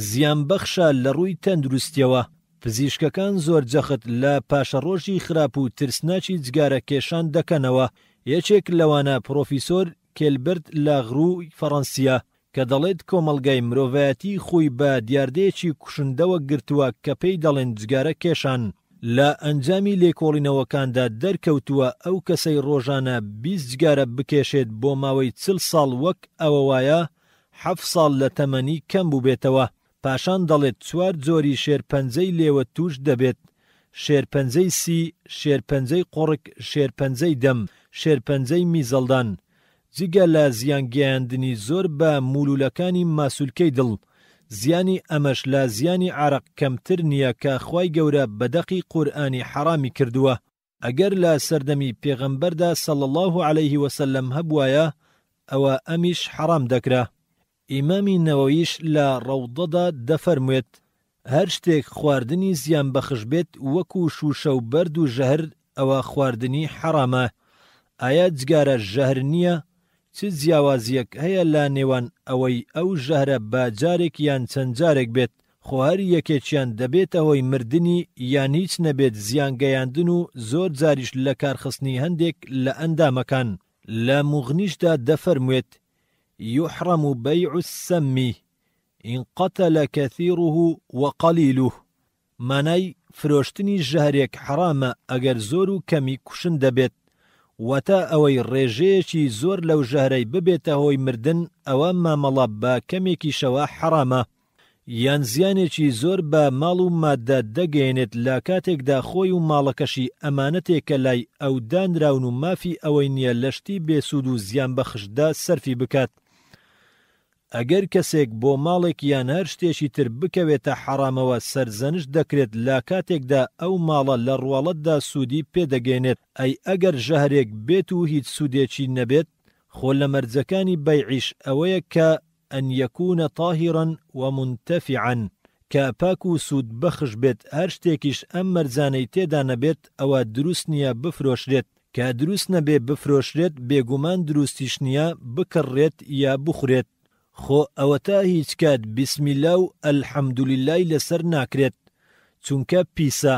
زیانبەخشە لە ڕووی تەندروستیەوە. پزیشکەکان زۆر جەخت لە پاشەڕۆژی خراپ و ترسناچی جگارە کێشان دەکەنەوە. یەکێک لەوانە پرۆفیسۆر کێلبرت لە غڕووی فەڕەنسیا کە دەڵێت کۆمەڵگای مرۆڤایەتی خۆی بە دیاردەیەکی کوشندەوە گرتووە کە پێی دەڵێن جگارە کێشان. لە ئەنجامی لێکۆڵینەوەکاندا دەرکەوتووە ئەو کەسەی ڕۆژانە 20 جگارە بکێشێت بۆ ماوەی 40 ساڵ وەک ئەوە وایە 7 ساڵ لە تەمەنی کەم بوو بێتەوە. پاشان دەڵێت 4 جۆری شێرپەنجەی لێوە توش دەبێت: شێرپەنجەی سی، شێرپەنجەی قوڕک، شێرپەنجەی دەم، شێرپەنجەی میزەڵدان. جگە لە زیانگەیاندنی زۆر بە مولولەکانی ماسوولکەی دڵ، زیانی ئەمەش لە زیانی عرق کەمتر نییە کە خوای گەورە بەدەقی قورئانی حەرامی کردووە. ئەگەر لە سەردەمی پێغەمبەردا صلی الله عليه وسلم هەبوایە ئەوە ئەمیش حەرام دەکرا. ئیمامی نەوەویش لە ڕەوضەدا دەفەرموێت هەر شتێک خواردنی زیان بەخش بێت وەکو شوشە و بەرد و ژەهر ئەوە خواردنی حەرامە. ئایا جگارە ژەهر نییە؟ چ جیاوازیەک هەیە لە نێوان ئەوەی ئەو ژەهرە بە جارێک یان چەند جارێک بێت خۆ هەر یەکێکیان دەبێتە هۆی مردنی یان هیچ نەبێت زیانگەیاندن و زۆر جاریش لە کارخستنی هەندێک لە ئەندامەکان. لە موغنیشدا دەفەرموێت يحرم بيع السم إن قتل كثيره وقليله. مانای فرۆشتنی ژەهرێک حرامە ئەگەر زۆر و کەمی کوشن دەبێت، وەتا ئەوەی ڕێژەیەکی زۆر لەو ژەهرەی ببێتە هۆی مردن ئەوە مامەڵە بە کەمێکیشەوە حرامە. یان زیانێکی زۆر بە ماڵ و مادە دەگەێنێت لە کاتێکدا خۆی و ماڵەکەشی ئەمانەتێکە لای ئەو دانراون و مافی ئەوەی نییە لەشتی بێسوود و زیان بەخشدا سەرفی بکات. ئەگەر کەسێک بۆ ماڵێک یان هەر شتێکی تر بکەوێتە حرامەوە سەرزەنش دەکرێت لە کاتێکدا ئەو ماڵە لە ڕواڵەتدا سوودی پێدەگەێنێت. ئەی ئەگەر ژەهرێک بێت و هیچ سوودێکی نەبێت، خۆ لە مەرجەکانی بەیعیش ئەوەیە کە ئەن یەکونە طاهیرا ومنتەفعا، کە پاک و سوود بەخش بێت. هەر شتێکیش ئەم مەرجانەی تێدا نەبێت ئەوە دروست نییە بفرۆشرێت، کە دروست نەبێ بفرۆشرێت بێگومان دروستیش نییە بکڕێت یا بخورێت. خۆ ئەوە تا هیچ کات بیسمیلا و ئەلحەمدولیلای لەسەر ناکرێت، چونکە پیسە.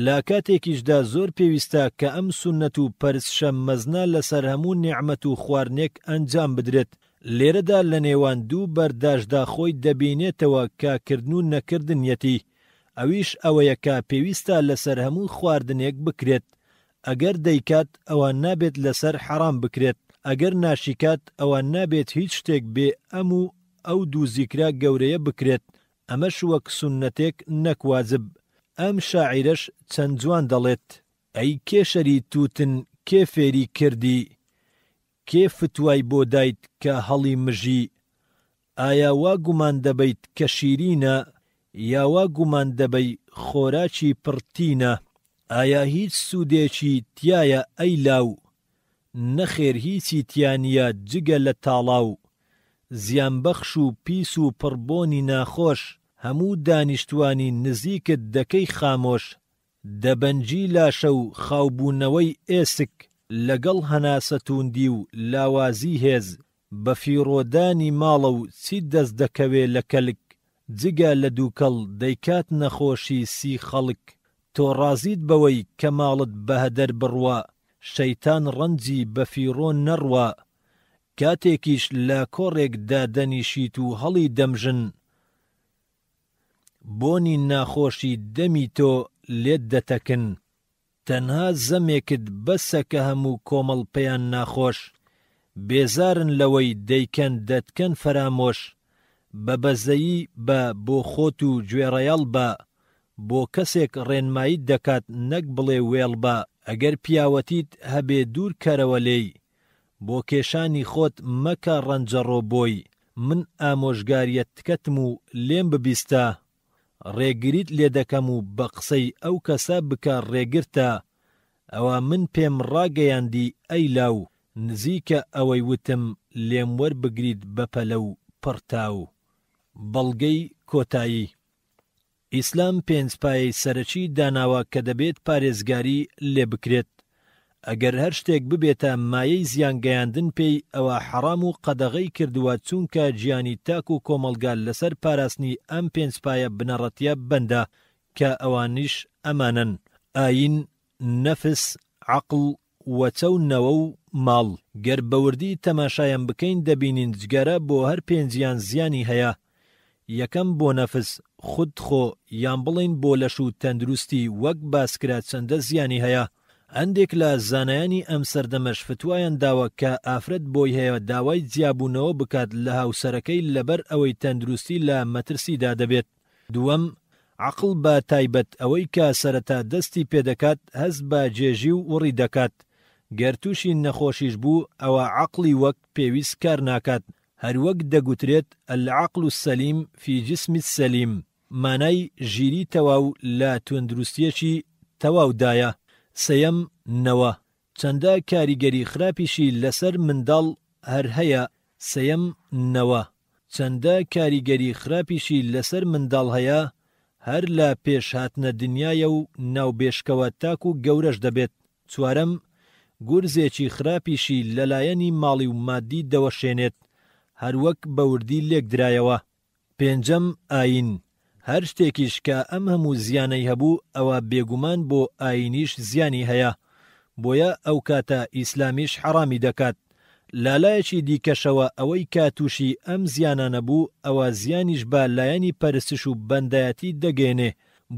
لە کاتێکیشدا زۆر پێویستە کە ئەم سونەت و پەرستشە مەزنە لەسەر هەموو نیعمەت و خواردنێک ئەنجام بدرێت. لێرەدا لە نێوان دوو بەرداشدا خۆی دەبینێتەوە کاکردن و نەکردنیەتی. ئەویش ئەوەیە کە پێویستە لەسەر هەموو خواردنێک بکرێت، ئەگەر دەیکات ئەوە نابێت لەسەر حەرام بکرێت، ئەگەر ناشیکات ئەوە نابێت هیچ شتێک بێ ئەو دوو زیکرا گەورەیە بکرێت، ئەمەش وەک سوننەتێک نەک واجب. ئەم شاعیرەش چەند جوان دەڵێت: ئەی کێشەری تووتن کێ فێری کردی، کێ فتوای بۆ دایت کە هەڵی مژی، ئایا وا گومان دەبەیت کە شیرینە، یا وا گومان دەبەی خۆراکی پڕتینە، ئایا هیچ سوودێکی تایە ئەی لاو، نەخێر هیچی تیانە جگە لە تاڵاو، زیانبەخش و پیس و پڕبۆنی ناخۆش، هەموو دانیشتوانی نزیکت دەکەی خامۆش، دەبەنجی لاشە و خاوبوونەوەی ئێسک، لەگەڵ هەناسە توندی و لاوازی هێز، بە فیڕۆدانی ماڵە و چی دەست دەکەوێ لە کەلک، جگە لە دووکەڵ دەیکات نەخۆشی سی خەڵک، تۆ ڕازیت بەوەی کە ماڵت بەهەدەر بڕوا، شەیتان ڕەنجی بە فیڕۆ نەڕوا، کاتێکیش لە کۆڕێکدا دەنیشیت و هەڵی دەمژن، بۆنی ناخۆشی دەمی تۆ لێت دەتەکن، تەنها زەمێکت بەسە کە هەموو کۆمەڵ پێیان ناخۆش، بێزارن لەوەی دەیکەن دەتکەن فەرامۆش، بە بەزەیی بە بۆ خۆت و گوێڕەیەڵ بە، بۆ کەسێک ڕێنماییت دەکات نەک بڵێ وێڵ بە، ئەگەر پیاوەتیت هەبێ دوور کەرەوە لێی، بۆ کێشانی خۆت مەکە ڕەنجەڕۆ بۆی، من ئامۆژگاریەت تکەتم و لێم ببیستە، ڕێگریت لێ دەکەم و بە قسەی ئەو کەسە بکە ڕێگرتە، ئەوە من پێم ڕاگەیاندی ئەی لاو، نزیکە ئەوەی وتم لێم وەربگریت بەپەلە و پڕتاو. بەڵگەی کۆتایی. ئیسلام پێنج پایەی سەرەکی داناوە کە دەبێت پارێزگاری لێ بکرێت. ئەگەر هەر شتێک ببێتە مایەی زیانگەیاندن پێی، ئەوە حەرام و قەدەغەی کردووە، چونکە گیانی تاک و کۆمەلگال لەسەر پاراستنی ئەم پێنج پایە بنەڕەتیە بەندە کە ئەوانیش ئەمانن: ئاین، نەفس، عەقڵ، وەچە و نەوە و ماڵ. گەر بەوردی تەماشایان بکەین دەبینین جگەرە بۆ هەر پێنجیان زیانی هەیە. یەکەم بۆ نەفس، خودخۆ یان بڵین بۆ لەش و تەندروستی وەک باسکرا چەندە زیانی هەیە. هەندێک لە زانایانی ئەم سەردەمەش فتوایان داوە کە ئافرەت بۆی هەیە داوای جیابوونەوە بکات لە هاوسەرەکەی لەبەر ئەوەی تەندروستی لە مەترسیدا دەبێت. دووەم، عەقڵ بە تایبەت ئەوەی کە سەرەتا دەستی پێدەکات هەست بە جێژی و وڕی دەکات. گەر تووشی نەخۆشیش بوو ئەوە عەقڵی وەک پێویست کار ناکات. هەروەک دەگوترێت العەقڵ السەلیم فی جسم السەلیم، مانای ژیری تەواو لە تەندروستیەکی تەواودایە. سەیەم، نەوە، چەندە کاریگەری خراپیشی لەسەر منداڵ هەر هەیە. سەیەم، نەوە، چەندە کاریگەری خراپیشی لەسەر منداڵ هەیە، هەر لە پێش هاتنە دنیایە و ناوبێشکەوە تاک و گەورەش دەبێت. چوارەم، گورزێکی خراپیشی لەلایەنی ماڵی و مادی دەوەشێنێت، هەروەک بەوردی لێک درایەوە. پێنجەم، ئاین، هەر شتێکیش کە ئەم هەموو زیانەی هەبوو ئەوە بێگومان بۆ ئاینیش زیانی هەیە، بۆیە ئەو کاتە ئیسلامیش حەڕامی دەکات. لالایەکی دیکەشەوە ئەوەی کە تووشی ئەم زیانانە بوو ئەوە زیانیش بە لایەنی پەرستش و بەندایەتی دەگەێنێ.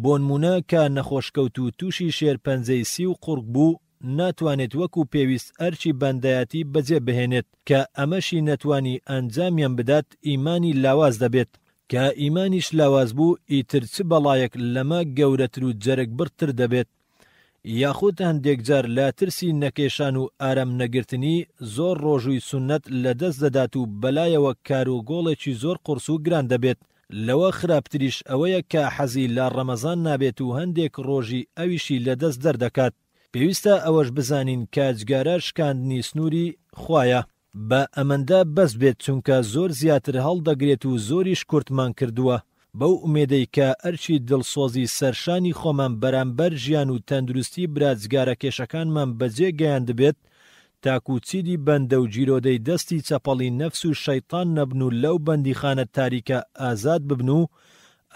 بۆ نمونە کە نەخۆشکەوت و تووشی شێرپەنجەی سی و قوڕک بوو ناتوانێت وەکو پێویست ئەرچی بەندایەتی بەجێ بهێنێت، کە ئەمەشی نەتوانی ئەنجامیان بدات ئیمانی لاواز دەبێت، کە ئیمانیش لاواز بوو ئیتر چ بەڵایەک لەمە گەورەتر و جەرگبرتر دەبێت. یاخود هەندێک جار لە ترسی نەکێشان و ئارام نەگرتنی زۆر ڕۆژووی سونەت لەدەست دەدات و بەلایەوە کار و گۆڵێکی زۆر قورس و گران دەبێت. لەوە خراپتریش ئەوەیە کە حەزی لە ڕەمەزان نابێت و هەندێک ڕۆژی ئەویشی لەدەست دەردەکات. پێویستە ئەوەش بزانین کە جگارە شکاندنی سنووری خوایە. بە ئەمەندە بەس بێت چونکە زۆر زیاتر هەڵدەگرێت و زۆریش کورتمان کردووە. بەو ئومێدەی کە ئەرچی دڵسۆزی سەرشانی خۆمان بەرامبەر ژیان و تەندروستی براتجگارە کێشەکانمان بەجێ گەیان دەبێت، تاکوچیدی بەندە و جیرۆدەی دەستی چەپەڵی نەفس و شەیطان نەبن و لەو بەندیخانە تاریکە ئازاد ببن و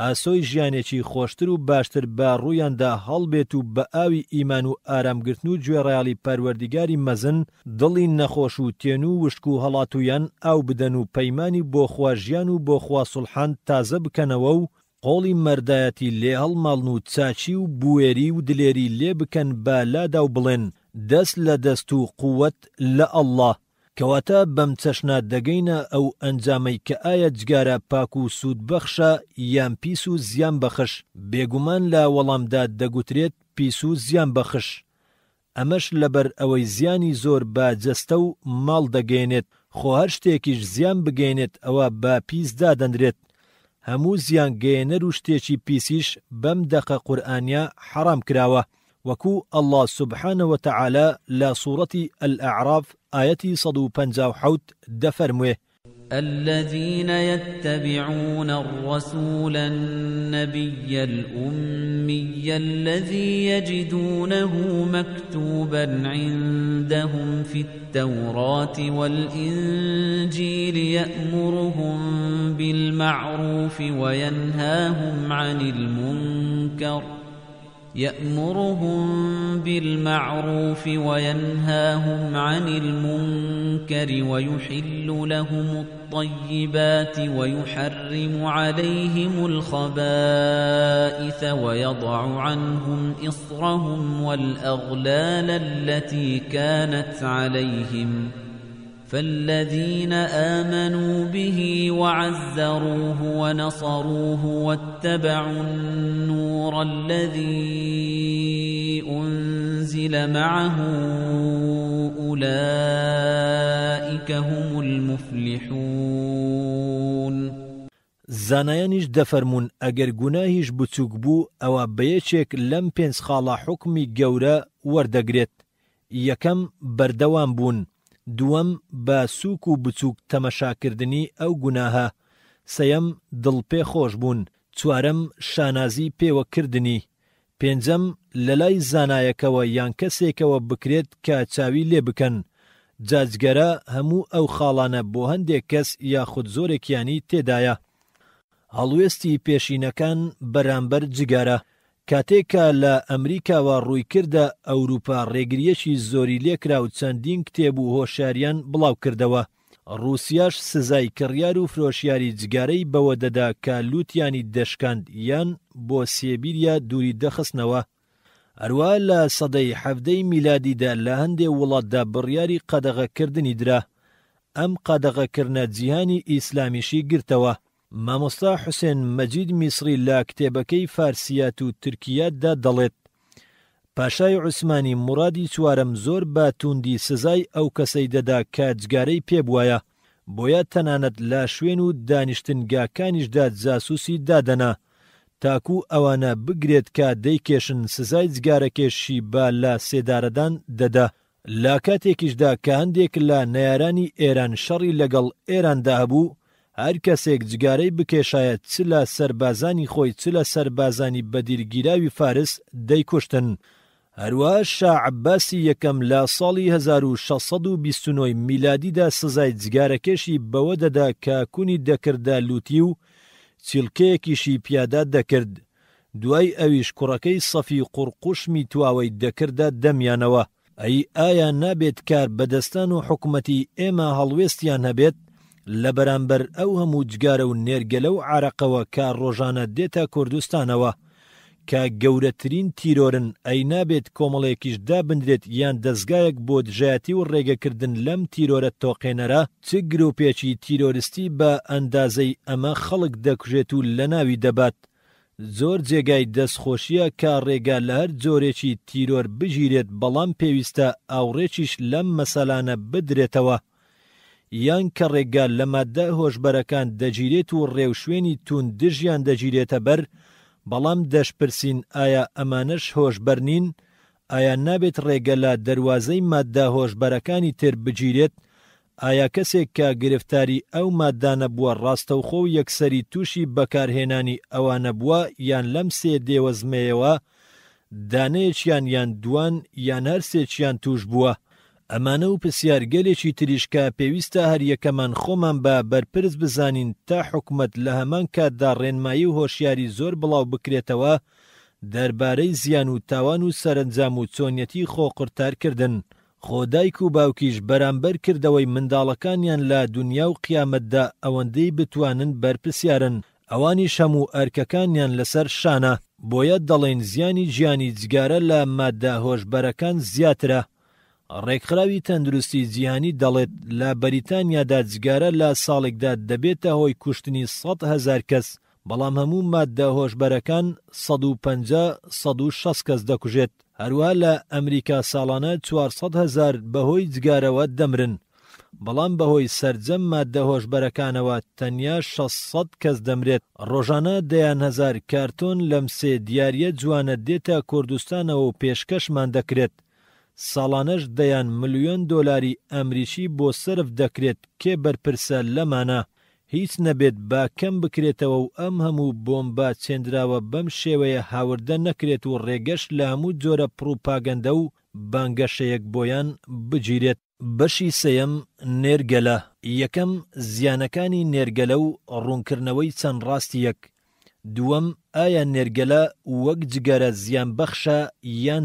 ئاسۆی ژیانێکی خۆشتر و باشتر بە ڕوویاندا هەڵبێت و بە ئاوی ئیمان و ئارامگرتن و گوێڕایاڵی پەروەردیگاری مەزن دڵی نەخۆش و تێن و وشک و هەڵاتویان ئاو بدەن و پەیمانی بۆ خوا ژیان و بۆ خوا سوڵحان تازە بکەنەوە و قۆڵی مەردایەتی لێ هەڵماڵن و چاچی و بوێری و دلێری لێ بکەن با لادا و بڵێن دەست لە دەست و قووەت لە ئەڵڵا. کەواتە بەم چەشنە دەگەینە ئەو ئەنجامەی کە ئایا جگارە پاک و سوود بەخشە یان پیس و زیان بەخش. بێگومان لە وەڵامدا دەگوترێت پیس و زیان بەخش. ئەمەش لەبەر ئەوەی زیانی زۆر بە جەستە و ماڵ دەگەێنێت، خۆ هەر شتێکیش زیان بگەێنێت ئەوە بە پیس دادەنرێت. هەموو زیان گەێنەر و شتێکی پیسیش بەم دەقە قورئانیا حەرام کراوە، وەکو ئەڵڵا سوبحانە وتەعالە لە سوورەتی الأعراف ئاەتی 157 دەفەرموێ: الذين يتبعون الرسول النبي الأمي الذي يجدونه مكتوبا عندهم في التوراة والإنجيل يأمرهم بالمعروف وينهاهم عن المنكر ويحل لهم الطيبات ويحرم عليهم الخبائث ويضع عنهم إصرهم والأغلال التي كانت عليهم فالذين آمنوا به وعزروه ونصروه واتبعوا النور الذي أنزل معه أولئك هم المفلحون. زانایانیش دەفەرمون ئەگەر گوناهیش بچووک بوو ئەوە بەیەکێک لەم 5 خاڵە حکمی گەورە وەردەگرێت. یەکەم بەردەوام بوون، دووەم بە سووک و بچووک تەمەشاکردنی ئەو گوناهە، سەیەم دڵپێ خۆش بوون، چوارەم شانازی پێوەکردنی، پێنجەم لەلای زانایەکەوە یان کەسێکەوە بکرێت کە چاوی لێ بکەن. جاجگەرە هەموو ئەو خاڵانە بۆ هەندێک کەس یاخود زۆرێکیانی تێدایە. هەڵوێستی پێشینەکان بەرامبەر جگارە. کاتێکە لە ئەمریکاوە ڕوویکردە ئەوروپا ڕێگریەکی زۆری لێکرا و چەندین کتێب و هۆشیاریان بڵاو کردەوە. ڕووسیاش سزای کڕیار و فرۆشیاری جگارەی بەوە دەدا کە لووتیانی دەشکاند یان بۆ سێبیریا دووری دەخستنەوە. هەروە لە سەدەی 17 میلادیدا لە هەندێک وڵاتدا بڕیاری قەدەغەکردنی درا. ئەم قەدەغەکردنە جیهانی ئیسلامیشی گرتەوە. مامۆستا حوسێن مەجید میسری لە کتێبەکەی فارسیات و تورکیاتدا دەڵێت پاشای عوسمانی مورادی چوارەم زۆر بە توندی سزای ئەو کەسەی دەدا کە جگارەی پێبوایە، بۆیە تەنانەت لە شوێن و دانیشتنگاکانیشدا جاسووسی دادەنا تاکو ئەوانە بگرێت کە دەیکێشن سزای جگارەکێشی بە لە سێدارەدان دەدا. لە کاتێکیشدا کە هەندێک لە نەیارانی ئێران شەڕی لەگەڵ ئێراندا هەبوو، هەر کەسێک جگارەی بکێشایە چ لە سەربازانی خۆی چ لە سەربازانی بەدیرگیراوی فارس دەیکوشتن. هەروەها شا عەباسی یەکەم لە ساڵی 1629 میلادیدا سزای جگارەکێشی بەوە دەدا کە کونی دەکردە لوتی و چیلکەیەکیشی پیادا دەکرد. دوای ئەویش کوڕەکەی سەفی قوڕقوشمی تواوەی دەکردە دەمیانەوە. ئایا نابێت کار بەدەستان و حکومەتی ئێمە هەڵوێستیان هەبێت لە بەرامبەر ئەو هەموو جگارە و نێرگەلە و عارەقەوە کە ڕۆژانە دێتە کوردستانەوە کە گەورەترین تیرۆرن، ئەی نابێت کۆمەڵێکیش دابندرێت یان دەستگایەک بۆ دژایەتی و ڕێگەکردن لەم تیرۆرە تۆقێنەرە چ گرۆپێکی تیرۆریستی بە ئەندازەی ئەمە خەڵک دەکوژێت و لە ناوی دەبات. زۆر جێگای دەستخۆشیە کە ڕێگا لە هەر جۆرێکی تیرۆر بژیرێت، بەڵام پێویستە ئاوڕێکیش لەم مەسەلانە بدرێتەوە، یان کە ڕێگا لە مادە هۆشبەرەکان دەگیرێت و ڕێوشوێنی تون دژیان دەگیرێتە بەر، بەڵام دەشپرسین ئایا ئەمانش هۆشبەر نین؟ ئایا نابێت ڕێگە لە دەواازەی مادە هۆشبەرەکانی تر بگیرێت؟ ئایا کەسێک کە گرفتاری ئەو مادانە بووە ڕاستەوخۆ و یەکسەری تووشی بەکارهێنانی ئەوانە بووە یان لەم سێ دێوەزمەیەوە دانەیەکیان یان دوان یان هەرسێکیان توش بووە؟ ئەمانە و پرسیارگەلێکی تریشکە پێویستە هەر یەکەمان خۆمان بە بەرپرس بزانین تا حکومەت لە هەمان کاتدا ڕێنمایی و هۆشیاری زۆر بڵاو بکرێتەوە دەربارەی زیان و تاوان و سەرنجام و چۆنیەتی خۆقورتارکردن. خۆدایک و باوکیش بەرامبەر کردەوەی منداڵەکانیان لە دنیا و قیامەتدا ئەوەندەی بتوانن بەرپرسیارن، ئەوانیش هەموو ئەرکەکانیان لەسەر شانە، بۆیە دەڵێن زیانی ژیانی جگارە لە مادە هۆشبەرەکان زیاترە. ڕێکخراوی تەندروستی جیهانی دەڵێت لە بەریتانیادا جگارە لە ساڵێکدا دەبێتە هۆی کوشتنی 100,000 کەس، بەڵام هەموو مادە هۆشبەرەکان 150-160 کەس دەکوژێت. هەروەها لە ئەمریکا ساڵانە 400,000 بەهۆی جگارەوە دەمرن، بەڵام بەهۆی سەرجەم مادە هۆشبەرەکانەوە تەنیا 600 کەس دەمرێت. ڕۆژانە 10,000 کارتۆن لەم سێ دیاریە جوانە دێتە کوردستانەوە و پێشکەشمان دەکرێت. ساڵانەش 10 ملیۆن دۆلاری ئەمریکی بۆ سرف دەکرێت کێ بەرپرسە لەمانە. هیچ نەبێت با کەم بکرێتەوە و ئەم هەموو بۆمبە چێندراوە بەم شێوەیە هاوردە نەکرێت و ڕێگەش لە هەموو جۆرە پروپاگەندە و بانگەشەیەک بۆیان بگیرێت. بەشی سێیەم نێرگەلە. یەکەم زیانەکانی نێرگەلە و ڕوونکردنەوەی چەند ڕاستی یەک. دووەم ئایا نێرگەلە وەک جگەرە زیان بەخشە یان